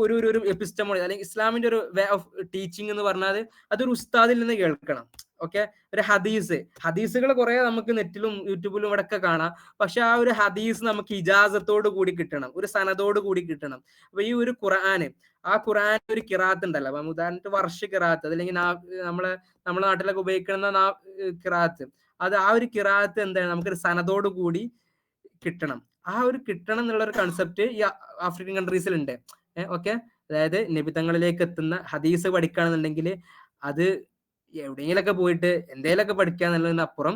എപ്പിസ്റ്റമോളജി അല്ലെങ്കിൽ ഇസ്ലാമിന്റെ ഒരു വേ ഓഫ് ടീച്ചിങ് എന്ന് പറഞ്ഞാൽ അതൊരു ഉസ്താദിൽ നിന്ന് കേൾക്കണം. ഓക്കെ, ഒരു ഹദീസുകൾ കുറെ നമുക്ക് നെറ്റിലും യൂട്യൂബിലും ഇവിടെ ഒക്കെ കാണാം. പക്ഷെ ആ ഒരു ഹദീസ് നമുക്ക് ഇജാസത്തോട് കൂടി കിട്ടണം, ഒരു സനദോട് കൂടി കിട്ടണം. അപ്പൊ ഈ ഒരു ആ ഖുർആൻ ഒരു കിറാത്ത് ഉണ്ടല്ലോ, അപ്പൊ ഉദാഹരണത്തിന് വർഷ കിറാത്ത്, അതല്ലെങ്കിൽ നമ്മളെ നാട്ടിലൊക്കെ ഉപയോഗിക്കുന്ന കിറാത്ത്, അത് ആ ഒരു കിറാത്ത് എന്താണ് നമുക്കൊരു സനദോട് കൂടി കിട്ടണം. ആ ഒരു കിട്ടണം എന്നുള്ള ഒരു കൺസെപ്റ്റ് ഈ ആഫ്രിക്കൻ കൺട്രീസിലുണ്ട്. ഓക്കെ, അതായത് നബിതങ്ങളിലേക്ക് എത്തുന്ന ഹദീസ് പഠിക്കുകയാണെന്നുണ്ടെങ്കിൽ അത് എവിടെയെങ്കിലൊക്കെ പോയിട്ട് എന്തെങ്കിലുമൊക്കെ പഠിക്കുക എന്നുള്ളതിനപ്പുറം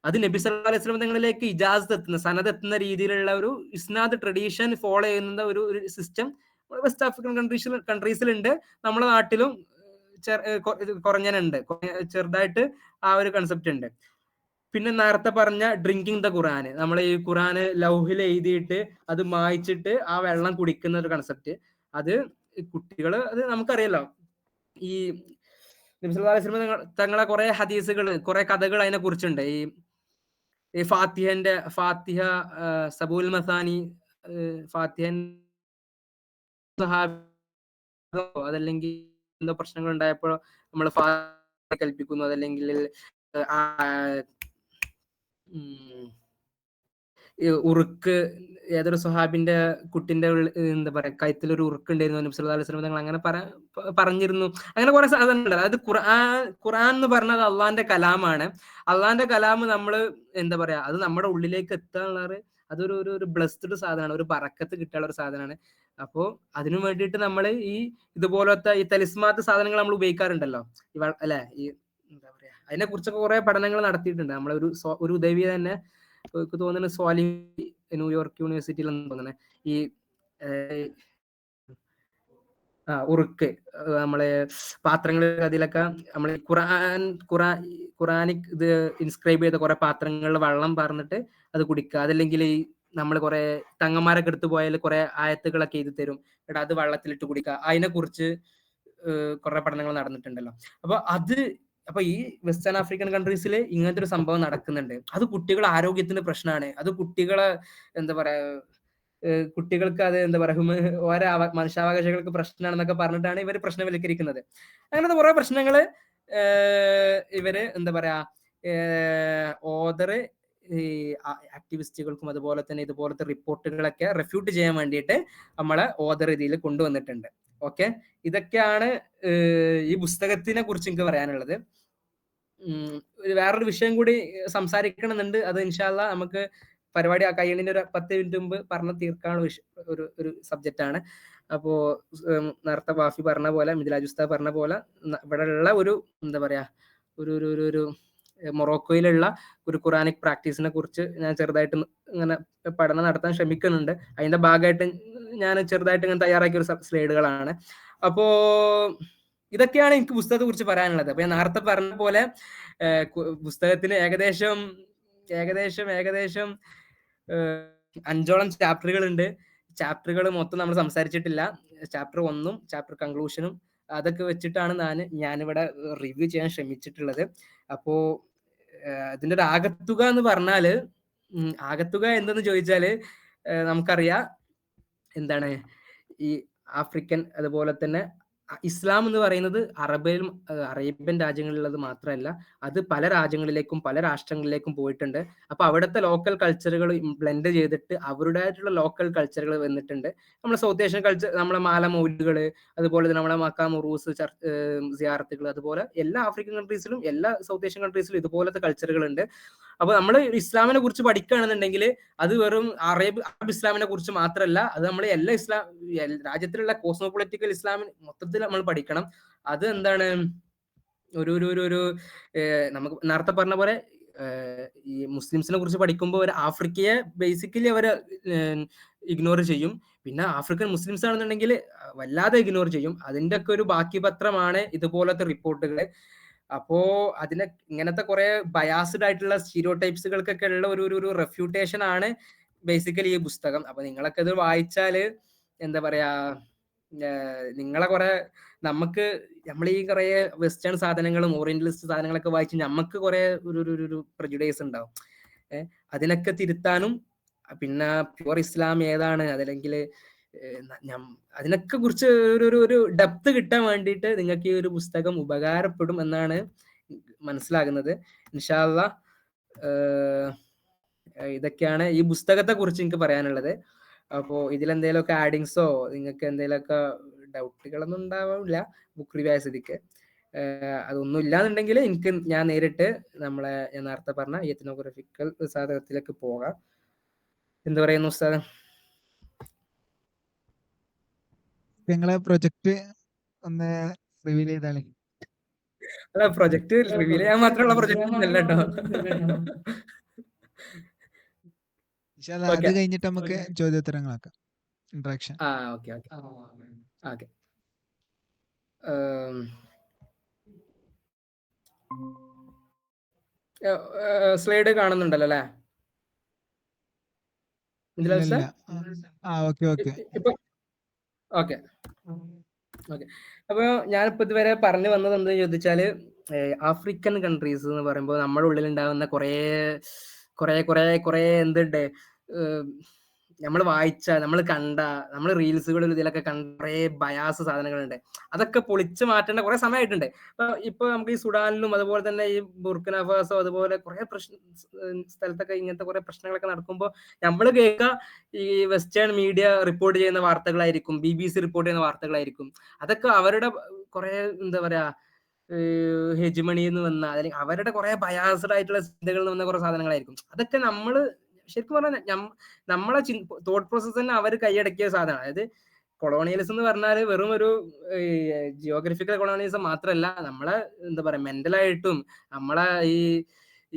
അത് നബി സല്ലല്ലാഹു അലൈഹി വസല്ലം തങ്ങളിലേക്ക് ഇജാസത്ത് എത്തുന്ന, സനദ് എത്തുന്ന രീതിയിലുള്ള ഒരു ഇസ്നാദ് ട്രഡീഷൻ ഫോളോ ചെയ്യുന്ന ഒരു സിസ്റ്റം വെസ്റ്റ് ആഫ്രിക്കൻ കൺട്രീസിലുണ്ട്. നമ്മുടെ നാട്ടിലും കുറഞ്ഞനുണ്ട്, ചെറുതായിട്ട് ആ ഒരു കൺസെപ്റ്റ് ഉണ്ട്. പിന്നെ നേരത്തെ പറഞ്ഞ ഡ്രിങ്കിങ് ദ ഖുറാന്, നമ്മൾ ഈ ഖുറാന് ലൗഹിൽ എഴുതിയിട്ട് അത് മായ്ച്ചിട്ട് ആ വെള്ളം കുടിക്കുന്ന ഒരു കൺസെപ്റ്റ്, അത് കുട്ടികള്, അത് നമുക്കറിയാലോ. ഈ നബി സല്ലല്ലാഹു അലൈഹി വസല്ലം തങ്ങളെ കുറെ ഹദീസുകൾ, കുറെ കഥകൾ അതിനെ കുറിച്ചുണ്ട്. ഈ ഫാത്തിഹ, സബൂൽ മസാനി, ഫാത്തിഹൻ അതല്ലെങ്കിൽ എന്തോ പ്രശ്നങ്ങൾ ഉണ്ടായപ്പോൾ നമ്മൾ കൽപ്പിക്കുന്നു, അതല്ലെങ്കിൽ ഉറുക്ക്, ഏതൊരു സ്വഹാബിന്റെ കുട്ടിന്റെ എന്താ പറയാ കഴുത്തിലൊരു ഉറുക്ക് ഉണ്ടായിരുന്നു, നബി സല്ലല്ലാഹു അലൈഹി വസല്ലം തങ്ങൾ അങ്ങനെ പറഞ്ഞിരുന്നു. അങ്ങനെ കുറെ സാധനങ്ങളുണ്ട്. അതായത് ഖുർആൻ എന്ന് പറഞ്ഞത് അള്ളാന്റെ കലാമാണ്. അള്ളാന്റെ കലാം നമ്മൾ എന്താ പറയാ അത് നമ്മുടെ ഉള്ളിലേക്ക് എത്താനുള്ള അതൊരു ബ്ലെസ്ഡ് സാധനമാണ്, ഒരു ബറക്കത്ത് കിട്ടാനുള്ള ഒരു സാധനമാണ്. അപ്പോ അതിനു വേണ്ടിയിട്ട് നമ്മൾ ഇതുപോലത്തെ ഈ തലിസ്മാത്ത് സാധനങ്ങൾ നമ്മൾ ഉപയോഗിക്കാറുണ്ടല്ലോ, അല്ലെ, ഈ എന്താ പറയാ അതിനെ കുറിച്ചൊക്കെ കുറെ പഠനങ്ങൾ നടത്തിയിട്ടുണ്ട്. നമ്മളെ ഒരു ഉദവി തന്നെ എനിക്ക് തോന്നുന്നത് സ്വാലി ന്യൂയോർക്ക് യൂണിവേഴ്സിറ്റിയിലെന്ന് തോന്നുന്നത്, ഈ ഉറുക്ക് നമ്മളെ പാത്രങ്ങൾ, അതിലൊക്കെ നമ്മൾ ഖുറാനിക് ഇത് ഇൻസ്ക്രൈബ് ചെയ്ത കുറെ പാത്രങ്ങളിൽ വെള്ളം പാർന്നിട്ട് അത് കുടിക്കുക. അതല്ലെങ്കിൽ നമ്മൾ കുറെ തങ്ങന്മാരൊക്കെ എടുത്തു പോയാൽ കുറെ ആയത്തുകളൊക്കെ എഴുതി തരും, എടാ അത് വെള്ളത്തിലിട്ട് കുടിക്കുക. അതിനെ കുറിച്ച് കുറെ പഠനങ്ങൾ നടന്നിട്ടുണ്ടല്ലോ. അപ്പൊ ഈ വെസ്റ്റേൺ ആഫ്രിക്കൻ കൺട്രീസിൽ ഇങ്ങനത്തെ ഒരു സംഭവം നടക്കുന്നുണ്ട്. അത് കുട്ടികളുടെ ആരോഗ്യത്തിന് പ്രശ്നമാണ്. അത് കുട്ടികളെ എന്താ പറയാ കുട്ടികൾക്ക് അത് എന്താ പറയുക ഓരോ മനുഷ്യാവകാശങ്ങൾക്ക് പ്രശ്നമാണെന്നൊക്കെ പറഞ്ഞിട്ടാണ് ഇവർ പ്രശ്നവൽക്കരിക്കുന്നത്. അങ്ങനത്തെ കുറെ പ്രശ്നങ്ങള് ഇവര് എന്താ പറയാ ഓദർ ഈ ആക്ടിവിസ്റ്റുകൾക്കും അതുപോലെ തന്നെ ഇതുപോലത്തെ റിപ്പോർട്ടുകളൊക്കെ റെഫ്യൂട്ട് ചെയ്യാൻ വേണ്ടിയിട്ട് നമ്മളെ ഓദർ ഇതിൽ കൊണ്ടുവന്നിട്ടുണ്ട്. ഓക്കെ, ഇതൊക്കെയാണ് ഈ പുസ്തകത്തിനെ കുറിച്ച് എനിക്ക് പറയാനുള്ളത്. വേറൊരു വിഷയം കൂടി സംസാരിക്കണമെന്നുണ്ട്. അത് ഇൻഷാല്ല നമുക്ക് പരിപാടി കഴിയുന്നതിന് ഒരു 10 മിനിറ്റ് മുമ്പ് പറഞ്ഞു തീർക്കാനുള്ള ഒരു സബ്ജക്റ്റ് ആണ്. അപ്പോ നേരത്തെ വാഫി പറഞ്ഞ പോലെ, മിദ്ലാജ് ഉസ്താദ് പറഞ്ഞ പോലെ ഇവിടെ ഉള്ള ഒരു എന്താ പറയാ ഒരു ഒരു ഒരു ഒരു മൊറോക്കോയിലുള്ള ഒരു ഖുറാനിക് പ്രാക്ടീസിനെ കുറിച്ച് ഞാൻ ചെറുതായിട്ട് ഇങ്ങനെ പഠനം നടത്താൻ ശ്രമിക്കുന്നുണ്ട്. അതിന്റെ ഭാഗമായിട്ട് ഞാൻ ചെറുതായിട്ട് ഇങ്ങനെ തയ്യാറാക്കിയ ഒരു സ്ലൈഡുകളാണ്. അപ്പോ ഇതൊക്കെയാണ് എനിക്ക് പുസ്തകത്തെ കുറിച്ച് പറയാനുള്ളത്. അപ്പൊ ഞാൻ നേരത്തെ പറഞ്ഞ പോലെ പുസ്തകത്തിന് ഏകദേശം 5ഓളം ചാപ്റ്ററുകൾ ഉണ്ട്. ചാപ്റ്ററുകൾ മൊത്തം നമ്മൾ സംസാരിച്ചിട്ടില്ല. ചാപ്റ്റർ 1ഉം ചാപ്റ്റർ കൺക്ലൂഷനും അതൊക്കെ വെച്ചിട്ടാണ് ഞാനിവിടെ റിവ്യൂ ചെയ്യാൻ ശ്രമിച്ചിട്ടുള്ളത്. അപ്പോ ഇതിന്റെ ഒരു ആകത്തുക എന്ന് പറഞ്ഞാല്, ആകത്തുക എന്തെന്ന് ചോദിച്ചാല് നമുക്കറിയാം എന്താണ് ഈ ആഫ്രിക്കൻ അതുപോലെ തന്നെ ഇസ്ലാം എന്ന് പറയുന്നത് അറേബ്യൻ രാജ്യങ്ങളിലുള്ളത് മാത്രമല്ല, അത് പല രാജ്യങ്ങളിലേക്കും പല രാഷ്ട്രങ്ങളിലേക്കും പോയിട്ടുണ്ട്. അപ്പൊ അവിടുത്തെ ലോക്കൽ കൾച്ചറുകൾ ബ്ലെൻഡ് ചെയ്തിട്ട് അവരുടേതായിട്ടുള്ള ലോക്കൽ കൾച്ചറുകൾ വന്നിട്ടുണ്ട്. നമ്മുടെ സൗത്ത് ഏഷ്യൻ കൾച്ചർ, നമ്മളെ മാല മൗലികൾ, അതുപോലെ തന്നെ നമ്മളെ മക്കാം ഉറൂസ് സിയാറത്തുകൾ, അതുപോലെ എല്ലാ ആഫ്രിക്കൻ കൺട്രീസിലും എല്ലാ സൗത്ത് ഏഷ്യൻ കൺട്രീസിലും ഇതുപോലത്തെ കൾച്ചറുകൾ ഉണ്ട്. അപ്പൊ നമ്മൾ ഇസ്ലാമിനെ കുറിച്ച് പഠിക്കുകയാണെന്നുണ്ടെങ്കിൽ അത് വെറും അറബ് ഇസ്ലാമിനെ കുറിച്ച് മാത്രമല്ല, അത് നമ്മൾ എല്ലാ രാജ്യത്തിലുള്ള കോസ്മോപൊളിറ്റിക്കൽ ഇസ്ലാമിന് മൊത്തത്തിൽ നമ്മൾ പഠിക്കണം. അത് എന്താണ് ഒരു ഒരു ഒരു ഒരു നമുക്ക് നേരത്തെ പറഞ്ഞ പോലെ ഈ മുസ്ലിംസിനെ കുറിച്ച് പഠിക്കുമ്പോൾ ഒരു ആഫ്രിക്കയെ ബേസിക്കലി അവര് ഇഗ്നോർ ചെയ്യും. പിന്നെ ആഫ്രിക്കൻ മുസ്ലിംസ് ആണെന്നുണ്ടെങ്കിൽ വല്ലാതെ ഇഗ്നോർ ചെയ്യും. അതിന്റെ ഒക്കെ ഒരു ബാക്കി പത്രമാണ് ഇതുപോലത്തെ റിപ്പോർട്ടുകൾ. അപ്പോ ഇങ്ങനത്തെ കുറെ ബയാസ്ഡ് ആയിട്ടുള്ള സ്റ്റീരിയോടൈപ്സുകൾക്കൊക്കെ ഉള്ള ഒരു റെഫ്യൂട്ടേഷൻ ആണ് ബേസിക്കലി ഈ പുസ്തകം. അപ്പൊ നിങ്ങളൊക്കെ ഇത് വായിച്ചാല് എന്താ പറയാ, നിങ്ങളെ കുറെ നമ്മൾ ഈ കുറെ വെസ്റ്റേൺ സാധനങ്ങളും ഓറിയന്റലിസ്റ്റ് സാധനങ്ങളൊക്കെ വായിച്ച് നമുക്ക് കുറെ ഒരു പ്രജുഡൈസ് ഉണ്ടാവും. അതിനൊക്കെ തിരുത്താനും പിന്നെ പ്യുവർ ഇസ്ലാം ഏതാണ്, അതല്ലെങ്കിൽ അതിനൊക്കെ കുറിച്ച് ഒരു ഡെപ്ത് കിട്ടാൻ വേണ്ടിയിട്ട് നിങ്ങൾക്ക് ഈ ഒരു പുസ്തകം ഉപകാരപ്പെടും എന്നാണ് മനസ്സിലാകുന്നത്. ഇൻഷാ അല്ലാഹ് ഇതൊക്കെയാണ് ഈ പുസ്തകത്തെ കുറിച്ച് എനിക്ക് പറയാനുള്ളത്. അപ്പോ ഇതിലെന്തെങ്കിലുമൊക്കെ ആഡിങ്സോ നിങ്ങൾക്ക് എന്തെങ്കിലുമൊക്കെ ഡൗട്ടുകളൊന്നും ഉണ്ടാവില്ല ബുക്ക് റിവ്യൂ ആയ സ്ഥിതിക്ക്. അതൊന്നും ഇല്ലാന്നുണ്ടെങ്കിൽ ഞാൻ നേരിട്ട് ഞാൻ നേരത്തെ പറഞ്ഞ എത്നോഗ്രഫിക്കൽ സാധകത്തിലേക്ക് പോകാം. എന്ത് പറയുന്നു ഉസ്താദ്? നിങ്ങളെ പ്രൊജക്ട് ഒന്ന് റിവീൽ ചെയ്താലേ. അല്ല, പ്രൊജക്ട് റിവീൽ ചെയ്യാൻ മാത്രമുള്ള പ്രൊജക്ട് അല്ല കേട്ടോ. അത് കഴിഞ്ഞിട്ട് നമുക്ക് ചോദ്യോത്തരങ്ങളാക്കാം, interaction. Okay okay okay. Slide കാണുന്നുണ്ടല്ലോ അല്ലേ? ഓക്കെ. അപ്പൊ ഞാനിപ്പോ ഇതുവരെ പറഞ്ഞു വന്നത് എന്താന്ന് ചോദിച്ചാല്, ആഫ്രിക്കൻ കൺട്രീസ് എന്ന് പറയുമ്പോൾ നമ്മുടെ ഉള്ളിൽ ഉണ്ടാകുന്ന കുറെ എന്തുണ്ട്, നമ്മൾ വായിച്ച, നമ്മൾ കണ്ട, നമ്മൾ റീൽസുകളിൽ ഇതിലൊക്കെ കണ്ട കുറെ ബയാസ് സാധനങ്ങളുണ്ട്. അതൊക്കെ പൊളിച്ചു മാറ്റേണ്ട കുറെ സമയമായിട്ടുണ്ട്. ഇപ്പൊ നമുക്ക് ഈ സുഡാനിലും അതുപോലെ തന്നെ ഈ ബുർക്കിന ഫാസോ അതുപോലെ കുറെ സ്ഥലത്തൊക്കെ ഇങ്ങനത്തെ കുറെ പ്രശ്നങ്ങളൊക്കെ നടക്കുമ്പോൾ നമ്മൾ കേൾക്കുക ഈ വെസ്റ്റേൺ മീഡിയ റിപ്പോർട്ട് ചെയ്യുന്ന വാർത്തകളായിരിക്കും, BBC റിപ്പോർട്ട് ചെയ്യുന്ന വാർത്തകളായിരിക്കും. അതൊക്കെ അവരുടെ കുറെ എന്താ പറയാ ഹെജിമണിന്ന് വന്ന, അല്ലെങ്കിൽ അവരുടെ കുറെ ബയാസ്ഡ് ആയിട്ടുള്ള ചിന്തകളിൽ നിന്ന് വന്ന കുറെ സാധനങ്ങളായിരിക്കും. അതൊക്കെ നമ്മള് ശരിക്കും പറഞ്ഞാൽ നമ്മളെ തോട്ട് പ്രോസസ് തന്നെ അവർ കൈയടക്കിയ സാധനമാണ്. അതായത് കൊളോണിയലിസം എന്ന് പറഞ്ഞാൽ വെറും ഒരു ജിയോഗ്രഫിക്കൽ കൊളോണിയലിസം മാത്രമല്ല, നമ്മളെ എന്താ പറയാ മെന്റലായിട്ടും നമ്മളെ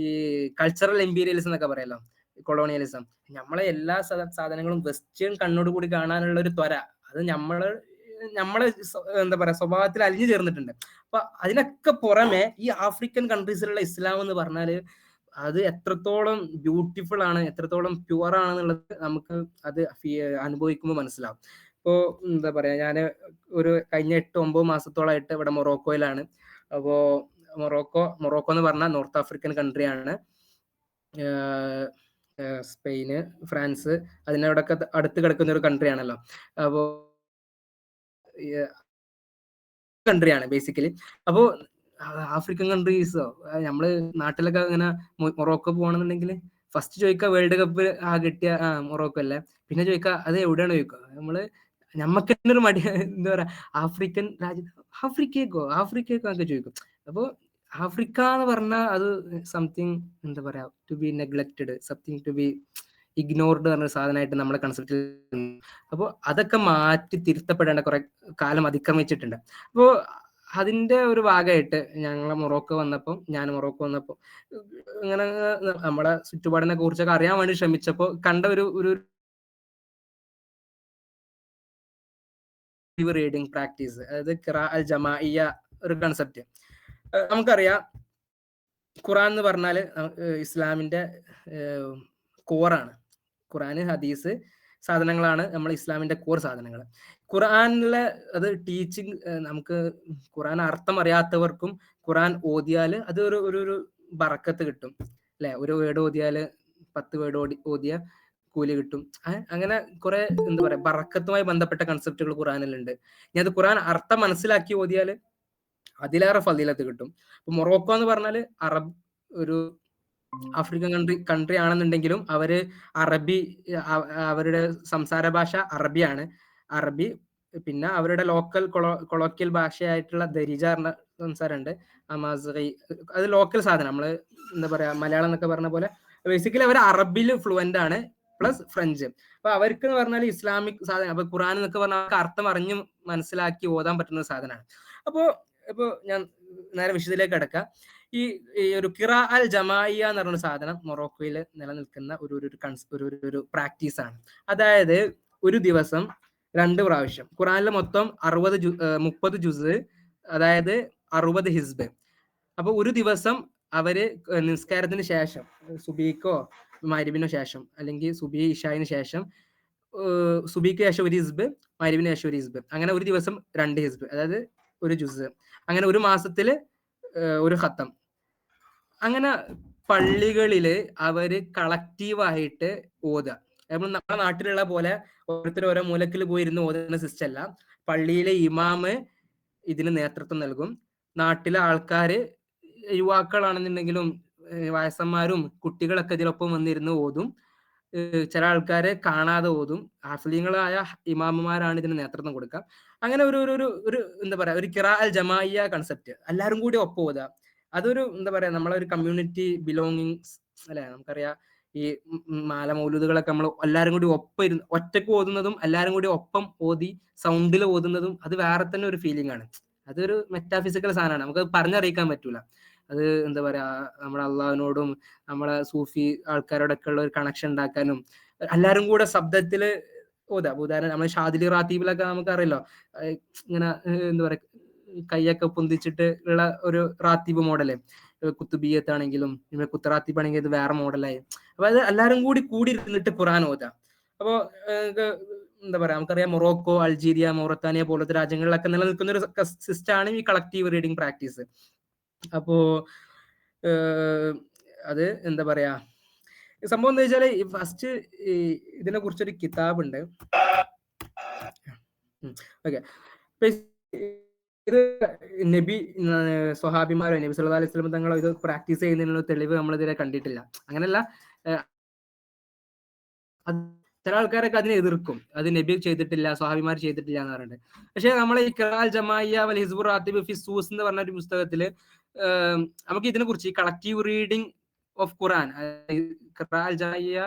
ഈ കൾച്ചറൽ എംപീരിയലിസം എന്നൊക്കെ പറയല്ലോ, കൊളോണിയലിസം. നമ്മളെ എല്ലാ സാധനങ്ങളും വെസ്റ്റേൺ കണ്ണോട് കൂടി കാണാനുള്ള ഒരു ത്വര, അത് നമ്മളെ എന്താ പറയാ സ്വഭാവത്തിൽ അലിഞ്ഞു ചേർന്നിട്ടുണ്ട്. അപ്പൊ അതിനൊക്കെ പുറമെ ഈ ആഫ്രിക്കൻ കൺട്രീസിലുള്ള ഇസ്ലാം എന്ന് പറഞ്ഞാല് അത് എത്രത്തോളം ബ്യൂട്ടിഫുൾ ആണ്, എത്രത്തോളം പ്യുവർ ആണെന്നുള്ളത് നമുക്ക് അത് അനുഭവിക്കുമ്പോൾ മനസ്സിലാവും. ഇപ്പോ എന്താ പറയാ, ഞാൻ കഴിഞ്ഞ 8-9 മാസത്തോളമായിട്ട് ഇവിടെ മൊറോക്കോയിലാണ്. അപ്പോ മൊറോക്കോ എന്ന് പറഞ്ഞാൽ നോർത്ത് ആഫ്രിക്കൻ കൺട്രിയാണ്. സ്പെയിന്, ഫ്രാൻസ്, അതിനോടൊക്കെ അടുത്ത് കിടക്കുന്ന ഒരു കൺട്രി ആണല്ലോ. അപ്പോൾ കൺട്രിയാണ് ബേസിക്കലി. അപ്പോൾ ആഫ്രിക്കൻ കൺട്രീസോ നമ്മള് നാട്ടിലൊക്കെ ഇങ്ങനെ മൊറോക്കോ പോകണമെന്നുണ്ടെങ്കിൽ ഫസ്റ്റ് ചോദിക്കുക വേൾഡ് കപ്പ് കിട്ടിയ മൊറോക്കോ അല്ലേ, പിന്നെ ചോദിക്കുക അത് എവിടെയാണ് ചോദിക്കുക. നമ്മള് നമ്മക്ക് തന്നെ ഒരു മടി, എന്താ പറയാ, ആഫ്രിക്കൻ രാജ്യത്ത് ആഫ്രിക്കക്കോ എന്നൊക്കെ ചോദിക്കും. അപ്പോൾ ആഫ്രിക്ക എന്ന് പറഞ്ഞാൽ അത് സംതിങ്, എന്താ പറയാ, to be neglected, something to be ignored പറഞ്ഞ സാധനമായിട്ട് നമ്മുടെ കൺസെപ്റ്റിൽ. അപ്പോൾ അതൊക്കെ മാറ്റി തിരുത്തപ്പെടേണ്ട കുറെ കാലം അതിക്രമിച്ചിട്ടുണ്ട്. അപ്പോൾ അതിന്റെ ഒരു ഭാഗമായിട്ട് ഞാൻ മൊറോക്കോ വന്നപ്പോൾ ഇങ്ങനെ നമ്മളെ ചുറ്റുപാടിനെ കുറിച്ചൊക്കെ അറിയാൻ വേണ്ടി ശ്രമിച്ചപ്പോൾ കണ്ട ഒരു റീഡിങ് പ്രാക്ടീസ്, അതായത് ഖിറാ അൽ ജമാഇയ ഒരു കൺസെപ്റ്റ്. നമുക്കറിയാം ഖുറാൻ എന്ന് പറഞ്ഞാൽ ഇസ്ലാമിന്റെ കോറാണ്. ഖുറാന്, ഹദീസ് സാധനങ്ങളാണ് നമ്മൾ ഇസ്ലാമിന്റെ കോർ സാധനങ്ങൾ. ഖുറാനിലെ അത് ടീച്ചിങ്, നമുക്ക് ഖുറാൻ അർത്ഥം അറിയാത്തവർക്കും ഖുറാൻ ഓതിയാൽ അത് ഒരു ബറക്കത്ത് കിട്ടും അല്ലെ. ഒരു വേർഡ് ഓതിയാൽ 10 വേർഡ് ഓതിയ കൂലി കിട്ടും. അങ്ങനെ കുറെ, എന്താ പറയാ, ബറക്കത്തുമായി ബന്ധപ്പെട്ട കൺസെപ്റ്റുകൾ ഖുറാനിലുണ്ട്. ഇനി അത് ഖുറാൻ അർത്ഥം മനസ്സിലാക്കി ഓതിയാൽ അതിലേറെ ഫളീലത്ത് കിട്ടും. ഇപ്പൊ മൊറോക്കോ എന്ന് പറഞ്ഞാൽ ഒരു ആഫ്രിക്കൻ കൺട്രി ആണെന്നുണ്ടെങ്കിലും അവര് അറബി, അവരുടെ സംസാര ഭാഷ അറബിയാണ്. അറബി, പിന്നെ അവരുടെ ലോക്കൽ കൊളോക്കിയൽ ഭാഷയായിട്ടുള്ള ദരിജ എന്ന സംസാരമുണ്ട്, അമാസി, അത് ലോക്കൽ സാധനം. നമ്മള് എന്താ പറയാ, മലയാളം എന്നൊക്കെ പറഞ്ഞ പോലെ ബേസിക്കലി അവർ അറബിയിൽ ഫ്ലുവന്റ് ആണ്, പ്ലസ് ഫ്രഞ്ച്. അപ്പൊ അവർക്ക് എന്ന് പറഞ്ഞാൽ ഇസ്ലാമിക് സാധനം. അപ്പൊ ഖുറാൻ എന്നൊക്കെ പറഞ്ഞാൽ അർത്ഥം അറിഞ്ഞ് മനസ്സിലാക്കി ഓതാൻ പറ്റുന്ന സാധനമാണ്. ഇപ്പൊ ഞാൻ നേരെ വിഷയത്തിലേക്ക് കിടക്കാം. ഈ ഒരു ഖിറാ അൽ ജമാഇയ എന്ന് പറയുന്ന സാധനം മൊറോക്കോയിൽ നിലനിൽക്കുന്ന ഒരു പ്രാക്ടീസ് ആണ്. അതായത് ഒരു ദിവസം 2 പ്രാവശ്യം ഖുറാനിൽ മൊത്തം 30 ജുസ്, അതായത് 60 ഹിസ്ബ്. അപ്പൊ ഒരു ദിവസം അവര് നിസ്കാരത്തിന് ശേഷം, സുബീക്കോ മഗ്‌രിബിനോ ശേഷം, അല്ലെങ്കിൽ സുബി ഇഷായിന് ശേഷം, സുബിക്ക് ശേഷം 1 ഹിസ്ബ്, മഗ്‌രിബിന് ശേഷം 1 ഹിസ്ബ്, അങ്ങനെ ഒരു ദിവസം 2 ഹിസ്ബ്, അതായത് ഒരു ജുസ്. അങ്ങനെ ഒരു മാസത്തില് ഒരു ഖത്തം. അങ്ങനെ പള്ളികളില് അവര് കളക്റ്റീവായിട്ട് ഓതുക. നമ്മുടെ നാട്ടിലുള്ള പോലെ ഓരോരുത്തർ ഓരോ മൂലക്കിൽ പോയിരുന്ന് ഓതുന്ന സിസ്റ്റം അല്ല. പള്ളിയിലെ ഇമാമ് ഇതിന് നേതൃത്വം നൽകും. നാട്ടിലെ ആൾക്കാര്, യുവാക്കളാണെന്നുണ്ടെങ്കിലും വയസ്സന്മാരും കുട്ടികളൊക്കെ ഇതിനൊപ്പം വന്നിരുന്ന് ഓതും. ചില ആൾക്കാരെ കാണാതെ ഓതും. ഹാഫിളീങ്ങളായ ഇമാമുമാരാണ് ഇതിന് നേതൃത്വം കൊടുക്കുക. അങ്ങനെ ഒരു എന്താ പറയാ, ഒരു ഖിറാ അൽ ജമാഇയ കൺസെപ്റ്റ്, എല്ലാവരും കൂടി ഒപ്പം ഓതുക. അതൊരു, എന്താ പറയാ, നമ്മളെ ഒരു കമ്മ്യൂണിറ്റി ബിലോങ്ങിങ്സ് അല്ലെ. നമുക്കറിയാം ഈ മാല മൗലൂദുകളൊക്കെ നമ്മൾ എല്ലാവരും കൂടി ഒപ്പം ഇരുന്ന് ഒറ്റക്ക് ഓതുന്നതും എല്ലാവരും കൂടി ഒപ്പം ഓതി സൗണ്ടിൽ ഓതുന്നതും അത് വേറെ തന്നെ ഒരു ഫീലിംഗ് ആണ്. അതൊരു മെറ്റാഫിസിക്കൽ സാധനമാണ്, നമുക്ക് പറഞ്ഞറിയിക്കാൻ പറ്റൂല. അത് എന്താ പറയാ, നമ്മുടെ അള്ളാഹിനോടും നമ്മളെ സൂഫി ആൾക്കാരോടൊക്കെ ഉള്ള ഒരു കണക്ഷൻ ഉണ്ടാക്കാനും എല്ലാവരും കൂടെ ശബ്ദത്തില് ഓതാ. ഉദാഹരണം നമ്മൾ ഷാദിലി റാത്തീബിലൊക്കെ നമുക്കറിയല്ലോ, ഇങ്ങനെ എന്താ പറയാ, കൈയൊക്കെ പൊന്തിച്ചിട്ട് ഉള്ള ഒരു റാത്തീബ് മോഡല്. കുത്തുബിയത്താണെങ്കിലും കുത്തറാത്തീബ് ആണെങ്കിലും ഇത് വേറെ മോഡലായി. അപ്പൊ അത് എല്ലാവരും കൂടി ഇരുന്നിട്ട് ഖുറാൻ ഓതാം. അപ്പോ എന്താ പറയാ, നമുക്കറിയാം മൊറോക്കോ, അൾജീരിയ, മൗറത്താനിയ പോലത്തെ രാജ്യങ്ങളിലൊക്കെ നിലനിൽക്കുന്ന ഒരു സിസ്റ്റമാണ് ഈ കളക്റ്റീവ് റീഡിംഗ് പ്രാക്ടീസ്. അപ്പോ അത് എന്താ പറയാ, സംഭവം എന്താ വെച്ചാല് ഫസ്റ്റ് ഇതിനെ കുറിച്ചൊരു കിതാബുണ്ട്. ഓക്കെ, ഇത് നബി സ്വഹാബിമാരോ നബി സല്ലല്ലാഹു അലൈഹി വസല്ലം തങ്ങളോ ഇത് പ്രാക്ടീസ് ചെയ്യുന്നതിനുള്ള തെളിവ് നമ്മൾ ഇതുവരെ കണ്ടിട്ടില്ല. അങ്ങനെയല്ല, ചില ആൾക്കാരൊക്കെ അതിനെ എതിർക്കും, അത് നബി ചെയ്തിട്ടില്ല, സ്വഹാബിമാർ ചെയ്തിട്ടില്ല എന്ന് പറഞ്ഞിട്ട്. പക്ഷെ നമ്മൾ ഈ ഖിറാ അൽ ജമാഇയ വൽ ഹിസ്ബുർ റാത്തിബ് ഫി സൂസ് എന്ന് പറഞ്ഞ ഒരു പുസ്തകത്തില് നമുക്ക് ഇതിനെ കുറിച്ച് ഈ കളക്റ്റീവ് റീഡിംഗ് ഓഫ് ഖുറാൻ, ഖിറാ അൽ ജമാഇയ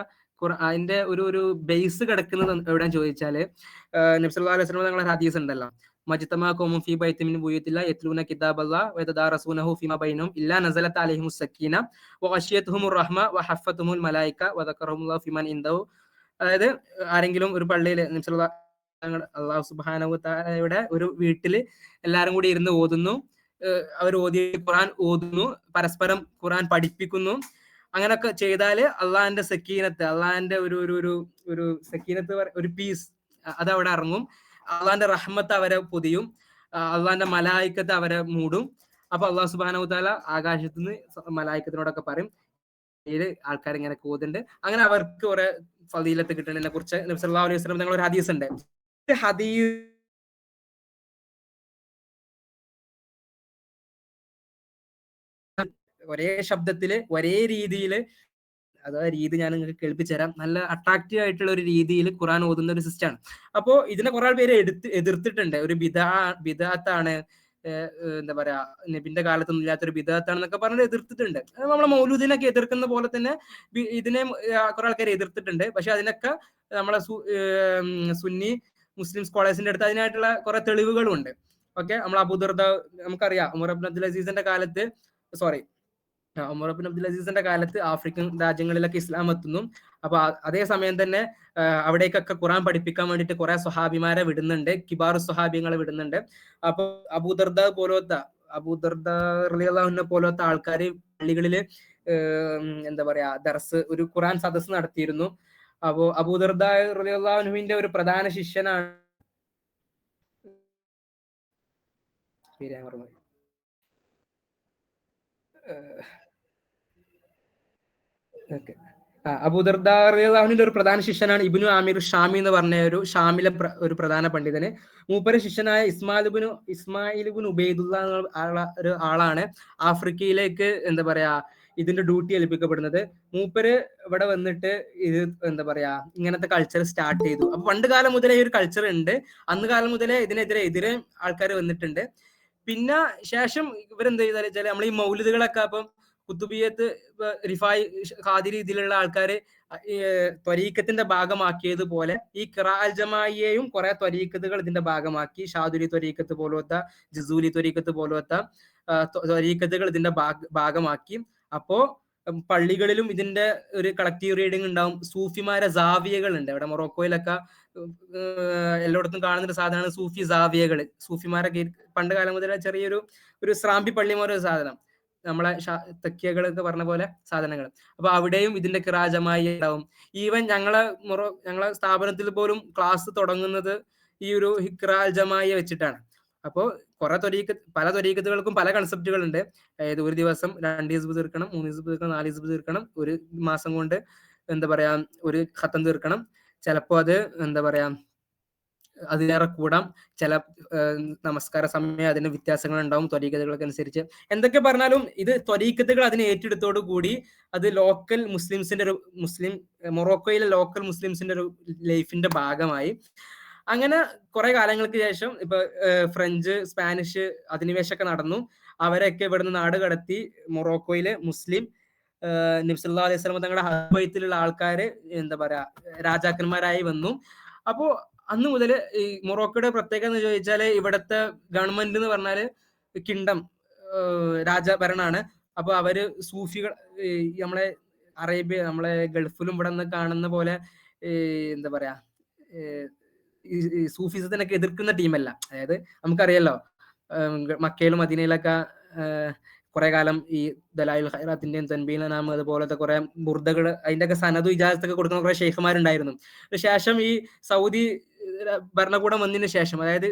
അതിന്റെ ഒരു ബേസ് കിടക്കുന്നത് എവിടെയാന്ന് ചോദിച്ചാല്, നബി സല്ലല്ലാഹു അലൈഹി വസല്ലം തങ്ങളുടെ ഹദീസ് ഉണ്ടല്ലോ, മജ്തമാ ഖൗമുൻ ഫീ ബൈത്തിൻ മിൻ ബുയൂത്തില്ലാഹി യത്ലൂന കിതാബല്ലാഹി വയതദാറസൂനഹു ഫീമാ ബൈനഹും ഇല്ലാ നസലത് അലൈഹിമുസ് സക്കീന വഗശിയതുഹുമുർ റഹ്മ വഹഫത്തുഹുൽ മലായിക വദക്കറഹുല്ലാഹു ഫീമൻ ഇൻദഹു. അതായത് ആരെങ്കിലും ഒരു പള്ളിയിൽ അല്ലാഹു സുബ്ഹാനഹു വ തആലയുടെ ഒരു വീട്ടില് എല്ലാരും കൂടി ഇരുന്ന് ഓതുന്നു, അവർ ഖുർആൻ ഓതുന്നു, പരസ്പരം ഖുർആൻ പഠിപ്പിക്കുന്നു. അങ്ങനെയൊക്കെ ചെയ്താല് അള്ളാഹിന്റെ സക്കീനത്ത്, അള്ളാഹിന്റെ ഒരു സക്കീനത്ത്, ഒരു പീസ് അത് അവിടെ ഇറങ്ങും. അള്ളാഹിന്റെ റഹ്മത്ത് അവരെ പൊതിയും, അള്ളാഹിന്റെ മലായിക്കത്ത് അവരെ മൂടും. അപ്പൊ അള്ളാഹു സുബ്ഹാനഹു വ തആല ആകാശത്തുനിന്ന് മലായിക്കത്തിനോടൊക്കെ പറയും, ആൾക്കാർ ഇങ്ങനെ കൂതുണ്ട്. അങ്ങനെ അവർക്ക് കുറെ ഫളീലത്ത് കിട്ടുന്നതിനെ കുറിച്ച് നബി സല്ലല്ലാഹു അലൈഹി വസല്ലം തങ്ങൾ ഒരു ഹദീസ് ഉണ്ട്. ഹദീസ് ഒരേ ശബ്ദത്തില് ഒരേ രീതിയില്, അത് ആ രീതി ഞാൻ നിങ്ങൾക്ക് കേൾപ്പിച്ചു തരാം. നല്ല അട്രാക്റ്റീവ് ആയിട്ടുള്ള ഒരു രീതിയിൽ ഖുർആൻ ഓതുന്ന ഒരു സിസ്റ്റമാണ്. അപ്പോ ഇതിനെ കുറെ പേര് എതിർത്തിട്ടുണ്ട്. ഒരു ബിദാത്താണ്, എന്താ പറയാ, നബിന്റെ കാലത്തൊന്നും ഇല്ലാത്തൊരു ബിദാത്താണെന്നൊക്കെ പറഞ്ഞ് എതിർത്തിട്ടുണ്ട്. നമ്മളെ മൗലൂദിനൊക്കെ എതിർക്കുന്ന പോലെ തന്നെ ഇതിനെ കുറെ ആൾക്കാർ എതിർത്തിട്ടുണ്ട്. പക്ഷെ അതിനൊക്കെ നമ്മളെ സുന്നി മുസ്ലിം സ്കോളേഴ്സിന്റെ അടുത്ത് അതിനായിട്ടുള്ള കുറെ തെളിവുകളും ഉണ്ട്. ഓക്കെ, നമ്മൾ അബൂദർദ നമുക്കറിയാം, ഉമർ ഇബ്നു അബ്ദുൽ അസീസിന്റെ കാലത്ത്, സോറി, ഉമർ ഇബ്നു അബ്ദുൽ അസീസിന്റെ കാലത്ത് ആഫ്രിക്കൻ രാജ്യങ്ങളിലൊക്കെ ഇസ്ലാം എത്തുന്നു. അപ്പൊ അതേ സമയം തന്നെ അവിടേക്കൊക്കെ ഖുർആൻ പഠിപ്പിക്കാൻ വേണ്ടിയിട്ട് കുറെ സ്വഹാബിമാരെ വിടുന്നുണ്ട്, കിബാറു സ്വഹാബിങ്ങളെ വിടുന്നുണ്ട്. അപ്പൊ അബൂദർദ റളിയല്ലാഹു അൻഹു പോലത്തെ ആൾക്കാര് പള്ളികളില് എന്താ പറയാ ദർസ്, ഒരു ഖുർആൻ സദസ് നടത്തിയിരുന്നു. അപ്പോ അബൂദർദ റളിയല്ലാഹു അൻഹുവിന്റെ ഒരു പ്രധാന ശിഷ്യനാണ്, അബൂദർദ റളിയല്ലാഹുവിന്റെ ഒരു പ്രധാന ശിഷ്യനാണ് ഇബ്നു ആമിർ ഷാമി എന്ന് പറഞ്ഞ ഒരു ഷാമിലെ ഒരു പ്രധാന പണ്ഡിതന്. മൂപ്പര് ശിഷ്യനായ ഇസ്മായിൽ ഇബ്നു ഉബൈദുള്ള ഒരു ആളാണ് ആഫ്രിക്കയിലേക്ക് എന്താ പറയാ ഇതിന്റെ ഡ്യൂട്ടി ഏൽപ്പിക്കപ്പെടുന്നത്. മൂപ്പര് ഇവിടെ വന്നിട്ട് ഇത് എന്താ പറയാ ഇങ്ങനത്തെ കൾച്ചർ സ്റ്റാർട്ട് ചെയ്തു. അപ്പൊ പണ്ട് കാലം മുതലേ ഈ ഒരു കൾച്ചർ ഉണ്ട്. അന്ന് കാലം മുതലേ ഇതിനെതിരെ ആൾക്കാർ വന്നിട്ടുണ്ട്. പിന്നെ ശേഷം ഇവരെന്ത് ചെയ്താൽ വെച്ചാൽ നമ്മൾ ഈ മൗലിദുകളൊക്കെ, അപ്പം കുത്തുബിയത്ത്, റിഫായി, ഖാദിരി ഇതിലുള്ള ആൾക്കാര് ത്വരീക്കത്തിന്റെ ഭാഗമാക്കിയതുപോലെ ഈ ഖിറാഅൽ ജമാഇയെയും കുറെ ത്വരീക്കത്തുകൾ ഇതിന്റെ ഭാഗമാക്കി. ഷാദുലി ത്വരീക്കത്ത് പോലത്തെ, ജസൂലി ത്വരീക്കത്ത് പോലത്തെ ത്വരീക്കത്തുകൾ ഇതിന്റെ ഭാഗമാക്കി. അപ്പോ പള്ളികളിലും ഇതിന്റെ ഒരു കളക്റ്റീവ് റീഡിംഗ് ഉണ്ടാവും. സൂഫിമാരെ സാവിയകൾ ഉണ്ട് അവിടെ മൊറോക്കോയിലൊക്കെ, എല്ലായിടത്തും കാണുന്ന ഒരു സാധനമാണ് സൂഫി സാവിയകൾ. സൂഫിമാരൊക്കെ പണ്ട് കാലം മുതലേ ചെറിയൊരു സ്രാമ്പി പള്ളി പോലെ ഒരു സാധനം, നമ്മളെ തക്കിയകളൊക്കെ പറഞ്ഞ പോലെ സാധനങ്ങൾ. അപ്പൊ അവിടെയും ഇതിന്റെ ഖിറാജമായി ഉണ്ടാവും. ഈവൻ ഞങ്ങളെ സ്ഥാപനത്തിൽ പോലും ക്ലാസ് തുടങ്ങുന്നത് ഈ ഒരു ഖിറാൽ ജമായി വെച്ചിട്ടാണ്. അപ്പോ പല ത്വരീക്കത്തുകൾക്കും പല കൺസെപ്റ്റുകൾ ഉണ്ട്. അതായത് ഒരു ദിവസം 2 ഹിസ്ബ് തീർക്കണം, 3 ഹിസ്ബ് തീർക്കണം, 4 ഹിസ്ബ് തീർക്കണം, ഒരു മാസം കൊണ്ട് എന്താ പറയാ ഒരു ഖത്തം തീർക്കണം. ചിലപ്പോ അത് എന്താ പറയാ അതിലേറെ കൂടാം. ചില നമസ്കാര സമയം അതിന് വ്യത്യാസങ്ങൾ ഉണ്ടാവും ത്വരീക്കത്തുകൾക്ക് അനുസരിച്ച്. എന്തൊക്കെ പറഞ്ഞാലും ഇത് ത്വരീക്കത്തുകൾ അതിനെ ഏറ്റെടുത്തോടു കൂടി അത് ലോക്കൽ മുസ്ലിംസിന്റെ മൊറോക്കോയിലെ ലോക്കൽ മുസ്ലിംസിന്റെ ഒരു ലൈഫിന്റെ ഭാഗമായി. അങ്ങനെ കുറെ കാലങ്ങൾക്ക് ശേഷം ഇപ്പൊ ഫ്രഞ്ച്, സ്പാനിഷ് അധിനിവേശമൊക്കെ നടന്നു. അവരൊക്കെ ഇവിടുന്ന് നാട് കടത്തി മൊറോക്കോയിലെ മുസ്ലിം നബി സല്ലല്ലാഹു അലൈഹി വസല്ലം തങ്ങളുടെ ഹബൈത്തിലുള്ള ആൾക്കാര് എന്താ പറയാ രാജാക്കന്മാരായി വന്നു. അപ്പോ അന്ന് മുതൽ ഈ മൊറോക്കോയുടെ പ്രത്യേകത എന്ന് ചോദിച്ചാല് ഇവിടുത്തെ ഗവൺമെന്റ് എന്ന് പറഞ്ഞാല് കിങ്ഡം, രാജഭരണാണ്. അപ്പൊ അവര് സൂഫികൾ, നമ്മളെ ഗൾഫിലും ഇവിടെ നിന്ന് കാണുന്ന പോലെ എന്താ പറയാ ഈ സൂഫിസത്തിനൊക്കെ എതിർക്കുന്ന ടീമല്ല. അതായത് നമുക്കറിയാലോ, മക്കയിലും മദീനയിലൊക്കെ കുറെ കാലം ഈ ദലായിൽ ഖൈറാത്തിന്റെയും തൻബീൽ നാം അതുപോലത്തെ കുറെ ബുർദകൾ, അതിന്റെയൊക്കെ സനദും ഇജാസത്തൊക്കെ കൊടുക്കുന്ന കുറെ ഷെയ്ഖുമാരുണ്ടായിരുന്നു. ശേഷം ഈ സൗദി ഭരണകൂടം വന്നതിന് ശേഷം, അതായത്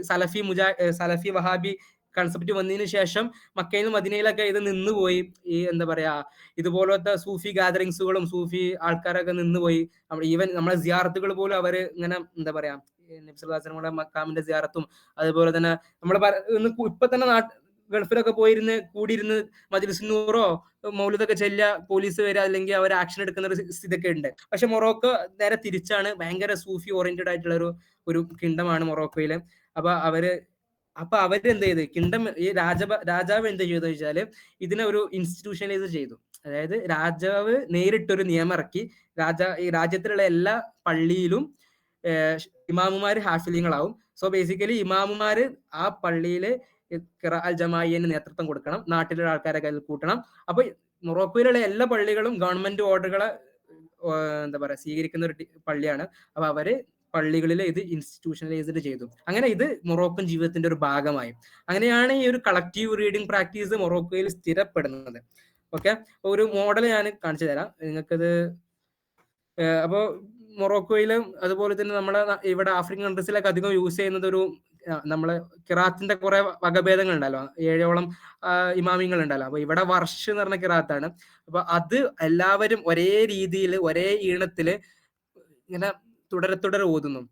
സലഫി വഹാബി കൺസെപ്റ്റ് വന്നതിന് ശേഷം മക്കയിലും മദീനയിലൊക്കെ ഇത് നിന്നുപോയി. ഈ എന്താ പറയാ ഇതുപോലത്തെ സൂഫി ഗാദറിങ്സുകളും സൂഫി ആൾക്കാരൊക്കെ നിന്നുപോയി. ഈവൻ നമ്മളെ സിയാറത്തുകൾ പോലും അവര് ഇങ്ങനെ എന്താ പറയാ നബി സല്ലല്ലാഹു അലൈഹി വസല്ലമയുടെ മക്കാമിന്റെ സിയാറത്തും അതുപോലെ തന്നെ ഇപ്പൊ തന്നെ ഗൾഫിലൊക്കെ പോയിരുന്ന് കൂടിയിരുന്ന് മജ്‌ലിസുൻ നൂറോ മൗലിദൊക്കെ ചെല്ലുക, പോലീസ് വരിക, അല്ലെങ്കിൽ അവർ ആക്ഷൻ എടുക്കുന്ന ഒരു സ്ഥിതിയൊക്കെ ഉണ്ട്. പക്ഷെ മൊറോക്കോ നേരെ തിരിച്ചാണ്. ഭയങ്കര സൂഫി ഓറിയന്റഡ് ആയിട്ടുള്ള ഒരു കിങ്ഡമാണ് മൊറോക്കോയില്. അപ്പൊ അവര് എന്ത് ചെയ്ത് കിങ്ഡം, ഈ രാജാവ് എന്ത് ചെയ്തു വെച്ചാല് ഇതിനെ ഒരു ഇൻസ്റ്റിറ്റ്യൂഷനലൈസ് ചെയ്തു. അതായത് രാജാവ് നേരിട്ടൊരു നിയമം ഇറക്കി. ഈ രാജ്യത്തിലുള്ള എല്ലാ പള്ളിയിലും ഇമാമുമാര് ഹാഫിലിങ്ങളാവും. സോ ബേസിക്കലി ഇമാമുമാര് ആ പള്ളിയില് ഖിറാഅൽ ജമാഇയ്യന് നേതൃത്വം കൊടുക്കണം, നാട്ടിലുള്ള ആൾക്കാരെ കയ്യിൽ കൂട്ടണം. അപ്പൊ മൊറോക്കോയിലുള്ള എല്ലാ പള്ളികളും ഗവൺമെന്റ് ഓർഡറുകളെ എന്താ പറയാ സ്വീകരിക്കുന്ന ഒരു പള്ളിയാണ്. അപ്പൊ അവര് പള്ളികളിൽ ഇത് ഇൻസ്റ്റിറ്റ്യൂഷനലൈസ്ഡ് ചെയ്തു. അങ്ങനെ ഇത് മൊറോക്കൻ ജീവിതത്തിന്റെ ഒരു ഭാഗമായി. അങ്ങനെയാണ് ഈ ഒരു കളക്റ്റീവ് റീഡിംഗ് പ്രാക്ടീസ് മൊറോക്കോയിൽ സ്ഥിരപ്പെടുന്നത്. ഓക്കെ, ഒരു മോഡൽ ഞാൻ കാണിച്ചു തരാം നിങ്ങൾക്കത്. അപ്പോ മൊറോക്കോയിലും അതുപോലെ തന്നെ നമ്മുടെ ഇവിടെ ആഫ്രിക്കൻ കൺട്രീസിലൊക്കെ അധികം യൂസ് ചെയ്യുന്നത് ഒരു നമ്മള് കിറാത്തിന്റെ കുറെ വകഭേദങ്ങൾ ഉണ്ടല്ലോ, 7ഓളം ഇമാമിങ്ങൾ ഉണ്ടല്ലോ. അപ്പൊ ഇവിടെ വർഷ് എന്ന് പറഞ്ഞ കിറാത്താണ്. അപ്പൊ അത് എല്ലാവരും ഒരേ രീതിയിൽ ഒരേ ഈണത്തില് ഇങ്ങനെ തുടരെ ഓതുന്നു.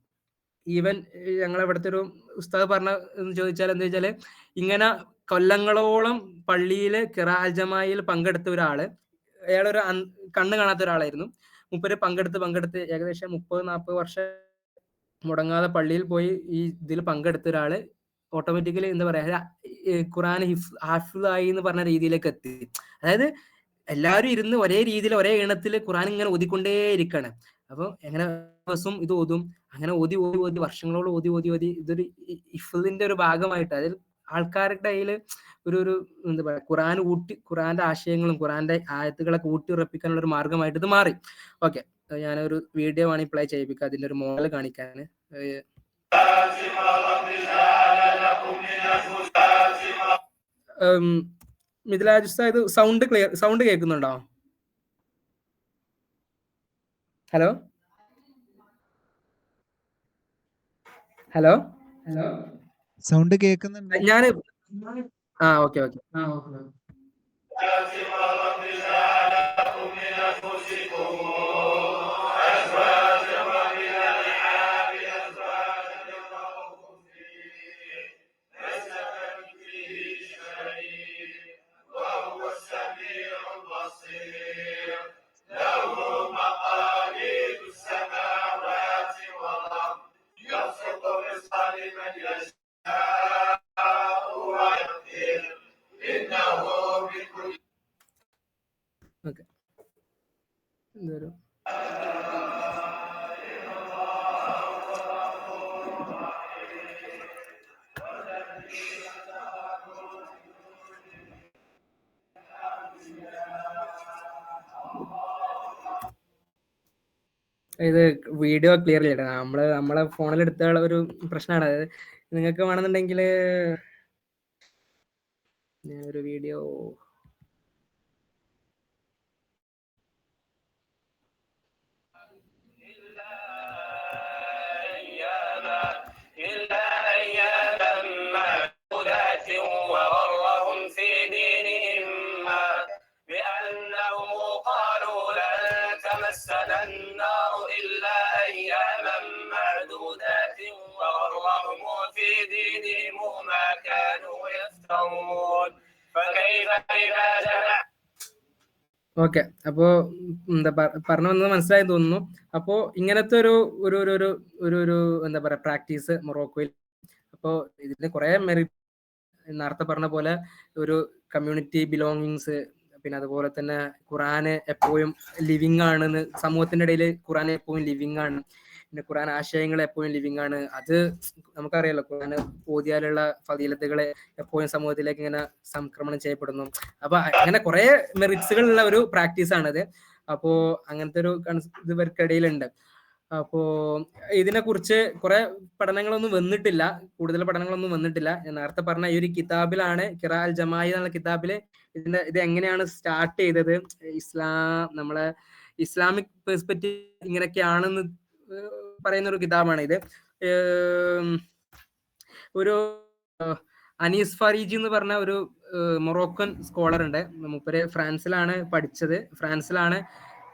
ഈവൻ ഞങ്ങളെ ഇവിടുത്തെ ഒരു ഉസ്താദ് പറഞ്ഞ എന്ന് ചോദിച്ചാൽ എന്താ വെച്ചാല്, ഇങ്ങനെ കൊല്ലങ്ങളോളം പള്ളിയില് ഖിറാഅൽ ജമായിൽ പങ്കെടുത്ത ഒരാള്, അയാളൊരു കണ്ണ് കാണാത്ത ഒരാളായിരുന്നു. മൂപ്പര് പങ്കെടുത്ത് ഏകദേശം 30-40 വർഷം മുടങ്ങാതെ പള്ളിയിൽ പോയി ഈ ഇതിൽ പങ്കെടുത്ത ഒരാള് ഓട്ടോമാറ്റിക്കലി എന്താ പറയാ, ഖുർആൻ ഹാഫിളായി എന്ന് പറഞ്ഞ രീതിയിലേക്ക് എത്തി. അതായത് എല്ലാവരും ഇരുന്ന് ഒരേ രീതിയിൽ ഒരേ ഈണത്തിൽ ഖുർആൻ ഇങ്ങനെ ഓതിക്കൊണ്ടേ ഇരിക്കാണ്. അപ്പൊ എങ്ങനെ ദിവസം ഇത് ഓതും, അങ്ങനെ ഓതി വർഷങ്ങളോളം ഓതി ഇതൊരു ഹിഫ്ളിന്റെ ഒരു ഭാഗമായിട്ട്, അതായത് ആൾക്കാരുടെ കയ്യിൽ ഒരു എന്താ പറയാ, ഖുർആന്റെ ആശയങ്ങളും ഖുർആന്റെ ആയത്തുകളൊക്കെ ഊട്ടിയുറപ്പിക്കാനുള്ള ഒരു മാർഗമായിട്ട് ഇത് മാറി. ഓക്കെ, ഞാനൊരു വീഡിയോ ആണ് പ്ലേ ചെയ്യിപ്പിക്കുക അതിന്റെ ഒരു മോഡൽ കാണിക്കാൻ. മിദ്ലാജ് ഉസ്താദ്, സൗണ്ട് കേൾക്കുന്നുണ്ടോ? ഹലോ ഹലോ സൗണ്ട് കേൾക്കുന്നുണ്ട്. ഞാൻ ഓക്കെ. ഓക്കെ, ഇത് വീഡിയോ ക്ലിയർ ചെയ്യട്ടെ. നമ്മളെ ഫോണിൽ എടുത്തുള്ള ഒരു പ്രശ്നമാണ്. അതായത് നിങ്ങൾക്ക് വേണമെന്നുണ്ടെങ്കിൽ ഞാനൊരു വീഡിയോ ഓക്കെ. അപ്പോ എന്താ പറഞ്ഞു വന്നത് മനസ്സിലായി തോന്നുന്നു. അപ്പോ ഇങ്ങനത്തെ ഒരു ഒരു ഒരു ഒരു ഒരു എന്താ പറയാ പ്രാക്ടീസ് മൊറോക്കോയിൽ. അപ്പോ ഇതിന് കുറെ മെറിറ്റ്, നേരത്തെ പറഞ്ഞ പോലെ ഒരു കമ്മ്യൂണിറ്റി ബിലോങ്ങിങ്സ്, പിന്നെ അതുപോലെ തന്നെ ഖുറാന് എപ്പോഴും ലിവിങ് ആണെന്ന്, സമൂഹത്തിന്റെ ഇടയിൽ ഖുറാൻ എപ്പോഴും ലിവിങ് ആണ്. പിന്നെ ഖുറാൻ ആശയങ്ങൾ എപ്പോഴും ലിവിങ് ആണ്. അത് നമുക്കറിയാലോ, ഖുറാൻ ഓതിയാലുള്ള ഫദീലത്തുകൾ എപ്പോഴും സമൂഹത്തിലേക്ക് ഇങ്ങനെ സംക്രമണം ചെയ്യപ്പെടുന്നു. അപ്പൊ അങ്ങനെ കുറെ മെറിറ്റ്സുകൾ ഉള്ള ഒരു പ്രാക്ടീസ് ആണിത്. അപ്പോ അങ്ങനത്തെ ഒരു ഇത് ഇവർക്കിടയിലുണ്ട്. അപ്പോ ഇതിനെ കുറിച്ച് കുറെ പഠനങ്ങളൊന്നും വന്നിട്ടില്ല, കൂടുതൽ പഠനങ്ങളൊന്നും വന്നിട്ടില്ല. ഞാൻ നേരത്തെ പറഞ്ഞ ഈ ഒരു കിതാബിലാണ്, ഖിറാഅൽ ജമായി എന്നുള്ള കിതാബില് ഇത് എങ്ങനെയാണ് സ്റ്റാർട്ട് ചെയ്തത്, നമ്മളെ ഇസ്ലാമിക് പെർസ്പെക്റ്റീവ് ഇങ്ങനെയൊക്കെയാണെന്ന് പറയുന്ന ഒരു കിതാബാണ് ഇത്. ഒരു അനീസ് ഫരീജി എന്ന് പറഞ്ഞ ഒരു മൊറോക്കൻ സ്കോളർ ഉണ്ട്. മൂപ്പര് ഫ്രാൻസിലാണ് പഠിച്ചത്. ഫ്രാൻസിലാണ്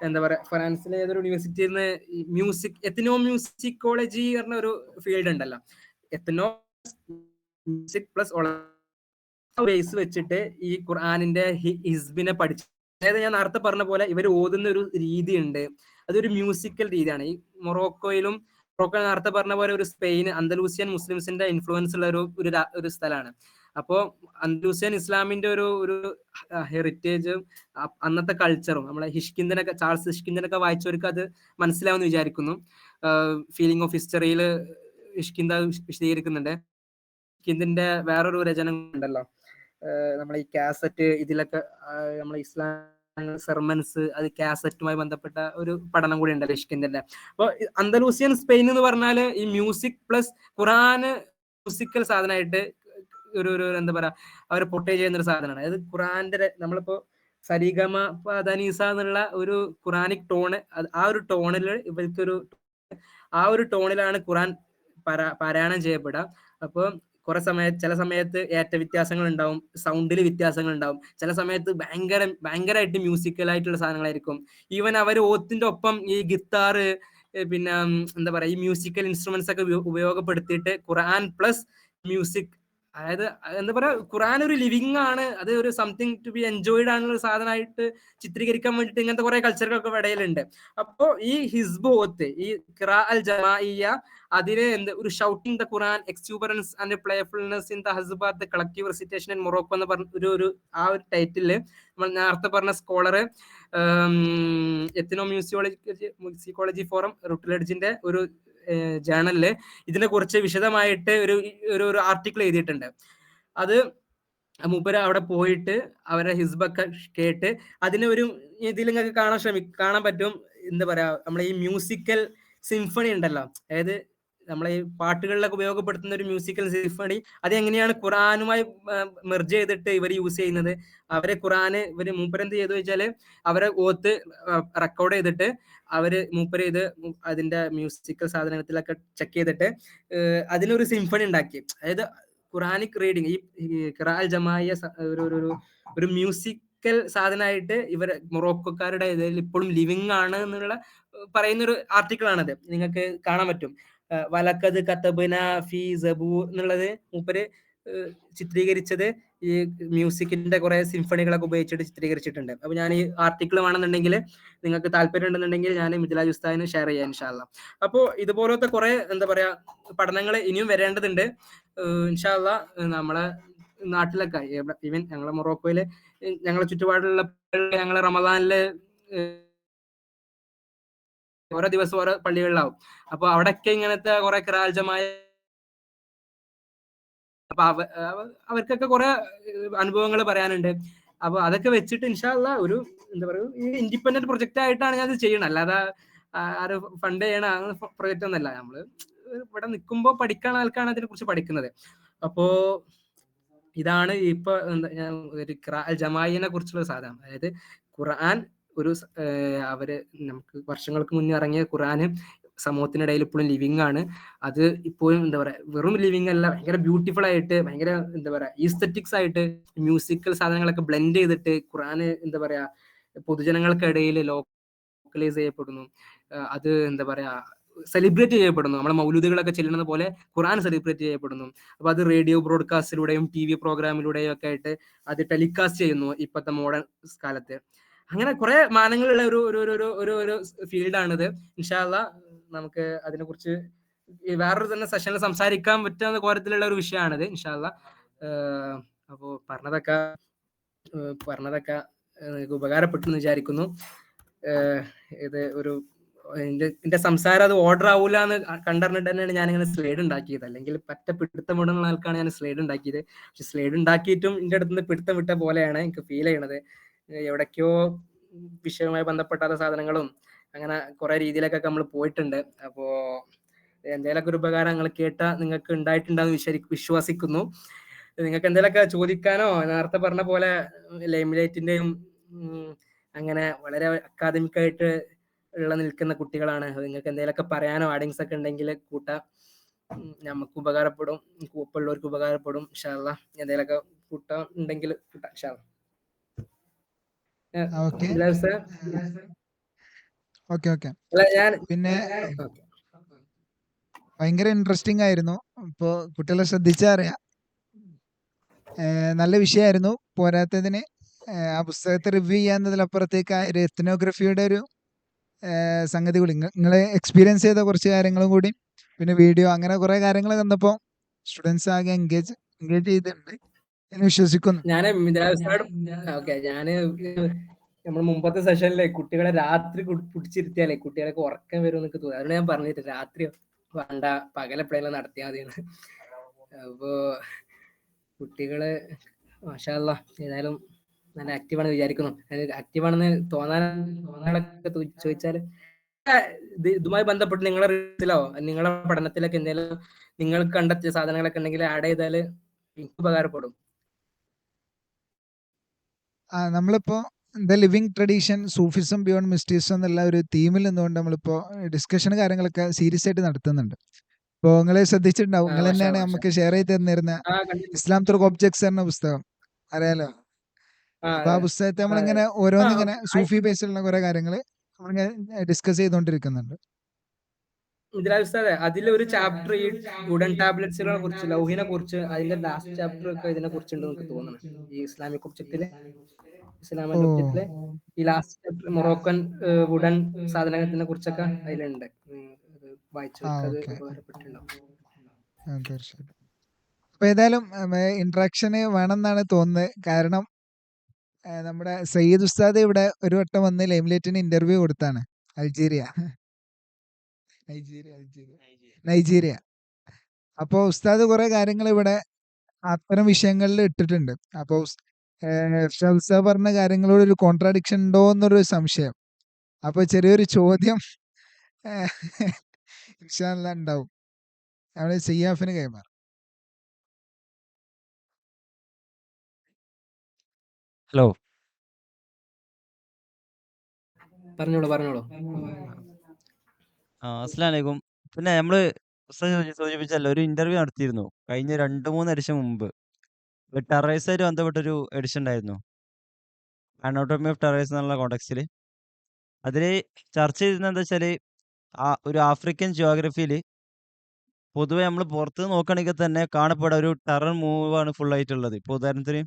എന്താ പറയാ, ഫ്രാൻസിലെ ഏതൊരു യൂണിവേഴ്സിറ്റിയിൽ നിന്ന് എത്തനോ മ്യൂസിക്കോളജി പറഞ്ഞ ഒരു ഫീൽഡ് ഉണ്ടല്ലോ, എത്തനോ മ്യൂസിക് പ്ലസ് ബേസ് വെച്ചിട്ട് ഈ ഖുർആനിന്റെ ഹിസ്ബിനെ പഠിച്ചു. അതായത് ഞാൻ നേരത്തെ പറഞ്ഞ പോലെ ഇവർ ഓതുന്ന ഒരു രീതിയുണ്ട്, അതൊരു മ്യൂസിക്കൽ രീതിയാണ്. ഈ മൊറോക്കോ നേരത്തെ പറഞ്ഞ പോലെ ഒരു സ്പെയിൻ അന്തലൂസിയൻ മുസ്ലിംസിന്റെ ഇൻഫ്ലുവൻസ് ഉള്ള ഒരു സ്ഥലമാണ്. അപ്പോ അന്തലൂസിയൻ ഇസ്ലാമിന്റെ ഒരു ഹെറിറ്റേജും അന്നത്തെ കൾച്ചറും, നമ്മളെ ചാൾസ് ഹിഷ്കിന്ദനൊക്കെ വായിച്ചവർക്ക് അത് മനസ്സിലാവുമെന്ന് വിചാരിക്കുന്നു. ഫീലിംഗ് ഓഫ് ഹിസ്റ്ററിയിൽ ഹിഷ്കിന്ദ വിശദീകരിക്കുന്നുണ്ട്. ഹിഷ്കിന്ദിന്റെ വേറൊരു രചന ഉണ്ടല്ലോ, നമ്മളെ ഈ കാസറ്റ്, ഇതിലൊക്കെ നമ്മളെ ഇസ്ലാം സെർമൻസ്, അത് കാസറ്റുമായി ബന്ധപ്പെട്ട ഒരു പഠനം കൂടി ഉണ്ടല്ലോ ഹിഷ്കിന്ദിന്റെ. അപ്പൊ അന്തലൂസിയൻ സ്പെയിൻ എന്ന് പറഞ്ഞാല് ഈ മ്യൂസിക് പ്ലസ് ഖുറാന് മ്യൂസിക്കൽ സാധനമായിട്ട് ഒരു എന്താ പറയാ, അവർ പൊട്ടേജ് ചെയ്യുന്ന ഒരു സാധനമാണ്. അതായത് ഖുറാന്റെ നമ്മളിപ്പോ സരിഗമ പദനീസ എന്നുള്ള ഒരു ഖുറാനിക് ടോണ്, ആ ഒരു ടോണിൽ ഇവർക്കൊരു ആ ഒരു ടോണിലാണ് ഖുറാൻ പാരായണം ചെയ്യപ്പെടുക. അപ്പോൾ ചില സമയത്ത് ഏറ്റ വ്യത്യാസങ്ങൾ ഉണ്ടാവും, സൗണ്ടിൽ വ്യത്യാസങ്ങൾ ഉണ്ടാവും, ചില സമയത്ത് ഭയങ്കരമായിട്ട് മ്യൂസിക്കലായിട്ടുള്ള സാധനങ്ങളായിരിക്കും. ഈവൻ അവർ ഓത്തിന്റെ ഒപ്പം ഈ ഗിത്താറ്, പിന്നെ എന്താ പറയാ, ഈ മ്യൂസിക്കൽ ഇൻസ്ട്രുമെന്റ്സ് ഒക്കെ ഉപയോഗപ്പെടുത്തിയിട്ട് ഖുർആൻ പ്ലസ് മ്യൂസിക്, അതായത് എന്താ പറയാ, ഖുർആൻ ഒരു ലിവിങ് ആണ്, അത് ഒരു സംതിങ് ടു ബി എൻജോയ്ഡ് ആണെന്ന ഒരു സാധനമായിട്ട് ചിത്രീകരിക്കാൻ വേണ്ടിയിട്ട് ഇങ്ങനത്തെ കുറെ കൾച്ചറുകളൊക്കെ ഇടയിലുണ്ട്. അപ്പോ ഈ ഹിസ്ബ് ഓത്ത്, ഈ ഖിറാ അൽ ജമാഇയ്യ, അതിന് ഒരു shouting the Quran, exuberance and playfulness in the ഹസ്ബാത്ത്, the collective recitation in Morocco എന്ന് പറഞ്ഞ ആ ഒരു ടൈറ്റില് നമ്മൾ നേരത്തെ പറഞ്ഞ സ്കോളർ എത്തിനോ മ്യൂസിക്കോളജി ഫോറം റുട്ട്ലെഡ്ജിന്റെ ഒരു ജേണലില് ഇതിനെ കുറിച്ച് വിശദമായിട്ട് ഒരു ആർട്ടിക്കിൾ എഴുതിയിട്ടുണ്ട്. അത് മൂപ്പര് അവിടെ പോയിട്ട് അവരെ ഹിസ്ബൊക്കെ കേട്ട് അതിനെ ഒരു ഇതിൽ നിങ്ങൾക്ക് കാണാൻ പറ്റും. എന്താ പറയാ, നമ്മളെ ഈ മ്യൂസിക്കൽ സിംഫണി ഉണ്ടല്ലോ, അതായത് നമ്മളെ ഈ പാട്ടുകളിലൊക്കെ ഉപയോഗപ്പെടുത്തുന്ന ഒരു മ്യൂസിക്കൽ സിംഫണി, അത് എങ്ങനെയാണ് ഖുർആനുമായി മെർജ് ചെയ്തിട്ട് ഇവർ യൂസ് ചെയ്യുന്നത്. അവരെ മൂപ്പരെന്ത് ചെയ്തു വെച്ചാല് അവരെ ഓത്ത് റെക്കോർഡ് ചെയ്തിട്ട് മൂപ്പര് ഇത് അതിന്റെ മ്യൂസിക്കൽ സാധനത്തിലൊക്കെ ചെക്ക് ചെയ്തിട്ട് അതിനൊരു സിംഫണി ഉണ്ടാക്കി. അതായത് ഖുറാനിക് റീഡിങ്, ഈ ഖിറാ അൽ ജമാഇയ്യ ഒരു മ്യൂസിക്കൽ സാധനമായിട്ട് ഇവർ മൊറോക്കോക്കാരുടെ ഇതിൽ ഇപ്പോഴും ലിവിങ് ആണ് എന്നുള്ള പറയുന്ന ഒരു ആർട്ടിക്കിൾ ആണത്. നിങ്ങൾക്ക് കാണാൻ പറ്റും. വലക്കത് കതബ്ന ഫീ സബൂർ എന്നുള്ളത് മൂപ്പര് ചിത്രീകരിച്ചത് ഈ മ്യൂസിക്കിന്റെ കുറെ സിംഫണികളൊക്കെ ഉപയോഗിച്ചിട്ട് ചിത്രീകരിച്ചിട്ടുണ്ട്. അപ്പൊ ഞാൻ ഈ ആർട്ടിക്കിൾ വേണമെന്നുണ്ടെങ്കിൽ, നിങ്ങൾക്ക് താല്പര്യം ഉണ്ടെന്നുണ്ടെങ്കിൽ ഞാൻ മിദ്ലാജ് ഉസ്താദിന് ഷെയർ ചെയ്യാം ഇൻഷാ അല്ലാ. അപ്പോൾ ഇതുപോലത്തെ കുറെ എന്താ പറയാ പഠനങ്ങൾ ഇനിയും വരേണ്ടതുണ്ട് ഇൻഷാ അല്ലാ. നമ്മളെ നാട്ടിലൊക്കെ ഈവൻ ഞങ്ങളെ മൊറോക്കോയില് ഞങ്ങളെ ചുറ്റുപാടുള്ള ഞങ്ങളെ റമദാനില് ഓരോ ദിവസം ഓരോ പള്ളികളിലാവും. അപ്പൊ അവിടെയൊക്കെ ഇങ്ങനത്തെ കുറെ ഖിറാഅൽ അപ്പൊ അവർക്കൊക്കെ കുറെ അനുഭവങ്ങൾ പറയാനുണ്ട്. അപ്പൊ അതൊക്കെ വെച്ചിട്ട് ഇൻഷാ അല്ലാ ഒരു എന്താ പറയുക, ഈ ഇൻഡിപെൻഡന്റ് പ്രൊജക്റ്റ് ആയിട്ടാണ് ഞാൻ ഇത് ചെയ്യണം. അല്ലാതെ ആരും ഫണ്ട് ചെയ്യണ പ്രൊജക്റ്റ് ഒന്നല്ല. നമ്മള് ഇവിടെ നിൽക്കുമ്പോൾ പഠിക്കാൻ ആൾക്കാണ് അതിനെ കുറിച്ച് പഠിക്കുന്നത്. അപ്പോ ഇതാണ് ഇപ്പൊ ഒരു ഖിറാഅൽ ജമാഇനെ കുറിച്ചുള്ള സാധനം. അതായത് ഖുർആൻ അവര് നമുക്ക് വർഷങ്ങൾക്ക് മുന്നേ ഇറങ്ങിയ ഖുർആന് സമൂഹത്തിനിടയിൽ ഇപ്പോഴും ലിവിങ് ആണ്. അത് ഇപ്പോഴും എന്താ പറയാ, വെറും ലിവിങ് അല്ല, ഭയങ്കര ബ്യൂട്ടിഫുൾ ആയിട്ട്, ഭയങ്കര എന്താ പറയാ ഈസ്തറ്റിക്സ് ആയിട്ട് മ്യൂസിക്കൽ സാധനങ്ങളൊക്കെ ബ്ലെൻഡ് ചെയ്തിട്ട് ഖുർആന് എന്താ പറയാ പൊതുജനങ്ങൾക്കിടയിൽ ലോക്കലൈസ് ചെയ്യപ്പെടുന്നു. അത് എന്താ പറയാ സെലിബ്രേറ്റ് ചെയ്യപ്പെടുന്നു. നമ്മളെ മൗലൂദുകളൊക്കെ ചെല്ലുന്നത് പോലെ ഖുർആൻ സെലിബ്രേറ്റ് ചെയ്യപ്പെടുന്നു. അപ്പൊ അത് റേഡിയോ ബ്രോഡ്കാസ്റ്റിലൂടെയും TV പ്രോഗ്രാമിലൂടെയും ഒക്കെ ആയിട്ട് അത് ടെലികാസ്റ്റ് ചെയ്യുന്നു ഇപ്പോഴത്തെ മോഡേൺ കാലത്ത്. അങ്ങനെ കുറെ മാനങ്ങളുള്ള ഒരു ഫീൽഡാണിത്. ഇൻഷാ അല്ലാ നമുക്ക് അതിനെക്കുറിച്ച് വേറൊരു തന്നെ സെഷനിൽ സംസാരിക്കാൻ പറ്റുന്ന കോലത്തിലുള്ള ഒരു വിഷയമാണിത് ഇൻഷാ അല്ലാ. അപ്പോൾ പറഞ്ഞതൊക്കെ ഉപകാരപ്പെട്ടു എന്ന് വിചാരിക്കുന്നു. ഇത് എന്റെ സംസാരം അത് ഓർഡർ ആവൂല എന്ന് കണ്ടറിഞ്ഞിട്ട് തന്നെയാണ് ഞാനിങ്ങനെ സ്ലൈഡ് ഉണ്ടാക്കിയത്. അല്ലെങ്കിൽ പിടുത്തം വിടുന്ന ആൾക്കാണ് ഞാൻ സ്ലൈഡ് ഉണ്ടാക്കിയത്. പക്ഷെ സ്ലൈഡ് ഉണ്ടാക്കിയിട്ടും എന്റെ അടുത്ത് നിന്ന് പിടുത്തം വിട്ട പോലെയാണ് എനിക്ക് ഫീൽ ചെയ്യണത്. എവിടേക്കോ വിഷയവുമായി ബന്ധപ്പെട്ടാത്ത സാധനങ്ങളും അങ്ങനെ കുറെ രീതിയിലൊക്കെ നമ്മൾ പോയിട്ടുണ്ട്. അപ്പോ എന്തെങ്കിലുമൊക്കെ ഒരു ഉപകാരം നിങ്ങൾ കേട്ടാ നിങ്ങൾക്ക് ഉണ്ടായിട്ടുണ്ടാവും വിശ്വസിക്കുന്നു. നിങ്ങൾക്ക് എന്തെങ്കിലുമൊക്കെ ചോദിക്കാനോ, നേരത്തെ പറഞ്ഞ പോലെ ലൈംലൈറ്റിന്റെയും അങ്ങനെ വളരെ അക്കാദമിക് ആയിട്ട് നിൽക്കുന്ന കുട്ടികളാണ്. നിങ്ങൾക്ക് എന്തെങ്കിലുമൊക്കെ പറയാനോ ആഡിങ്സ് ഒക്കെ ഉണ്ടെങ്കിൽ കൂട്ടാം. നമുക്ക് ഉപകാരപ്പെടും, ഉള്ളവർക്ക് ഉപകാരപ്പെടും ഇൻഷാ അല്ലാ. എന്തെങ്കിലുമൊക്കെ കൂട്ടാൻ ഉണ്ടെങ്കിൽ കൂട്ടാം ഇൻഷാ അല്ലാ. പിന്നെ ഭയങ്കര ഇൻട്രസ്റ്റിംഗ് ആയിരുന്നു. ഇപ്പോ കുട്ടികളെ ശ്രദ്ധിച്ചാ അറിയാം, നല്ല വിഷയമായിരുന്നു. പോരാത്തതിന് ആ പുസ്തകത്തെ റിവ്യൂ ചെയ്യാന്നതിലപ്പുറത്തേക്ക് ആ ഒരു എത്നോഗ്രഫിയുടെ ഒരു സംഗതി കൂടി നിങ്ങളെ എക്സ്പീരിയൻസ് ചെയ്ത കുറച്ച് കാര്യങ്ങളും കൂടി, പിന്നെ വീഡിയോ, അങ്ങനെ കുറെ കാര്യങ്ങൾ കണ്ടപ്പോൾ സ്റ്റുഡൻസ് ആകെ എൻഗേജ് ചെയ്തിട്ടുണ്ട് എന്ന് വിശ്വസിക്കുന്നു. ഞാന് നമ്മൾ മുമ്പത്തെ സെഷനിലെ കുട്ടികളെ രാത്രി പിടിച്ചിരുത്തിയാലേ കുട്ടികളൊക്കെ ഉറക്കം വരും എന്നൊക്കെ തോന്നി. അതുകൊണ്ട് ഞാൻ പറഞ്ഞിട്ട് രാത്രി വേണ്ട, പകലെപ്പോഴെല്ലാം നടത്തിയാൽ മതിയെന്ന്. അപ്പോ കുട്ടികള് മാഷാ അല്ലാ ഏതായാലും നല്ല ആക്റ്റീവാണെന്ന് വിചാരിക്കുന്നു. ആക്റ്റീവാണെന്ന് തോന്നാനൊക്കെ ചോദിച്ചാല് ഇതുമായി ബന്ധപ്പെട്ട് നിങ്ങളുടെ റിസർച്ചിലോ നിങ്ങളുടെ പഠനത്തിലൊക്കെ എന്തെങ്കിലും നിങ്ങൾ കണ്ടെത്തിയ സാധനങ്ങളൊക്കെ ഉണ്ടെങ്കിൽ ആഡ് ചെയ്താല് എനിക്ക് ഉപകാരപ്പെടും. നമ്മളിപ്പോ the living tradition Sufism beyond mysterious എന്നുള്ള ഒരു തീമിൽ നിന്നുകൊണ്ട് നമ്മളിപ്പോ ഡിസ്കഷൻ കാര്യങ്ങളൊക്കെ സീരിയസ് ആയിട്ട് നടത്തുന്നുണ്ട്. ഇപ്പൊ നിങ്ങള് ശ്രദ്ധിച്ചിട്ടുണ്ടാവും. നിങ്ങൾ മാഷാ തന്നെയാണ് മാഷാ. നമുക്ക് ഷെയർ ചെയ്ത് തന്നിരുന്ന കണ്ടിരുന്നു. ഇസ്ലാം ത്രൂ ഒബ്ജക്ട്സ് എന്ന പുസ്തകം. അറിയാലോ. അപ്പൊ ആ അതെ. പുസ്തകത്തെ അതെ. നമ്മളിങ്ങനെ ആ ഓരോന്നിങ്ങനെ അയ് സൂഫി ബേസിലുള്ള കുറെ കാര്യങ്ങള് നമ്മളിങ്ങനെ ഡിസ്കസ് ചെയ്തുകൊണ്ടിരിക്കുന്നുണ്ട്. മിദ്ലാജ് ഉസ്താദെ, അതിലൊരു ചാപ്റ്റർ ഈ വുഡൻ ടാബ്ലറ്റ്സുകളെ കുറിച്ച്, ലൗഹിനെ കുറിച്ച്, അതിന്റെ ലാസ്റ്റ് ചാപ്റ്റർ ഒക്കെ ഇതിനെ കുറിച്ചുണ്ട് എനിക്ക് തോന്നുന്നു. ഈ ഇസ്ലാമിക് ഒബ്ജക്റ്റിലെ, ഇസ്ലാം ഓ ആൻഡ് ഒബ്ജക്റ്റിലെ ഈ ലാസ്റ്റ് ചാപ്റ്റർ മൊറോക്കൻ വുഡൻ സാധനത്തിനെ കുറിച്ചൊക്കെ അതിലുണ്ട്. അത് ആ വായിച്ചവർക്ക് അത് ഓക്കെ. ഉപകാരപ്പെട്ടിട്ടുണ്ടാവും. തീർച്ചയായിട്ടും. അപ്പൊ ഏതായാലും ഇന്ററാക്ഷന് വേണമെന്നാണ് തോന്നുന്നത്. കാരണം നമ്മുടെ സയ്യിദ് ഉസ്താദ് ഇവിടെ ഒരു വട്ടം വന്ന് ലൈംലൈറ്റിന് ഇന്റർവ്യൂ കൊടുത്താണ്. അൾജീരിയ നൈജീരിയ. അപ്പൊ ഉസ്താദ് കുറെ കാര്യങ്ങൾ ഇവിടെ അത്തരം വിഷയങ്ങളിൽ ഇട്ടിട്ടുണ്ട്. അപ്പൊ ഇർഷാദ് ഉസ്താദ് പറഞ്ഞ കാര്യങ്ങളോട് ഒരു കോൺട്രാഡിക്ഷൻ ഉണ്ടോ എന്നൊരു സംശയം. അപ്പൊ ചെറിയൊരു ചോദ്യം ഏഹ്, ഇൻഷാ അല്ലാ ഉണ്ടാവും. നമ്മള് സിയാഫിന് കൈമാറും. ഹലോ. പറഞ്ഞോളൂ പറഞ്ഞോളൂ. അസ്സലാമു അലൈക്കും. പിന്നെ നമ്മള് ഉസ്താദ് സൂചിപ്പിച്ചല്ലോ, ഒരു ഇന്റർവ്യൂ നടത്തിയിരുന്നു കഴിഞ്ഞ 2-3 എഡിഷൻ മുമ്പ്. ടെററിസമായിട്ട് ബന്ധപ്പെട്ടൊരു എഡിഷൻ ഉണ്ടായിരുന്നു. അനോട്ടമി ഓഫ് ടെററിസം എന്നുള്ള കോണ്ടെക്സ്റ്റില്. അതില് ചർച്ച ചെയ്തിരുന്നത് എന്താ വെച്ചാല്, ഒരു ആഫ്രിക്കൻ ജിയോഗ്രഫിയില് പൊതുവെ നമ്മൾ പുറത്ത് നോക്കുകയാണെങ്കിൽ തന്നെ കാണപ്പെടുന്ന ഒരു ടെറർ മൂവാണ് ഫുൾ ആയിട്ടുള്ളത്. ഇപ്പൊ ഉദാഹരണത്തിന്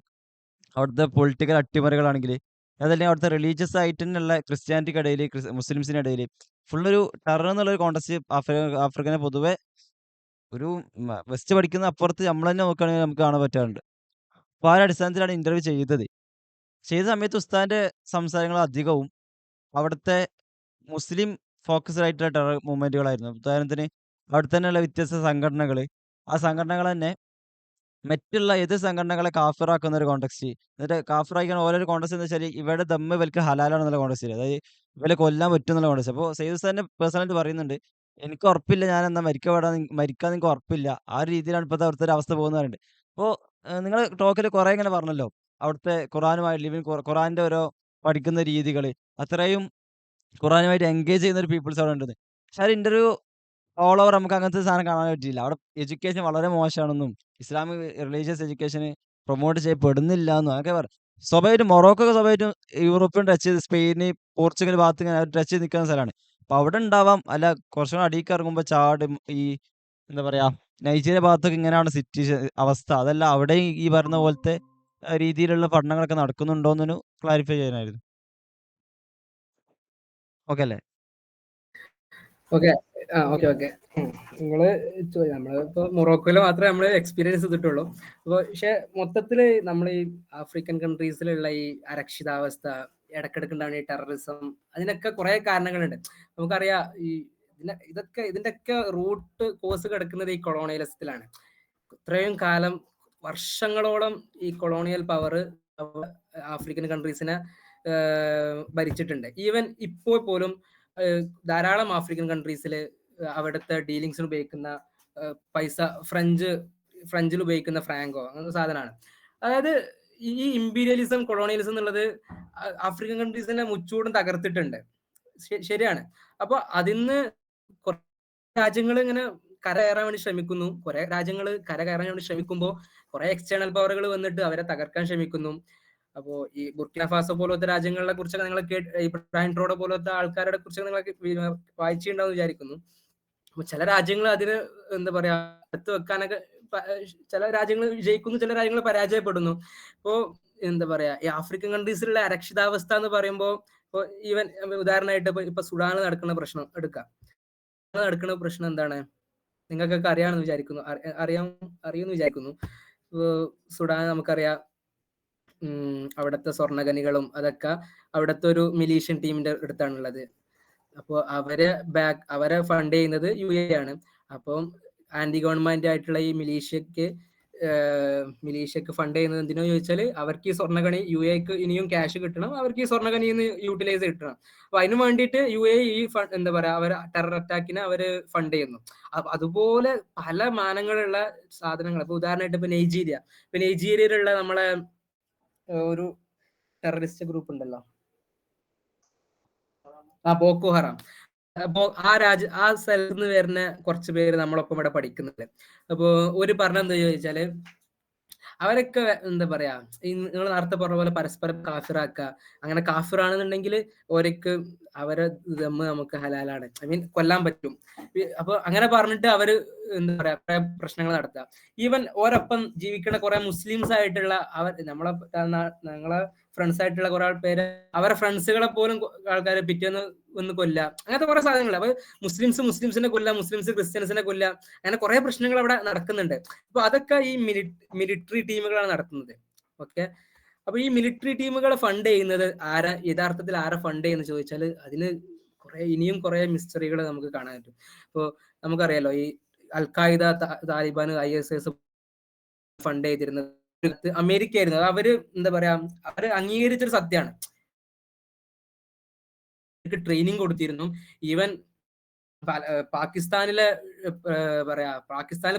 അവിടുത്തെ പൊളിറ്റിക്കൽ അട്ടിമറികളാണെങ്കിൽ, അതല്ലെങ്കിൽ അവിടുത്തെ റിലീജിയസ് ആയിട്ട് തന്നെയുള്ള ക്രിസ്ത്യാനിറ്റിക്കിടയിൽ, മുസ്ലിംസിനിടയിൽ ഫുള്ളൊരു ടെറർ എന്നുള്ള ഒരു കോൺടെക്സ്റ്റ് ആഫ്രിക്കനെ പൊതുവെ ഒരു വെസ്റ്റ് പഠിക്കുന്ന അപ്പുറത്ത് നമ്മൾ തന്നെ നോക്കുകയാണെങ്കിൽ നമുക്ക് കാണാൻ പറ്റാറുണ്ട്. അപ്പൊ ആ ഒരു അടിസ്ഥാനത്തിലാണ് ഇന്റർവ്യൂ ചെയ്തത്. ചെയ്ത സമയത്ത് ഉസ്താദിന്റെ സംസാരങ്ങൾ അധികവും അവിടുത്തെ മുസ്ലിം ഫോക്കസ്ഡ് ആയിട്ടുള്ള ടെറർ മൂവ്മെന്റുകളായിരുന്നു. ഉദാഹരണത്തിന് അവിടെ തന്നെയുള്ള വ്യത്യസ്ത സംഘടനകൾ, ആ സംഘടനകൾ തന്നെ മറ്റുള്ള എതിർ സംഘടനകളെ കാഫിറാക്കുന്ന ഒരു കോണ്ടെക്സ്റ്റ്. എന്നിട്ട് കാഫിറാക്കിയ ഓരോരോ കോണ്ടെക്സ്റ്റ് എന്ന് വെച്ചാൽ ഇവരുടെ ദമ്മ് ഇവർക്ക് ഹലാലാണെന്നുള്ള കോണ്ടെക്സ്റ്റ്. അതായത് ഇവരെ കൊല്ലാൻ പറ്റും എന്നുള്ള കോണ്ടെക്സ്റ്റ്. അപ്പോൾ സെയ്ദ് ഉസ്താദിന്റെ പേഴ്സണാലിറ്റി പറയുന്നുണ്ട്, എനിക്ക് ഉറപ്പില്ല ഞാൻ എന്നാ മരിക്കാൻ എനിക്ക് ഉറപ്പില്ല. ആ ഒരു രീതിയിലാണ് ഇപ്പോഴത്തെ അവിടുത്തെ ഒരു അവസ്ഥ പോകുന്നത് പറയുന്നുണ്ട്. അപ്പോൾ നിങ്ങൾ ടോക്കിൽ കുറെ ഇങ്ങനെ പറഞ്ഞല്ലോ, അവിടുത്തെ ഖുറാനുമായി ഖുറാന്റെ ഓരോ പഠിക്കുന്ന രീതികൾ, അത്രയും ഖുറാനുമായിട്ട് എൻഗേജ് ചെയ്യുന്ന ഒരു പീപ്പിൾസ് അവിടെ ഉണ്ടെന്ന്. പക്ഷെ ആ ഒരു ഇന്റർവ്യൂ ഓൾ ഓവർ നമുക്ക് അങ്ങനത്തെ സാധനം കാണാൻ പറ്റിയില്ല. അവിടെ എഡ്യൂക്കേഷൻ വളരെ മോശമാണെന്നും ഇസ്ലാമിക് റിലീജിയസ് എഡ്യൂക്കേഷന് പ്രൊമോട്ട് ചെയ്യപ്പെടുന്നില്ല എന്നും അതൊക്കെ സ്വാഭാവികമായിട്ടും മൊറോക്കോ ഒക്കെ സ്വാഭാവികമായിട്ടും യൂറോപ്യൻ ടച്ച് ചെയ്ത് സ്പെയിന്, പോർച്ചുഗൽ ഭാഗത്ത് ഇങ്ങനെ ടച്ച് ചെയ്ത് നിൽക്കുന്ന സ്ഥലമാണ്. അപ്പൊ അവിടെ ഉണ്ടാവാം. അല്ല കുറച്ചും കൂടെ അടിയിലേക്ക് ഇറങ്ങുമ്പോൾ ചാടും ഈ എന്താ പറയാ നൈജീരിയ ഭാഗത്തൊക്കെ ഇങ്ങനെയാണ് സിറ്റുവേഷൻ അവസ്ഥ. അതല്ല അവിടെ ഈ പറഞ്ഞ പോലത്തെ രീതിയിലുള്ള പഠനങ്ങളൊക്കെ നടക്കുന്നുണ്ടോ എന്നൊരു ക്ലാരിഫൈ ചെയ്യാനായിരുന്നു. ഓക്കെ അല്ലേ? ഓക്കെ. Okay okay. നിങ്ങള് നമ്മളിപ്പോ മൊറോക്കോയില് മാത്രമേ നമ്മള് എക്സ്പീരിയൻസ് ചെയ്തിട്ടുള്ളൂ. അപ്പൊ പക്ഷെ മൊത്തത്തില് നമ്മൾ ഈ ആഫ്രിക്കൻ കൺട്രീസിലുള്ള ഈ അരക്ഷിതാവസ്ഥ, ഇടക്കിടക്ക് ഉണ്ടാവുന്ന ഈ ടെററിസം, അതിനൊക്കെ കുറെ കാരണങ്ങളുണ്ട്. നമുക്കറിയാം ഈ ഇതിന്റെയൊക്കെ റൂട്ട് കോസ് കിടക്കുന്നത് ഈ കൊളോണിയലിസത്തിലാണ്. ഇത്രയും കാലം വർഷങ്ങളോളം ഈ കൊളോണിയൽ പവർ ആഫ്രിക്കൻ കൺട്രീസിനെ ഭരിച്ചിട്ടുണ്ട്. ഈവൻ ഇപ്പോൾ പോലും ധാരാളം ആഫ്രിക്കൻ കൺട്രീസിൽ അവിടുത്തെ ഡീലിങ്സിന് ഉപയോഗിക്കുന്ന പൈസ ഫ്രഞ്ചിൽ ഉപയോഗിക്കുന്ന ഫ്രാങ്കോ അങ്ങനത്തെ സാധനമാണ്. അതായത് ഈ ഇമ്പീരിയലിസം, കൊളോണിയലിസം എന്നുള്ളത് ആഫ്രിക്കൻ കൺട്രീസിനെ മുച്ചൂടും തകർത്തിട്ടുണ്ട്. ശരിയാണ്. അപ്പൊ അതിന്ന് രാജ്യങ്ങൾ ഇങ്ങനെ കരകയറാൻ വേണ്ടി ശ്രമിക്കുന്നു. കുറെ രാജ്യങ്ങൾ കരകയറാൻ വേണ്ടി ശ്രമിക്കുമ്പോൾ കുറെ എക്സ്റ്റേണൽ പവറുകൾ വന്നിട്ട് അവരെ തകർക്കാൻ ശ്രമിക്കുന്നു. അപ്പോ ഈ ബുർക്കിന ഫാസോ പോലത്തെ രാജ്യങ്ങളെ കുറിച്ചൊക്കെ നിങ്ങൾ ഇബ്രാഹിം ട്രോഡ പോലത്തെ ആൾക്കാരെ കുറിച്ചൊക്കെ നിങ്ങൾ വായിച്ചിട്ടുണ്ടാവും വിചാരിക്കുന്നു. അപ്പൊ ചില രാജ്യങ്ങൾ അതിന് എന്താ പറയാ അടുത്ത് വെക്കാനൊക്കെ ചില രാജ്യങ്ങൾ വിജയിക്കുന്നു, ചില രാജ്യങ്ങൾ പരാജയപ്പെടുന്നു. ഇപ്പോ എന്താ പറയാ ഈ ആഫ്രിക്കൻ കൺട്രീസിലുള്ള അരക്ഷിതാവസ്ഥ എന്ന് പറയുമ്പോൾ ഇപ്പൊ ഈവൻ ഉദാഹരണമായിട്ട് ഇപ്പൊ സുഡാനിൽ നടക്കുന്ന പ്രശ്നം എടുക്കാം. നടക്കുന്ന പ്രശ്നം എന്താണ് നിങ്ങൾക്കൊക്കെ അറിയാമെന്ന് വിചാരിക്കുന്നു, അറിയുമെന്ന് വിചാരിക്കുന്നു. സുഡാൻ നമുക്കറിയാം, അവിടുത്തെ സ്വർണ്ണഖനികളും അതൊക്കെ അവിടുത്തെ ഒരു മിലീഷ്യൻ ടീമിന്റെ അടുത്താണുള്ളത്. അപ്പോൾ അവരെ ഫണ്ട് ചെയ്യുന്നത് UAE ആണ്. അപ്പം ആന്റി ഗവൺമെന്റ് ആയിട്ടുള്ള ഈ മിലീഷ്യക്ക് ഫണ്ട് ചെയ്യുന്നത് എന്തിനോ ചോദിച്ചാൽ അവർക്ക് ഈ സ്വർണ്ണഖനി UAEക്ക് ഇനിയും ക്യാഷ് കിട്ടണം, അവർക്ക് ഈ സ്വർണ്ണഖനിയിൽ നിന്ന് യൂട്ടിലൈസ് കിട്ടണം. അപ്പൊ അതിന് വേണ്ടിയിട്ട് UAE ഈ എന്താ പറയാ അവർ ടെറർ അറ്റാക്കിനെ അവര് ഫണ്ട് ചെയ്യുന്നു. അപ്പൊ അതുപോലെ പല മാനങ്ങളുള്ള സാധനങ്ങൾ. ഇപ്പൊ ഉദാഹരണമായിട്ട് ഇപ്പൊ നൈജീരിയയിലുള്ള നമ്മളെ ഒരു ടെററിസ്റ്റ് ഗ്രൂപ്പ് ഉണ്ടല്ലോ, ബോക്കോ ഹറാം. അപ്പോ ആ സ്ഥലത്ത് നിന്ന് വരുന്ന കുറച്ച് പേര് നമ്മളൊപ്പം ഇവിടെ പഠിക്കുന്നുണ്ട്. അപ്പോ ഒരു പറഞ്ഞെന്താ ചോദിച്ചാല്, അവരൊക്കെ എന്താ പറയാ, ഈ നിങ്ങൾ നേരത്തെ പറഞ്ഞ പോലെ പരസ്പരം കാഫിറാക്കുക, അങ്ങനെ കാഫിറാണെന്നുണ്ടെങ്കിൽ ഓരക്ക് അവരെ ദമ്മ് നമുക്ക് ഹലാലാണ്, ഐ മീൻ കൊല്ലാൻ പറ്റും. അപ്പൊ അങ്ങനെ പറഞ്ഞിട്ട് അവര് എന്താ പറയാ കുറെ പ്രശ്നങ്ങൾ നടത്തുക. ഈവൻ ഓരൊപ്പം ജീവിക്കുന്ന കുറെ മുസ്ലിംസ് ആയിട്ടുള്ള ഞങ്ങളെ ഫ്രണ്ട്സ് ആയിട്ടുള്ള കുറെ പേര് അവരെ ഫ്രണ്ട്സുകളെ പോലും ആൾക്കാരെ പിറ്റേന്ന് ഒന്ന് കൊല്ലുക, അങ്ങനത്തെ കുറെ സാധനങ്ങൾ. അപ്പൊ മുസ്ലിംസിനെ കൊല്ലുക, മുസ്ലിംസ് ക്രിസ്ത്യൻസിനെ കൊല്ലുക, അങ്ങനെ കുറെ പ്രശ്നങ്ങൾ അവിടെ നടക്കുന്നുണ്ട്. അപ്പൊ അതൊക്കെ ഈ മിലിറ്ററി ടീമുകളാണ് നടത്തുന്നത്. ഓക്കെ, അപ്പൊ ഈ മിലിറ്ററി ടീമുകളെ ഫണ്ട് ചെയ്യുന്നത് യഥാർത്ഥത്തിൽ ആരെ ഫണ്ട് ചെയ്യുന്നത് ചോദിച്ചാൽ അതിന് ഇനിയും കുറെ മിസ്റ്ററികൾ നമുക്ക് കാണാൻ പറ്റും. ഇപ്പോ നമുക്കറിയാലോ, ഈ അൽഖായിദ, താലിബാൻ, ISIS ഫണ്ട് ചെയ്തിരുന്നത് അമേരിക്ക ആയിരുന്നു. അവര് എന്താ പറയാ, അവര് അംഗീകരിച്ചൊരു സത്യമാണ്. ട്രെയിനിങ് കൊടുത്തിരുന്നു. ഈവൻ പാകിസ്ഥാനിലെ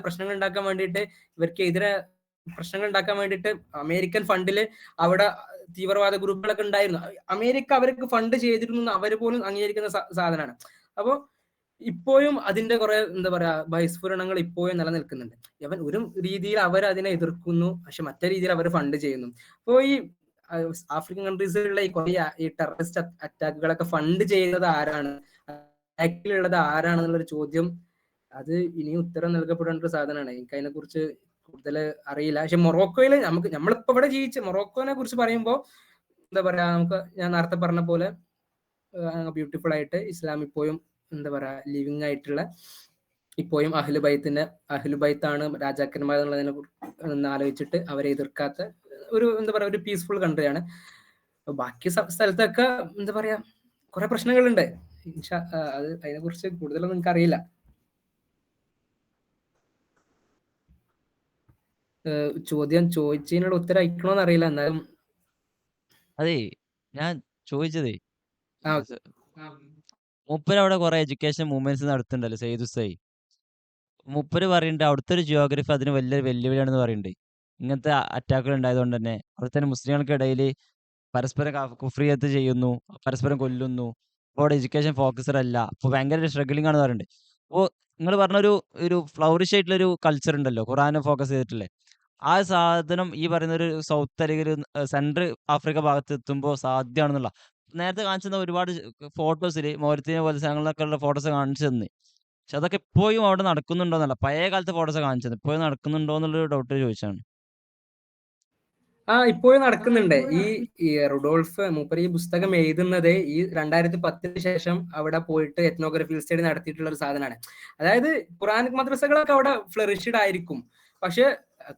പ്രശ്നങ്ങൾ ഉണ്ടാക്കാൻ വേണ്ടിയിട്ട്, ഇവർക്കെതിരെ പ്രശ്നങ്ങൾ ഉണ്ടാക്കാൻ വേണ്ടിയിട്ട് അമേരിക്കൻ ഫണ്ടില് അവിടെ തീവ്രവാദ ഗ്രൂപ്പുകളൊക്കെ ഉണ്ടായിരുന്നു. അമേരിക്ക അവർക്ക് ഫണ്ട് ചെയ്തിരുന്നു, അവർ പോലും അംഗീകരിക്കുന്ന സാധനമാണ്. അപ്പോൾ ഇപ്പോഴും അതിന്റെ കുറെ എന്താ പറയാ ബഹിസ്ഫുരണങ്ങൾ ഇപ്പോഴും നിലനിൽക്കുന്നുണ്ട്. ഒരു രീതിയിൽ അവർ അതിനെ എതിർക്കുന്നു, പക്ഷെ മറ്റേ രീതിയിൽ അവർ ഫണ്ട് ചെയ്യുന്നു. അപ്പോൾ ഈ ആഫ്രിക്കൻ കൺട്രീസിലുള്ള ഈ ടെററിസ്റ്റ് അറ്റാക്കുകളൊക്കെ ഫണ്ട് ചെയ്യുന്നത് ആരാണ്, ബാക്കിലുള്ളത് ആരാണെന്നുള്ളൊരു ചോദ്യം, അത് ഇനിയും ഉത്തരം നൽകപ്പെടേണ്ട ഒരു സാധനമാണ്. എനിക്ക് അതിനെ കുറിച്ച് കൂടുതൽ അറിയില്ല. പക്ഷെ മൊറോക്കോയിൽ നമ്മളിപ്പോ ഇവിടെ ജീവിച്ച മൊറോക്കോനെ കുറിച്ച് പറയുമ്പോൾ എന്താ പറയാ, ഞാൻ നേരത്തെ പറഞ്ഞ പോലെ ബ്യൂട്ടിഫുൾ ആയിട്ട് ഇസ്ലാം ഇപ്പോഴും എന്താ പറയാ ലിവിങ് ആയിട്ടുള്ള, ഇപ്പോഴും അഹ്ലുബൈത്താണ് രാജാക്കന്മാർ എന്നുള്ളതിനെ ആലോചിച്ചിട്ട് അവരെ എതിർക്കാത്ത ഒരു എന്താ പറയാ ഒരു പീസ്ഫുൾ കൺട്രിയാണ്. ബാക്കി സ്ഥലത്തൊക്കെ എന്താ പറയാ കുറെ പ്രശ്നങ്ങളുണ്ട്. അത് അതിനെ കുറിച്ച് കൂടുതലൊന്നും എനിക്ക് അറിയില്ല. ചോദ്യം ചോദിച്ചതിനുള്ള ഉത്തരം അയക്കണോന്ന് അറിയില്ല, എന്നാലും അതെ, ഞാൻ ചോദിച്ചതേ, ആ മൂപ്പര് അവിടെ കുറെ എഡ്യൂക്കേഷൻ മൂവ്മെന്റ്സ് നടത്തുന്നുണ്ടല്ലോ, സെയ്ദ് ഉസൈ. മൂപ്പര് പറയുന്നുണ്ട് അവിടുത്തെ ഒരു ജിയോഗ്രഫി അതിന് വലിയൊരു വെല്ലുവിളിയാണെന്ന് പറയുന്നുണ്ട്. ഇങ്ങനത്തെ അറ്റാക്കുകൾ ഉണ്ടായതുകൊണ്ട് തന്നെ അവിടെ തന്നെ മുസ്ലിങ്ങൾക്കിടയിൽ പരസ്പരം കുഫ്രിയത്ത് ചെയ്യുന്നു, പരസ്പരം കൊല്ലുന്നു. അപ്പോൾ അവിടെ എഡ്യൂക്കേഷൻ ഫോക്കസ്ഡ് അല്ല, അപ്പോൾ ഭയങ്കര സ്ട്രഗ്ലിംഗ് ആണെന്ന് പറയുന്നുണ്ട്. അപ്പോൾ നിങ്ങൾ പറഞ്ഞൊരു ഒരു ഫ്ലൗറിഷ് ആയിട്ടുള്ള ഒരു കൾച്ചർ ഉണ്ടല്ലോ, ഖുറാനെ ഫോക്കസ് ചെയ്തിട്ടുള്ളത്, ആ സാധനം ഈ പറയുന്ന ഒരു സൗത്ത് അല്ലെങ്കിൽ ഒരു സെൻട്രൽ ആഫ്രിക്ക ഭാഗത്ത് എത്തുമ്പോൾ സാധ്യമാണെന്നുള്ള നേരത്തെ കാണിച്ചു തന്ന ഒരുപാട് ഫോട്ടോസിൽ മോരത്തിനെ പോലെ സ്ഥലങ്ങളിലൊക്കെ ഉള്ള ഫോട്ടോസ് കാണിച്ചു തന്നെ. പക്ഷെ അതൊക്കെ ഇപ്പോഴും അവിടെ നടക്കുന്നുണ്ടോന്നല്ല, പഴയ കാലത്തെ ഫോട്ടോസ് കാണിച്ചത് ഇപ്പോഴും നടക്കുന്നുണ്ടോ എന്നുള്ളൊരു ഡൗട്ട് ചോദിച്ചാണ്. ഇപ്പോഴും നടക്കുന്നുണ്ട്. ഈ റുഡോൾഫ് മൂപ്പര് ഈ പുസ്തകം എഴുതുന്നത് ഈ 2010 ശേഷം അവിടെ പോയിട്ട് എത്നോഗ്രഫി സ്റ്റഡി നടത്തിയിട്ടുള്ള ഒരു സാധനമാണ്. അതായത് ഖുറാനിക് മദ്രസകളൊക്കെ അവിടെ ഫ്ലറിഷ്ഡ് ആയിരിക്കും, പക്ഷെ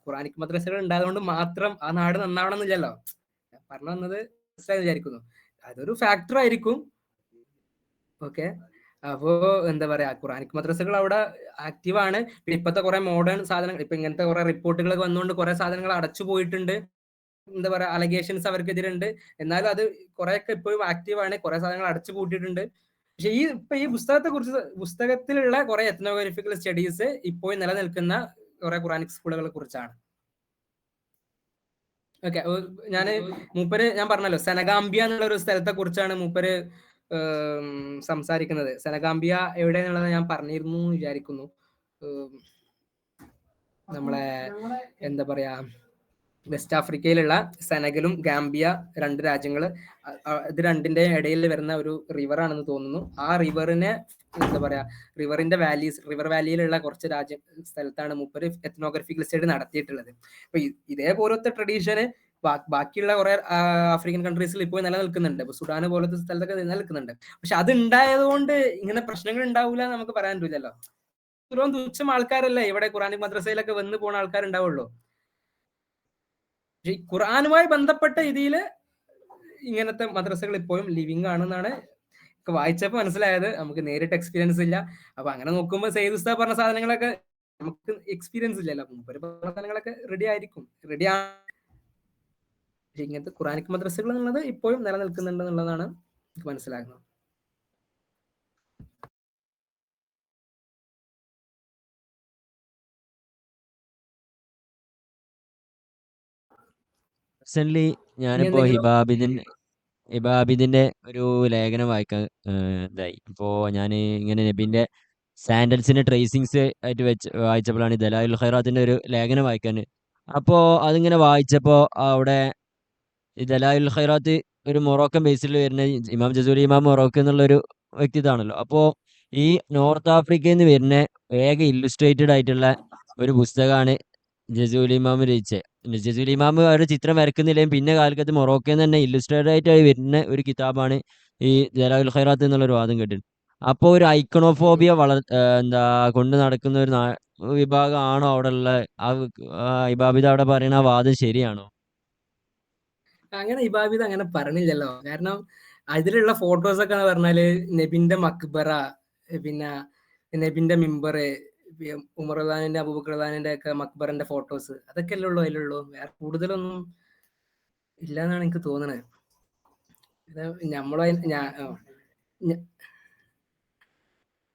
ഖുറാനിക് മദ്രസകൾ ഉണ്ടായതുകൊണ്ട് മാത്രം ആ നാട് നന്നാവണമെന്നില്ലല്ലോ. പറഞ്ഞു വന്നത് വിചാരിക്കുന്നു, അതൊരു ഫാക്ടർ ആയിരിക്കും. ഓക്കെ, അപ്പോ എന്താ പറയാ ഖുറാനിക് മദ്രസകൾ അവിടെ ആക്റ്റീവ് ആണ്. പിന്നെ ഇപ്പോഴത്തെ കുറെ മോഡേൺ സാധനങ്ങൾ, ഇപ്പൊ ഇങ്ങനത്തെ കുറെ റിപ്പോർട്ടുകൾ വന്നുകൊണ്ട് കുറെ സാധനങ്ങൾ അടച്ചു പോയിട്ടുണ്ട്. എന്താ പറയാ അലഗേഷൻസ് അവർക്കെതിരുണ്ട്, എന്നാലും അത് കുറെയൊക്കെ ഇപ്പോഴും ആക്റ്റീവ് ആണ്. കുറെ സാധനങ്ങൾ അടച്ചു പൂട്ടിയിട്ടുണ്ട്. പക്ഷെ ഈ പുസ്തകത്തിലുള്ള കുറെ എത്നോഗ്രഫിക്കൽ സ്റ്റഡീസ് ഇപ്പോഴും നിലനിൽക്കുന്ന കുറെ ഖുറാനിക് സ്കൂളുകളെ കുറിച്ചാണ്. ഓക്കെ, ഞാൻ പറഞ്ഞല്ലോ സെനഗാംബിയ എന്നുള്ള ഒരു സ്ഥലത്തെ കുറിച്ചാണ് മൂപ്പര് സംസാരിക്കുന്നത്. സെനഗാംബിയ എവിടെയെന്നുള്ളത് ഞാൻ പറഞ്ഞിരുന്നു വിചാരിക്കുന്നു. നമ്മളെ എന്താ പറയാ വെസ്റ്റ് ആഫ്രിക്കയിലുള്ള സെനഗലും ഗാംബിയ, 2 രാജ്യങ്ങള്, ഇത് രണ്ടിന്റെ ഇടയിൽ വരുന്ന ഒരു റിവർ ആണെന്ന് തോന്നുന്നു. ആ റിവറിനെ എന്താ പറയാ റിവർ വാലിയിലുള്ള കുറച്ച് സ്ഥലത്താണ് മൂപ്പര് എത്നോഗ്രഫിക്കൽ സ്റ്റഡി നടത്തിയിട്ടുള്ളത്. അപ്പൊ ഇതേപോലത്തെ ട്രഡീഷന് ബാക്കിയുള്ള കുറെ ആഫ്രിക്കൻ കൺട്രീസിൽ ഇപ്പോൾ നിലനിൽക്കുന്നുണ്ട്. ഇപ്പൊ സുഡാൻ പോലത്തെ സ്ഥലത്തൊക്കെ നിലനിൽക്കുന്നുണ്ട്. പക്ഷെ അത് ഉണ്ടായതുകൊണ്ട് ഇങ്ങനെ പ്രശ്നങ്ങൾ ഉണ്ടാവില്ല എന്ന് നമുക്ക് പറയാൻ പറ്റില്ലല്ലോ. ഇത്രയും തുച്ഛം ആൾക്കാരല്ലേ ഇവിടെ ഖുറാനിക് മദ്രസയിലൊക്കെ വന്ന് പോണ ആൾക്കാരുണ്ടാവുള്ളൂ. പക്ഷെ ഈ ഖുർആനുമായി ബന്ധപ്പെട്ട രീതിയിൽ ഇങ്ങനത്തെ മദ്രസകൾ ഇപ്പോഴും ലിവിങ് ആണെന്നാണ് വായിച്ചപ്പോൾ മനസ്സിലായത്. നമുക്ക് നേരിട്ട് എക്സ്പീരിയൻസ് ഇല്ല. അപ്പൊ അങ്ങനെ നോക്കുമ്പോൾ സെയ്ദ് ഉസ്താദ് പറഞ്ഞ സാധനങ്ങളൊക്കെ നമുക്ക് എക്സ്പീരിയൻസ് ഇല്ലല്ലോ. പറഞ്ഞ സാധനങ്ങളൊക്കെ റെഡി ആയിരിക്കും, റെഡിയാണ്. പക്ഷെ ഇങ്ങനത്തെ ഖുറാനിക് മദ്രസകൾ എന്നുള്ളത് ഇപ്പോഴും നിലനിൽക്കുന്നുണ്ട് എന്നുള്ളതാണ് എനിക്ക് മനസ്സിലാകുന്നത്. റീസെന്റ് ഞാനിപ്പോ എന്തെങ്കിലും ഹിബാബിദിൻ ഇബാബിദിന്റെ ഒരു ലേഖനം വായിക്കാൻ ഇതായി. അപ്പോൾ ഞാൻ ഇങ്ങനെ നബിന്റെ സാൻഡൽസിന്റെ ട്രേസിങ്സ് ആയിട്ട് വായിച്ചപ്പോഴാണ് ദലായിലുൽ ഖൈറാത്തിന്റെ ഒരു ലേഖനം വായിക്കാൻ. അപ്പോൾ അതിങ്ങനെ വായിച്ചപ്പോൾ അവിടെ ഈ ദലായിലുൽ ഖൈറാത്ത് ഒരു മൊറോക്കൻ ബേസിൽ വരുന്ന ഇമാം ജസൂലി ഇമാം മൊറോക്കോ എന്നുള്ളൊരു വ്യക്തിത്വമാണല്ലോ. അപ്പോൾ ഈ നോർത്ത് ആഫ്രിക്കയിൽ നിന്ന് വരുന്ന ഏക ഇല്ലുസ്ട്രേറ്റഡ് ആയിട്ടുള്ള ഒരു പുസ്തകമാണ് ജസൂലി ഇമാം രചിച്ചത്. ജസൂലി ഇമാം ഒരു ചിത്രം വരക്കുന്നില്ലെങ്കിൽ പിന്നെ കാലത്ത് മൊറോക്കയിൽ നിന്ന് തന്നെ ഇല്ലുസ്ട്രേറ്റഡ് ആയിട്ട് വരുന്ന ഒരു കിതാബാണ് ഈ ദലായിലുൽ ഖൈറാത്ത് എന്നുള്ളൊരു വാദം കേട്ടിട്ടുണ്ട്. അപ്പോൾ ഒരു ഐക്കണോഫോബിയ എന്താ കൊണ്ട് നടക്കുന്ന ഒരു വിഭാഗം ആണോ അവിടെ ഉള്ള ഇബാബിദ് അവിടെ പറയുന്ന ആ വാദം ശരിയാണോ? അങ്ങനെ ഇബാബിദ് അങ്ങനെ പറഞ്ഞില്ലല്ലോ. കാരണം അതിലുള്ള ഫോട്ടോസ് ഒക്കെ എന്ന് പറഞ്ഞാല് നബിന്റെ മക്ബറ, പിന്നെ നബിന്റെ മിമ്പർ, ഉമർദാനിന്റെ അബൂബക്കർദാനിന്റെ ഒക്കെ മക്ബറിന്റെ ഫോട്ടോസ്, അതൊക്കെ അല്ലേ ഉള്ളൂ അതിലുള്ളൂ. വേറെ കൂടുതലൊന്നും ഇല്ല എന്നാണ് എനിക്ക് തോന്നുന്നത്.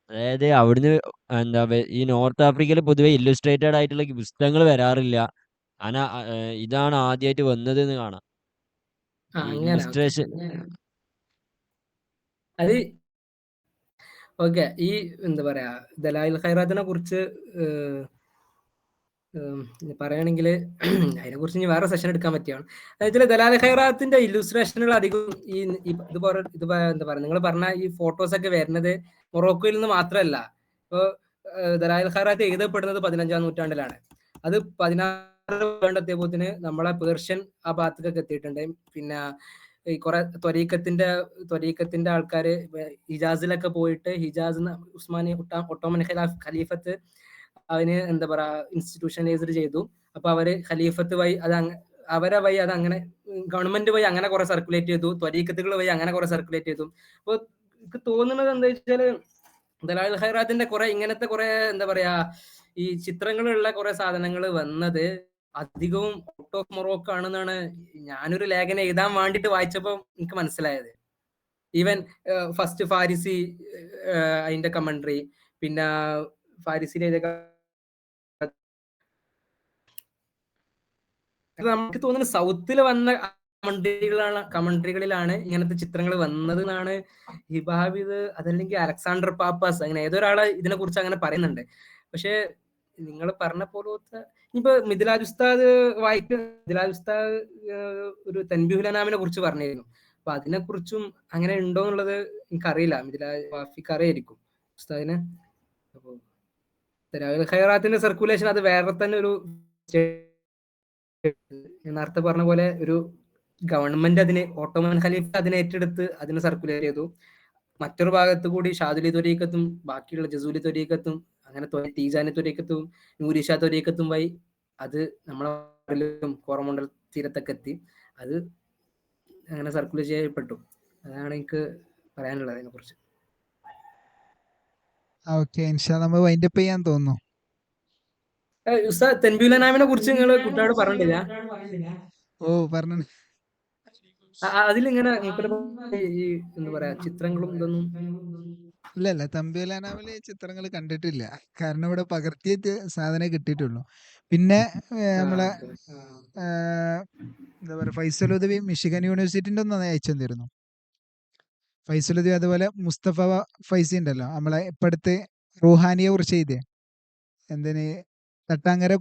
അതായത് അവിടുന്ന് എന്താ ഈ നോർത്ത് ആഫ്രിക്കയിൽ പൊതുവെ ഇല്ലുസ്ട്രേറ്റഡ് ആയിട്ടുള്ള പുസ്തകങ്ങൾ വരാറില്ല. ഇതാണ് ആദ്യമായിട്ട് വന്നത് എന്ന് കാണാം. ഇല്ലുസ്ട്രേഷൻ അത് ഓക്കെ. ഈ എന്താ പറയാ ദലായിലുൽ ഖൈറാത്തിനെ കുറിച്ച് പറയുകയാണെങ്കിൽ അതിനെ കുറിച്ച് ഇനി വേറെ സെഷൻ എടുക്കാൻ പറ്റിയാണ്. അതായത് ദലായിലുൽ ഖൈറാത്തിന്റെ ഇല്ലുസ്ട്രേഷനുകൾ അധികം എന്താ പറയാ നിങ്ങൾ പറഞ്ഞ ഈ ഫോട്ടോസ് ഒക്കെ വരുന്നത് മൊറോക്കോയിൽ നിന്ന് മാത്രമല്ല. ഇപ്പോൾ ദലായിലുൽ ഖൈറാത്ത് എഴുതപ്പെടുന്നത് 15-ാം നൂറ്റാണ്ടിലാണ്. അത് 16 വേണ്ടെത്തിയപ്പോത്തിന് നമ്മളെ പേർഷ്യൻ ആ ഭാഗത്തേക്കൊക്കെ എത്തിയിട്ടുണ്ട്. പിന്നെ ഈ കുറെ ത്വരീക്കത്തിന്റെ ആൾക്കാര് ഹിജാസിലൊക്കെ പോയിട്ട് ഹിജാസ് ഉസ്മാനി ഒട്ടോമൻ ഖലീഫത്ത് അവന് എന്താ പറയാ ഇൻസ്റ്റിറ്റ്യൂഷനലൈസ്ഡ് ചെയ്തു. അപ്പൊ അവര് ഖലീഫത്ത് വഴി അവരെ വഴി അത് അങ്ങനെ ഗവൺമെന്റ് വഴി അങ്ങനെ കുറെ സർക്കുലേറ്റ് ചെയ്തു, ത്വരീക്കത്തുകൾ വഴി അങ്ങനെ കുറെ സർക്കുലേറ്റ് ചെയ്തു. അപ്പൊ എനിക്ക് തോന്നുന്നത് എന്താ വെച്ചാല് ദലായിലുൽ ഖൈറാത്തിന്റെ കുറെ ഇങ്ങനത്തെ കുറെ എന്താ പറയാ ഈ ചിത്രങ്ങളുള്ള കുറെ സാധനങ്ങൾ വന്നത് അധികവും ഔട്ട് ഓഫ് മൊറോക്കോ ആണെന്നാണ് ഞാനൊരു ലേഖനം എഴുതാൻ വേണ്ടിട്ട് വായിച്ചപ്പോൾ എനിക്ക് മനസ്സിലായത്. ഈവൻ ഫസ്റ്റ് ഫാരിസി അതിന്റെ കമന്ററി, പിന്നെ ഫാരിസിയിലെ നമുക്ക് തോന്നുന്നത് സൗത്തിൽ വന്ന കമന്ററികളിലാണ് ഇങ്ങനത്തെ ചിത്രങ്ങൾ വന്നത് എന്നാണ് ഹിബാബിദ് അതല്ലെങ്കിൽ അലക്സാണ്ടർ പാപ്പാസ് അങ്ങനെ ഏതൊരാള് ഇതിനെ കുറിച്ച് അങ്ങനെ പറയുന്നുണ്ട്. പക്ഷെ നിങ്ങൾ പറഞ്ഞ പോലത്തെ ഇനിയിപ്പോ മിദ്ലാജ് ഉസ്താദ് ഒരു തൻബീഹുൽ അനാമിനെ കുറിച്ച് പറഞ്ഞിരുന്നു. അപ്പൊ അതിനെ കുറിച്ചും അങ്ങനെ ഉണ്ടോ എന്നുള്ളത് എനിക്കറിയില്ല. മിദ്ലാജ് വാഫിക്ക് അറിയായിരിക്കും ഉസ്താദിനെ. അപ്പൊ ദലായിലുൽ ഖൈറാത്തിന്റെ സർക്കുലേഷൻ അത് വേറെ തന്നെ ഒരു നേരത്തെ പറഞ്ഞ പോലെ ഒരു ഗവൺമെന്റ് അതിനെ ഓട്ടോമൻ ഖലീഫ അതിനെ ഏറ്റെടുത്ത് അതിനെ സർക്കുലേറ്റ് ചെയ്തു. മറ്റൊരു ഭാഗത്ത് കൂടി ഷാദുലി ത്വരീക്കത്തും ബാക്കിയുള്ള ജസൂലി ത്വരീക്കത്തും അങ്ങനെ ടീജാനി ത്വരീക്കത്തും നൂരിഷ ത്വരീക്കത്തും വഴി അത് നമ്മളെ കോറമണ്ടൽ തീരത്തൊക്കെ എത്തി. അത് അങ്ങനെ സർക്കുലേറ്റ് ചെയ്യപ്പെട്ടു. അതാണ് എനിക്ക് പറയാനുള്ളത് അതിനെ കുറിച്ച്. ഓക്കെ, നമ്മൾ വൈൻഡപ്പ് ചെയ്യാൻ തോന്നുന്നു. ഉസ്താദ് തൻബീഹുൽ അനാമിനെ കുറിച്ച് നിങ്ങൾ കുട്ടിയോട് പറഞ്ഞിട്ടില്ല? ഓ, പറഞ്ഞു. അതിലിങ്ങനെ ഈ എന്താ പറയാ ചിത്രങ്ങളും ഇതൊന്നും ഇല്ല തൻബീഹുൽ അനാമിലെ ചിത്രങ്ങൾ കണ്ടിട്ടില്ല. കാരണം ഇവിടെ പകർത്തിയ സാധനം കിട്ടിയിട്ടുള്ളൂ. പിന്നെ നമ്മളെ എന്താ പറയാ ഫൈസൽ ഉദവി മിഷിഗൻ യൂണിവേഴ്സിറ്റിന്റെ ഒന്ന് അയച്ചു തന്നിരുന്നു. ഫൈസൽ ഉദവി അതുപോലെ മുസ്തഫ ഫൈസി ഉണ്ടല്ലോ, നമ്മളെ ഇപ്പടുത്ത് റൂഹാനിയെ കുറിച്ച് എഴുതിയ എന്തിന് തട്ടാങ്കര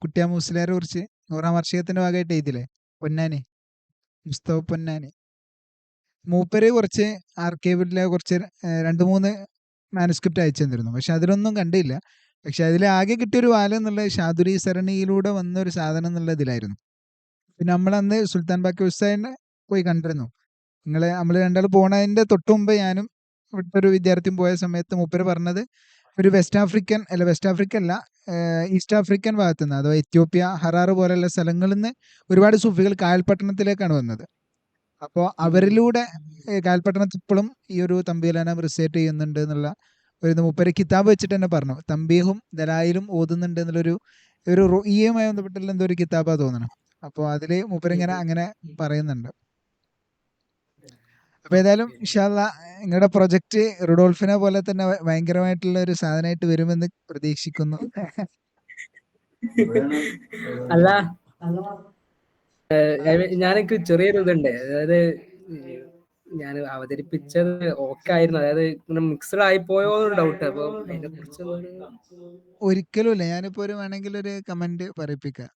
കുട്ടിയാമൂസിലാരെ കുറിച്ച് 100ാം വാർഷികത്തിന്റെ ഭാഗമായിട്ട് എഴുതില്ലേ, പൊന്നാനി മുസ്തഫ പൊന്നാനി. മൂപ്പര് കുറച്ച് ആർക്കൈവിലെ കുറച്ച് 2-3 മാനുസ്ക്രിപ്റ്റ് അയച്ചു തന്നിരുന്നു. പക്ഷെ അതിലൊന്നും കണ്ടില്ല. പക്ഷെ അതിൽ ആകെ കിട്ടിയൊരു വാല എന്നുള്ള ഷാദുലി സരണിയിലൂടെ വന്ന ഒരു സാധനം എന്നുള്ള ഇതിലായിരുന്നു. പിന്നെ നമ്മളന്ന് സുൽത്താൻ ബാക്കി ഉസ്താദിനെ പോയി കണ്ടിരുന്നു. നമ്മൾ രണ്ടാൾ പോണതിന്റെ തൊട്ട് മുമ്പ് ഞാനും ഇവിടുത്തെ ഒരു വിദ്യാർത്ഥിയും പോയ സമയത്ത് മൂപ്പര് പറഞ്ഞത് ഒരു വെസ്റ്റ് ആഫ്രിക്ക അല്ല ഈസ്റ്റ് ആഫ്രിക്കൻ ഭാഗത്തു നിന്ന്, അഥവാ എത്യോപ്യ, ഹറാറ് പോലെയുള്ള സ്ഥലങ്ങളിൽ നിന്ന് ഒരുപാട് സൂഫികൾ കായൽപട്ടണത്തിലേക്കാണ് വന്നത്. അപ്പോൾ അവരിലൂടെ കായൽപട്ടണത്തിൽ ഇപ്പോഴും ഈ ഒരു തൻബീഹുൽ അനാം റിസൈറ്റ് ചെയ്യുന്നുണ്ട് എന്നുള്ള ഒരു മൂപ്പര് കിതാബ് വെച്ചിട്ട് തന്നെ പറഞ്ഞു. തൻബീഹും ദലായിലും ഓതുന്നുണ്ട് എന്നുള്ളൊരു റുഇയുമായി ബന്ധപ്പെട്ടുള്ള എന്തോ ഒരു കിതാബാ തോന്നണം. അപ്പോൾ അതില് മൂപ്പരിങ്ങനെ അങ്ങനെ പറയുന്നുണ്ട്. അപ്പൊ ഏതായാലും ഇൻഷാ അല്ലാഹ് നിങ്ങളുടെ പ്രൊജക്ട് റുഡോൾഫിനെ പോലെ തന്നെ ഭയങ്കരമായിട്ടുള്ള ഒരു സാധനമായിട്ട് വരുമെന്ന് പ്രതീക്ഷിക്കുന്നു. അല്ല ഞാനൊക്കെ ചെറിയൊരു ഇതുണ്ട്, അതായത് ഞാൻ അവതരിപ്പിച്ചത് ഓക്കെ ആയിരുന്നു, അതായത് ഇങ്ങനെ മിക്സഡ് ആയി പോയോ എന്നൊരു ഡൗട്ട്. അപ്പൊ അതിനെ കുറിച്ച് ഒരിക്കലും ഇല്ല. ഞാനിപ്പോ ഒരു വേണമെങ്കിൽ ഒരു കമന്റ് പറയിപ്പിക്കാം.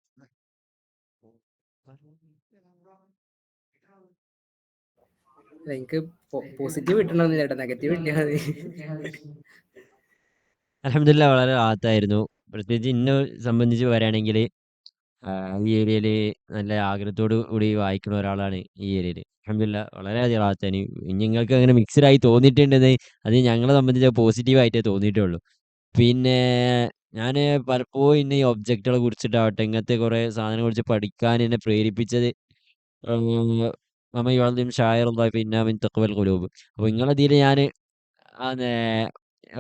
എനിക്ക് പോസിറ്റീവ് കിട്ടണമെന്നില്ല ചേട്ടാ, നെഗറ്റീവ് കിട്ടിയാൽ മതി. അൽഹംദുലില്ലാ വളരെ റാഹത്തായിരുന്നു. പ്രത്യേകിച്ച് ഇന്നെ സംബന്ധിച്ച് പറയുകയാണെങ്കിൽ ഈ ഏരിയയിൽ നല്ല ആഗ്രഹത്തോടു കൂടി വായിക്കുന്ന ഒരാളാണ് ഈ ഏരിയയിൽ. അൽഹംദുലില്ലാ വളരെയധികം റാഹത്താണ്. ഇനി നിങ്ങൾക്ക് അങ്ങനെ മിക്സ്ഡ് ആയി തോന്നിയിട്ടുണ്ടെങ്കിൽ അത് ഞങ്ങളെ സംബന്ധിച്ച് പോസിറ്റീവായിട്ടേ തോന്നിയിട്ടുള്ളൂ. പിന്നെ ഞാൻ പലപ്പോഴും ഇന്നെ ഈ ഒബ്ജക്റ്റുകളെ കുറിച്ചിട്ടാവട്ടെ ഇങ്ങനത്തെ കുറേ സാധനങ്ങളെ കുറിച്ച് പഠിക്കാൻ എന്നെ പ്രേരിപ്പിച്ചത് വമൻ യുഅദ്ദിം ശാഇറല്ലാഹി ഫഇന്നഹാ മിൻ തഖ്വൽ ഖുലൂബ്. അപ്പോൾ നിങ്ങളതിൽ ഞാൻ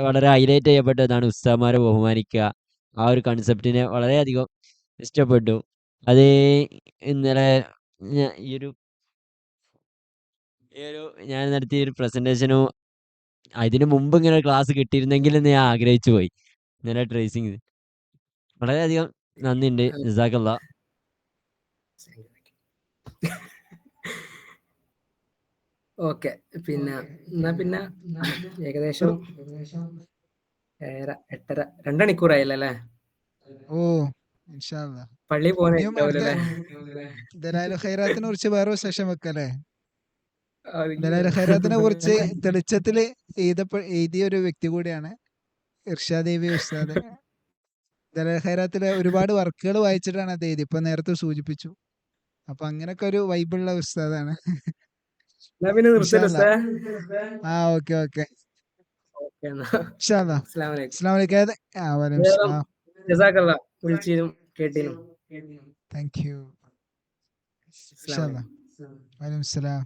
വളരെ ഹൈലൈറ്റ് ചെയ്യപ്പെട്ടതാണ് ഉസ്താദ്മാരെ ബഹുമാനിക്കുക. ആ ഒരു കൺസെപ്റ്റിനെ വളരെയധികം ഇഷ്ടപ്പെട്ടു. അത് ഇന്നലെ ഈ ഒരു ഞാൻ നടത്തിയ ഒരു പ്രസന്റേഷനും അതിന് മുമ്പ് ഇങ്ങനെ ഒരു ക്ലാസ് കിട്ടിയിരുന്നെങ്കിൽ എന്ന് ഞാൻ ആഗ്രഹിച്ചു പോയി. ഇന്നലെ ട്രേസിങ് വളരെയധികം നന്ദിയുണ്ട്. ജസാക്കല്ലാ. ഓക്കെ, പിന്നെ എന്നാ പിന്നെ ഏകദേശം 8:30 2 മണിക്കൂറായില്ലേ അല്ലേ? ഓ ഇൻഷാ അല്ലാ. പള്ളി ഇനിയും പോകാനായിട്ടുണ്ടാവൂലേ? ദലായിലുൽ ഖൈറാത്തിനെ കുറിച്ച് വേറൊരു സെഷൻ വെക്കല്ലേ? ദലായിലുൽ ഖൈറാത്തിനെ കുറിച്ച് തെളിച്ചത്തിൽ എഴുതിയ ഒരു വ്യക്തി കൂടിയാണ് ഇർഷാദ് ദേവി ഉസ്താദ്. ദലായിലുൽ ഖൈറാത്തിലെ ഒരുപാട് വർക്കുകൾ വായിച്ചിട്ടാണ് അത് എഴുതി. ഇപ്പൊ നേരത്തെ സൂചിപ്പിച്ചു. അപ്പൊ അങ്ങനൊക്കെ ഒരു വൈബുള്ള ഉസ്താദാണ്. എന്നാ പിന്നെ ഇൻഷാ നിർത്തല്ലേ അല്ലാ. ഉസ്താദ്? ഓക്കെ ഓക്കെ എന്നാ. ഇൻഷാ അല്ലാ. അസ്സലാമു അലൈക്കും. അസ്സലാമു അലൈക്കും. വലൈക്കും സലാം. ജസാക്കല്ലാ വിളിച്ചതിനും കേട്ടതിനും. Thank you. ഇൻഷാ അസ്സലാമു അല്ലാ. അലൈക്കും. വലൈക്കും സലാം.